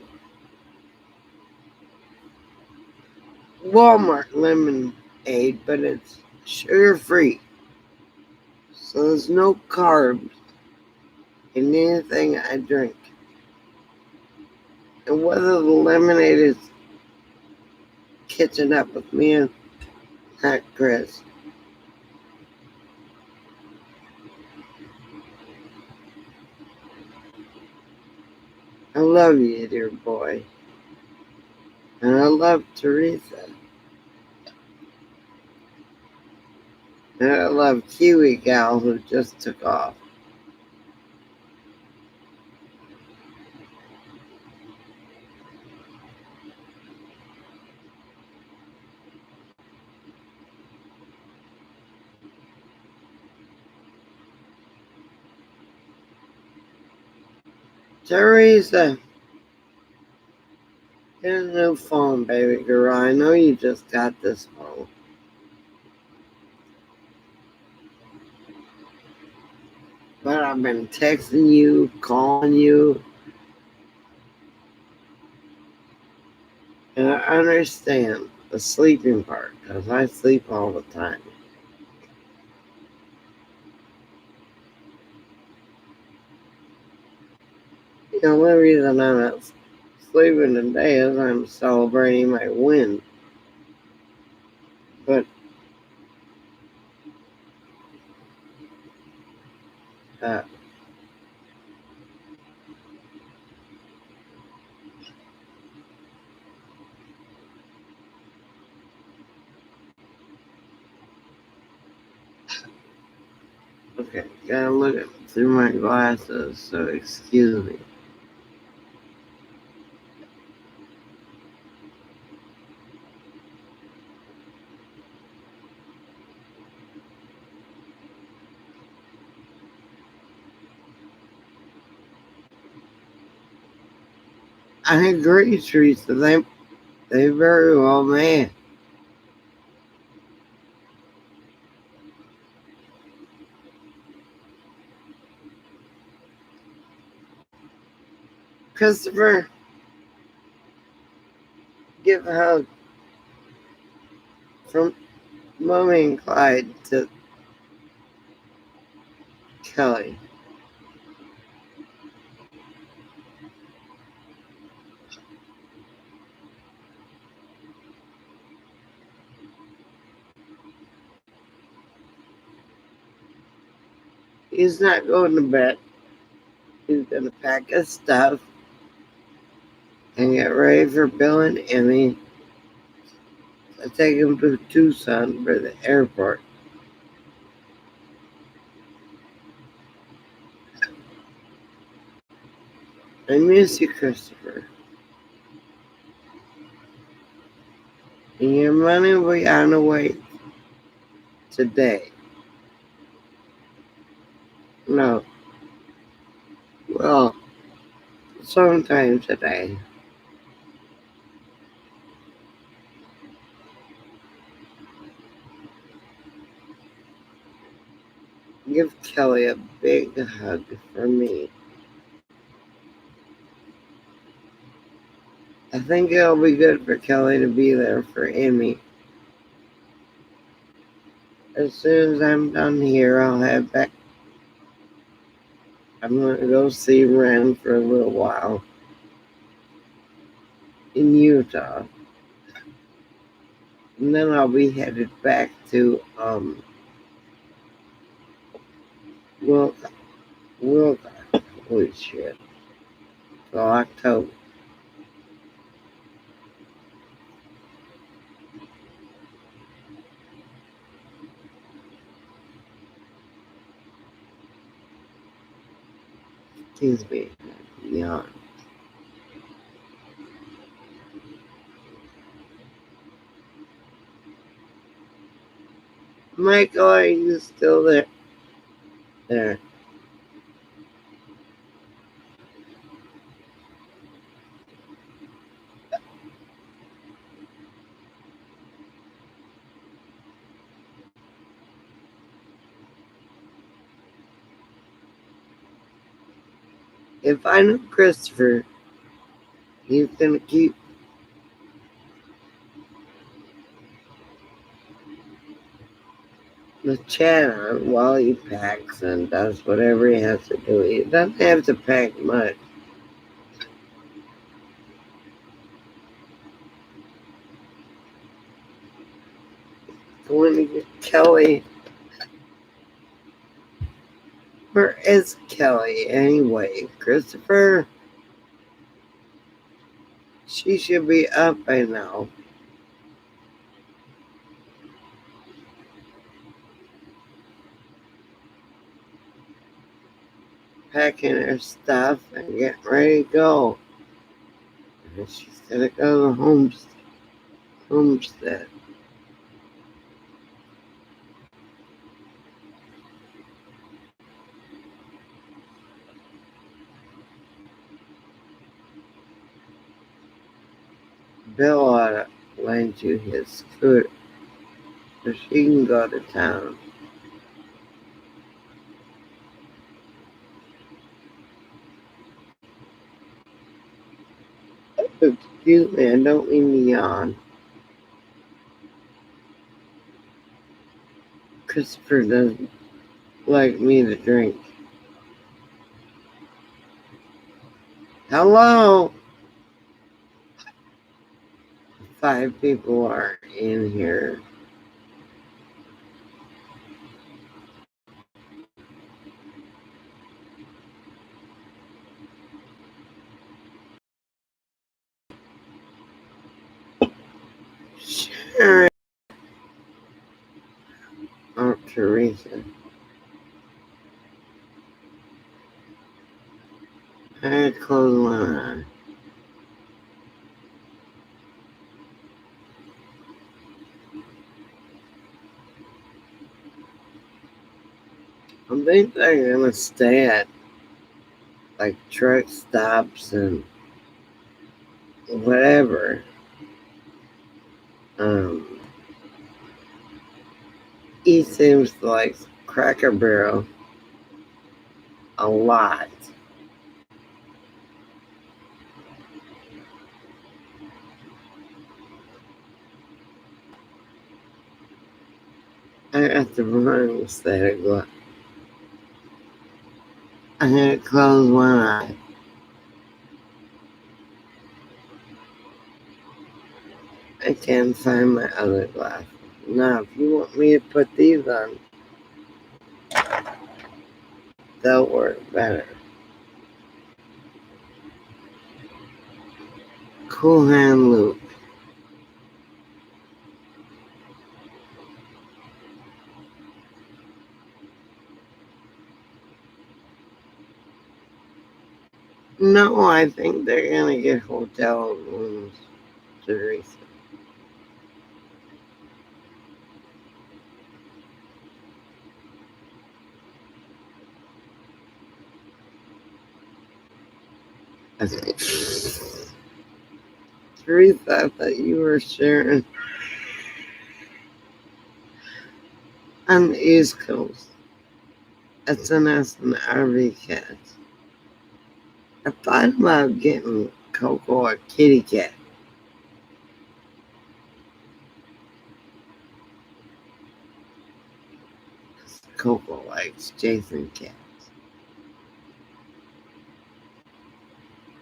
Walmart lemonade, but it's sugar free. So there's no carbs in anything I drink. And whether the lemonade is catching up with me or not, Chris. I love you, dear boy. And I love Teresa. And I love Kiwi Gal who just took off. Teresa, get a new phone, baby girl. I know you just got this phone. But I've been texting you, calling you, and I understand the sleeping part because I sleep all the time. The only reason I'm not sleeping today is I'm celebrating my win. But uh, okay, gotta look through my glasses, so excuse me. I agree, Teresa. They very well may. Christopher, give a hug from Mommy and Clyde to Kelly. He's not going to bed. He's gonna pack his stuff and get ready for Bill and Emmy. I take him to Tucson for the airport. I miss you, Christopher. And your money will be on the way today. No, well, sometime today. Give Kelly a big hug for me. I think it'll be good for Kelly to be there for Emmy. As soon as I'm done here, I'll head back. I'm gonna go see Ren for a little while in Utah. And then I'll be headed back to Willcox. Holy shit. So October. Excuse me. yawn. Michael, are you still there? There. If I knew Christopher, he's gonna keep the chat on while he packs and does whatever he has to do. He doesn't have to pack much. Going to get Kelly. Where is Kelly anyway? Christopher? She should be up by now. Packing her stuff and getting ready to go. And she's gonna go to homestead. Bill ought to lend you his scooter so she can go to town. Excuse me, I don't mean to yawn. Christopher doesn't like me to drink. Hello? 5 people are in here. Sharon. Oh, Teresa. I had to close one eye. I think they're gonna stay at like truck stops and whatever. He seems to like Cracker Barrel a lot. I got the wrong state of glass. I had to close one eye. I can't find my other glass. Now, if you want me to put these on, they'll work better. Cool hand loop. No, I think they're gonna get hotel rooms, Teresa. I think. Teresa, I thought you were sharing on the East Coast. SNS and RV cats. I thought about getting Coco a kitty cat. Coco likes Jason cats.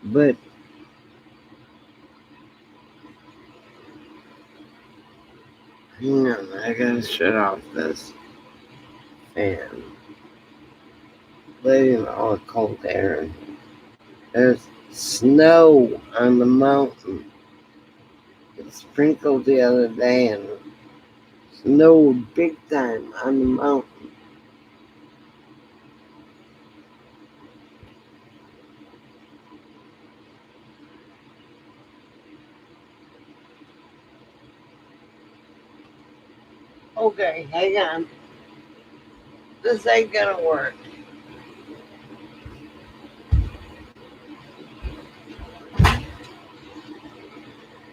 But hang on, I gotta shut off this fan. Letting all the cold air in. There's snow on the mountain. It sprinkled the other day and snowed big time on the mountain. Okay, hang on. This ain't gonna work.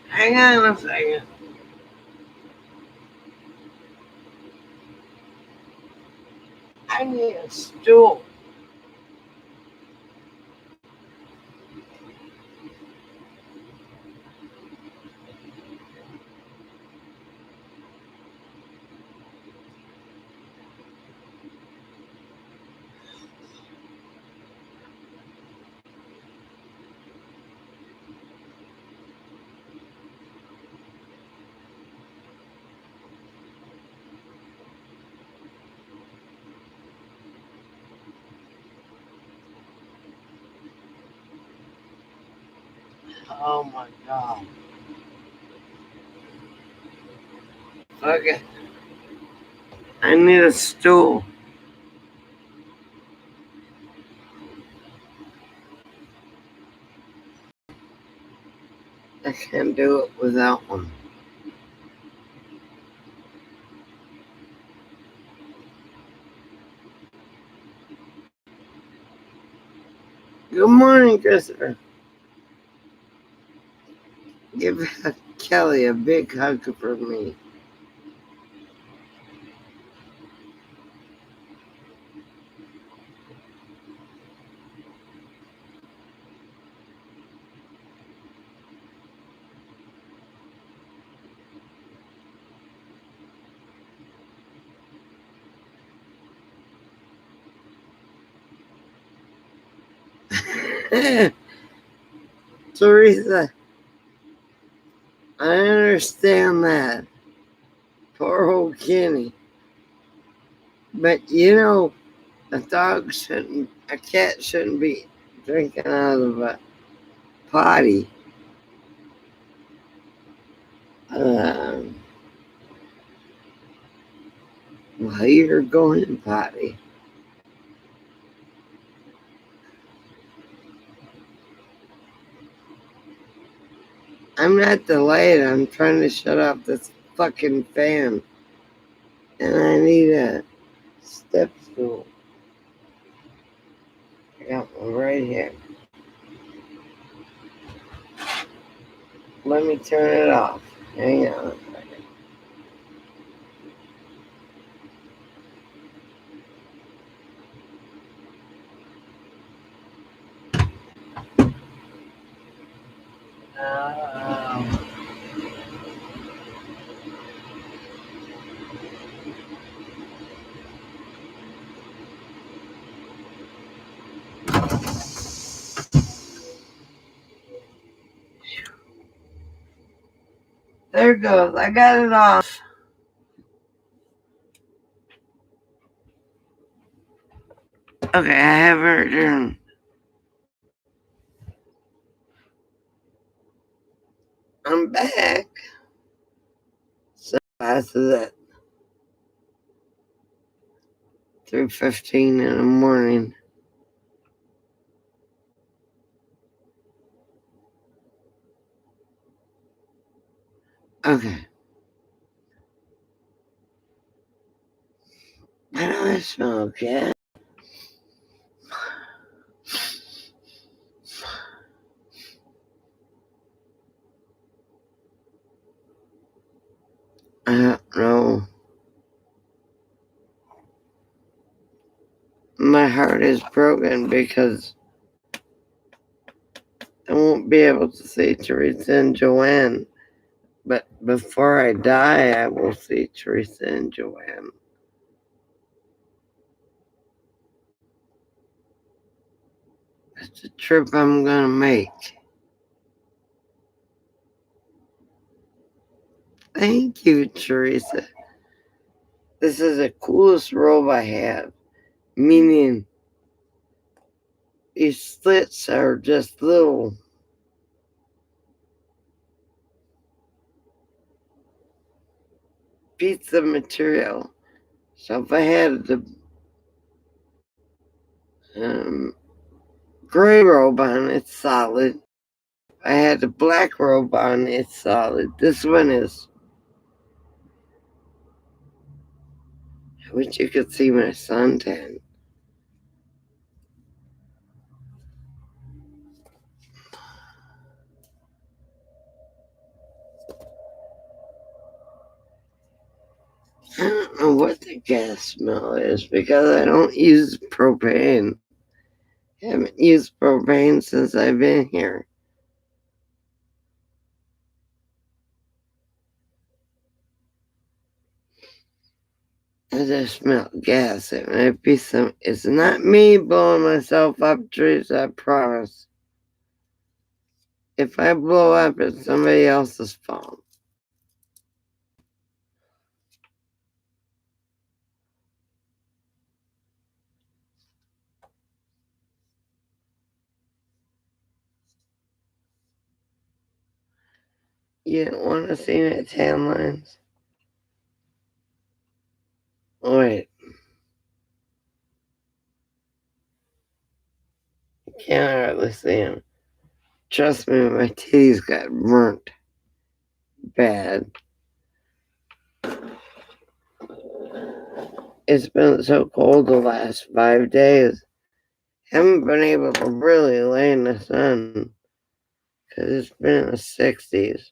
Hang on a second. I need a stool. Oh my god. Okay. I need a stool. I can't do it without one. Good morning, Christopher. Give Kelly a big hug for me. Teresa, I understand that. Poor old Kenny. But you know, a cat shouldn't be drinking out of a potty. While you're going potty. I'm not delayed. I'm trying to shut off this fucking fan. And I need a step stool. I got one right here. Let me turn it off. Hang on a second. There it goes. I got it off. Okay, I have her adjourned. I'm back. So that's it. 3:15 in the morning. Okay. How do I smell cat? I don't know. My heart is broken because I won't be able to see Teresa and Joanne. But before I die, I will see Teresa and Joanne. It's a trip I'm gonna make. Thank you, Teresa. This is the coolest robe I have. Meaning, these slits are just little pieces of material. So if I had the gray robe on, it's solid. If I had the black robe on, it's solid. This one is I wish you could see my suntan. I don't know what the gas smell is because I don't use propane. I haven't used propane since I've been here. I just smell gas. It might be some. It's not me blowing myself up, Teresa, I promise. If I blow up, it's somebody else's fault. You don't want to see my tan lines? Wait. You can't hardly see them. Trust me, my titties got burnt bad. It's been so cold the last 5 days. Haven't been able to really lay in the sun because it's been in the 60s.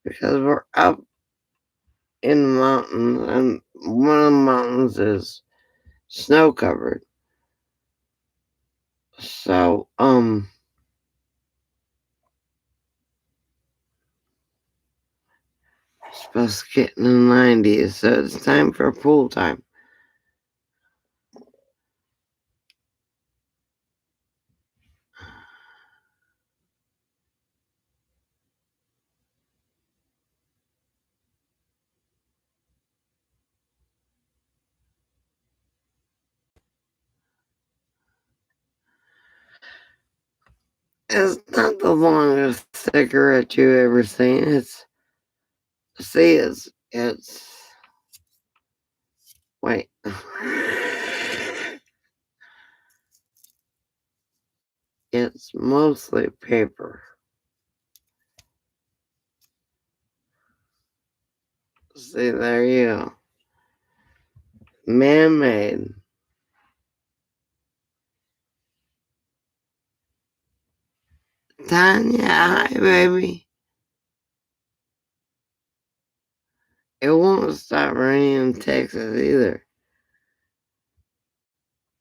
Because we're up in the mountains, and one of the mountains is snow covered. So, supposed to get in the 90s, so it's time for pool time. It's not the longest cigarette you ever seen. It's wait. It's mostly paper. See, there you go. Man-made. Tanya, hi, baby. It won't stop raining in Texas either.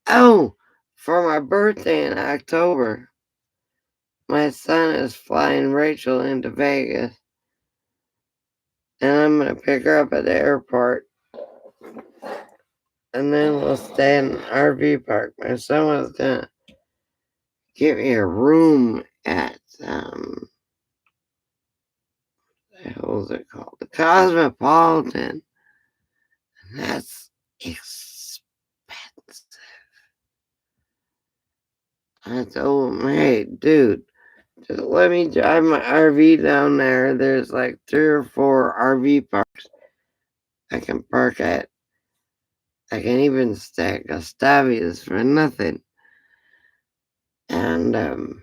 Oh, for my birthday in October, my son is flying Rachel into Vegas, and I'm going to pick her up at the airport, and then we'll stay in an RV park. My son was going to give me a room at, what was it called? The Cosmopolitan. And that's expensive. I told him, hey, dude, just let me drive my RV down there. There's like 3 or 4 RV parks I can park at. I can even stay at Gustavia's for nothing. And,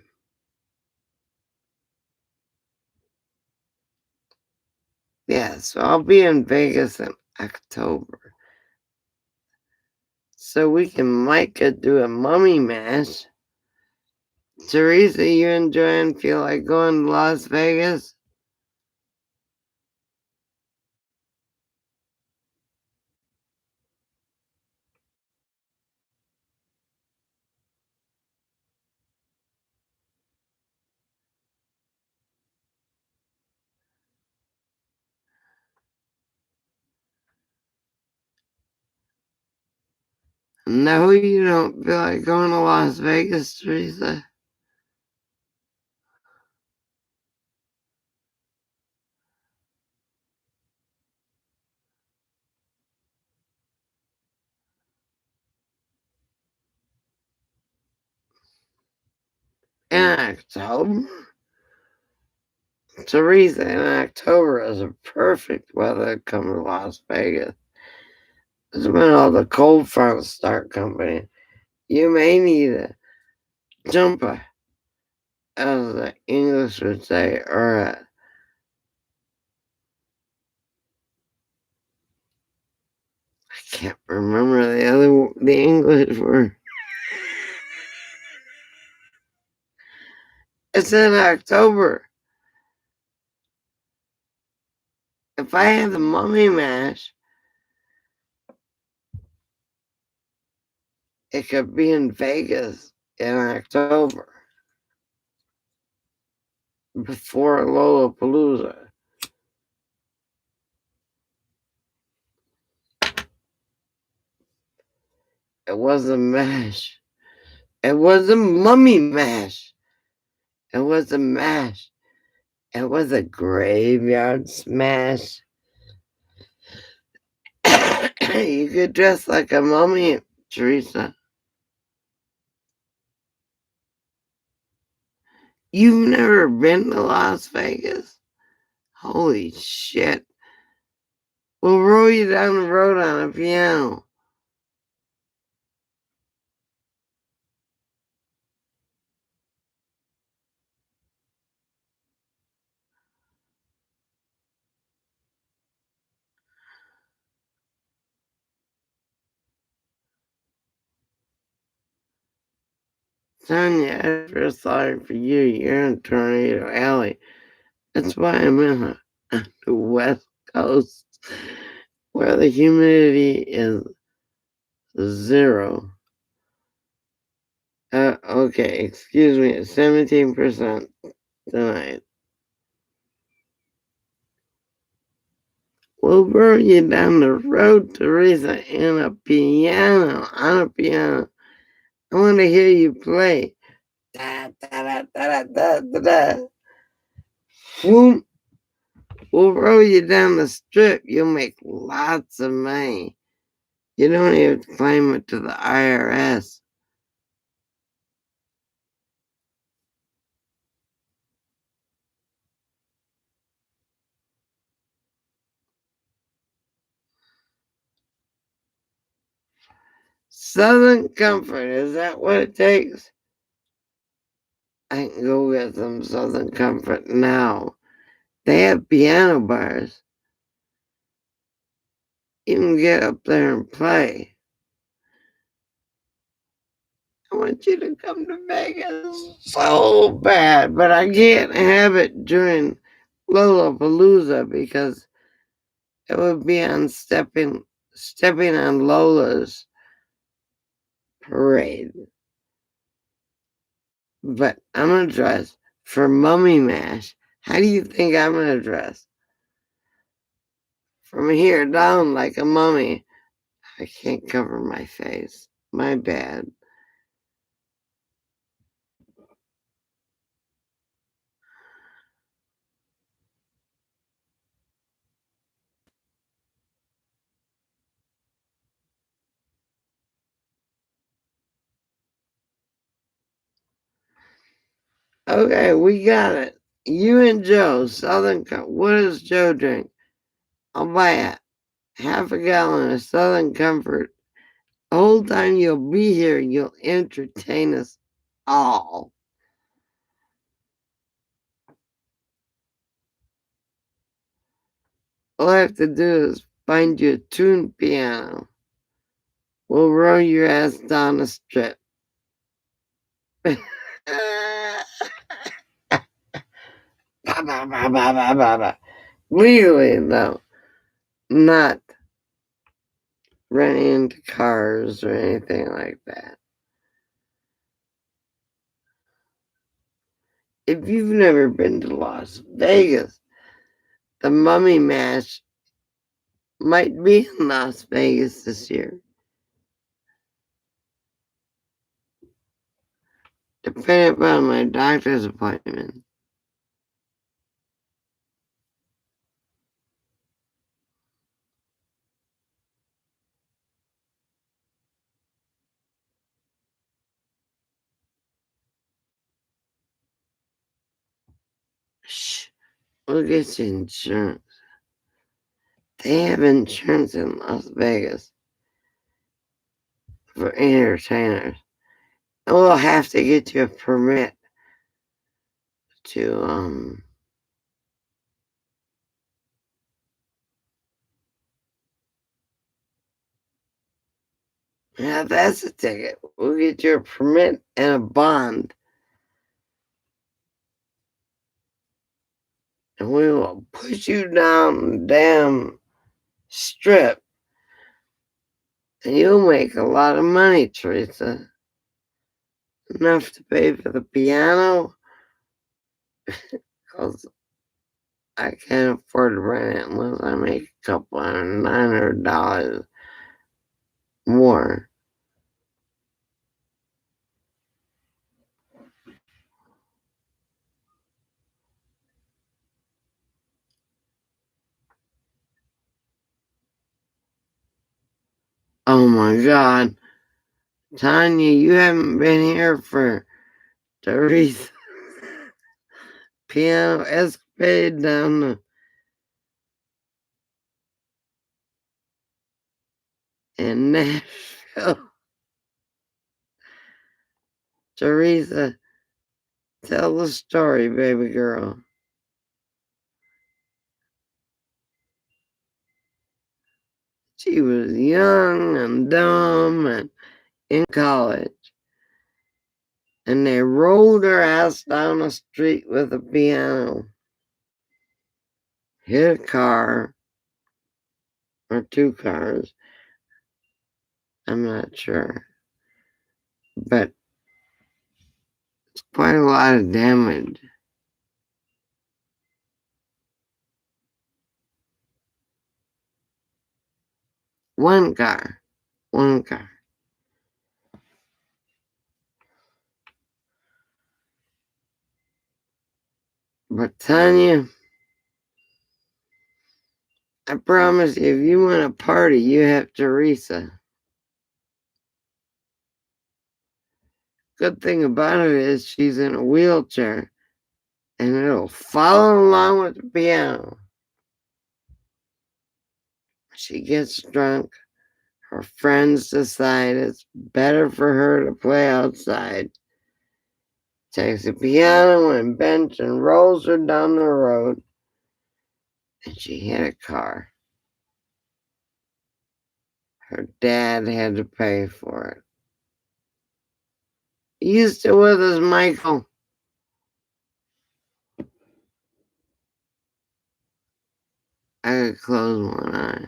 yeah, so I'll be in Vegas in October. So we can Micah do a mummy mash. Teresa, you enjoying feel like going to Las Vegas? No, you don't feel like going to Las Vegas, Teresa. In October? Teresa, in October is a perfect weather to come to Las Vegas. It's when all the cold fronts start coming. You may need a jumper, as the English would say, or a I Can't remember the English word. It's in October. If I had the Mummy Mash, it could be in Vegas in October before Lollapalooza. It was a mash. It was a mummy mash. It was a mash. It was a graveyard smash. You could dress like a mummy, Teresa. You've never been to Las Vegas? Holy shit. We'll roll you down the road on a piano. Sonia, I feel sorry for you. You're in Tornado Alley. That's why I'm in the West Coast, where the humidity is 0. Okay, excuse me, it's 17% tonight. We'll roll you down the road, Teresa, on a piano. I want to hear you play. Da, da, da, da, da, da, da. Boom. We'll roll you down the strip. You'll make lots of money. You don't even claim it to the IRS. Southern Comfort, is that what it takes? I can go get some Southern Comfort now. They have piano bars. You can get up there and play. I want you to come to Vegas so bad, but I can't have it during Lollapalooza because it would be on stepping on Lola's parade. But I'm gonna dress for Mummy Mash. How do you think I'm gonna dress? From here down like a mummy. I can't cover my face. My bad. Okay, we got it. You and Joe, what does Joe drink? I'll buy half a gallon of Southern Comfort. The whole time you'll be here, you'll entertain us all. All I have to do is find you a tuned piano. We'll roll your ass down the strip. Legally, though, not running into cars or anything like that. If you've never been to Las Vegas, the Mummy Mash might be in Las Vegas this year. Depending upon my doctor's appointment. Shh, we'll get you insurance. They have insurance in Las Vegas for entertainers. And we'll have to get you a permit to Now that's a ticket. We'll get you a permit and a bond. And we will push you down the damn strip. And you'll make a lot of money, Teresa. Enough to pay for the piano. Because I can't afford to rent it unless I make a couple $900 more. Oh my God. Tanya, you haven't been here for Teresa piano escapade down in Nashville. Teresa, tell the story, baby girl. She was young and dumb and in college. And they rolled her ass down the street with a piano. Hit a car, or two cars. I'm not sure. But it's quite a lot of damage. One car. But Tanya, I promise you, if you want a party, you have Teresa. Good thing about it is she's in a wheelchair and it'll follow along with the piano. She gets drunk. Her friends decide it's better for her to play outside. Takes a piano and bench and rolls her down the road. And she hit a car. Her dad had to pay for it. You still with us, Michael? I could close one eye.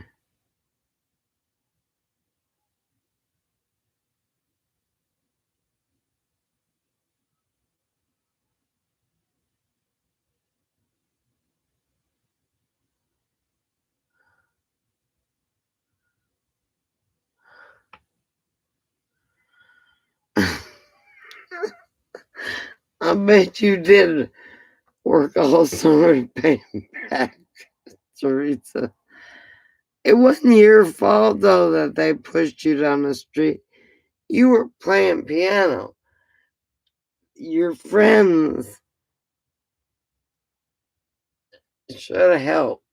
I bet you did work all summer to pay him back, Teresa. It wasn't your fault, though, that they pushed you down the street. You were playing piano. Your friends should have helped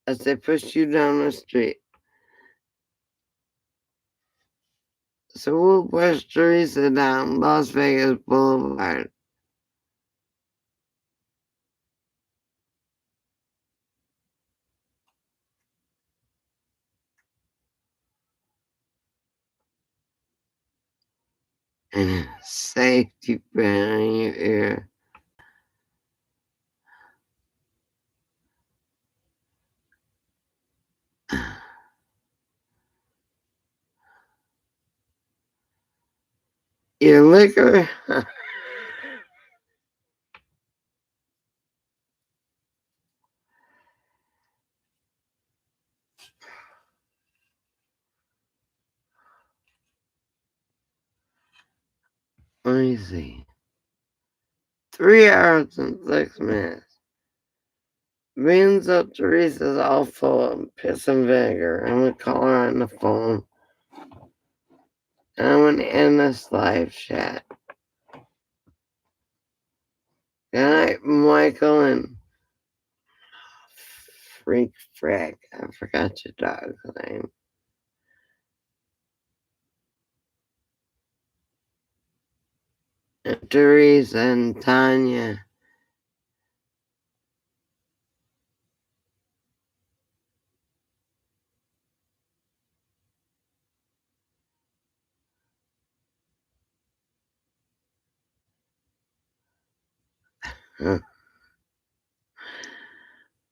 as they pushed you down the street. So we'll push Teresa down Las Vegas Boulevard. And a safety pin in your ear. Your liquor? Let me see. 3 hours and 6 minutes. Beans up Teresa's all full of piss and vinegar. I'm gonna call her on the phone. And I'm gonna end this live chat. Good night, Michael and Freak Frack. I forgot your dog's name. And Teresa and Tanya.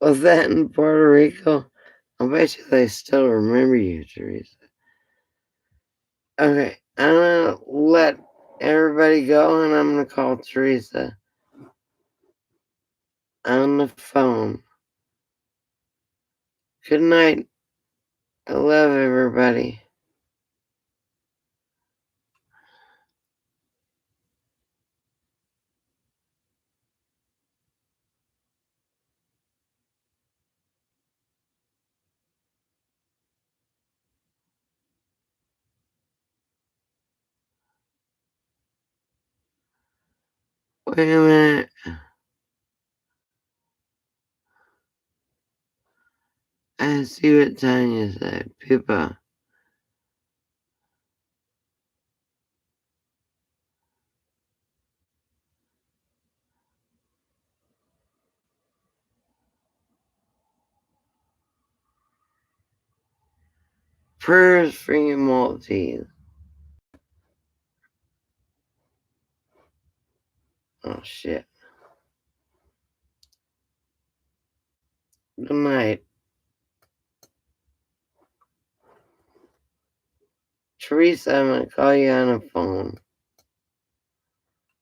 Was that in Puerto Rico? I bet you they still remember you, Teresa. Okay, I'm gonna let everybody go and I'm gonna call Teresa on the phone. Good night. I love everybody. Wait a minute. I see what Tanya said. People. Prayers for you Maltese. Oh shit. Good night. Teresa, I'm gonna call you on the phone.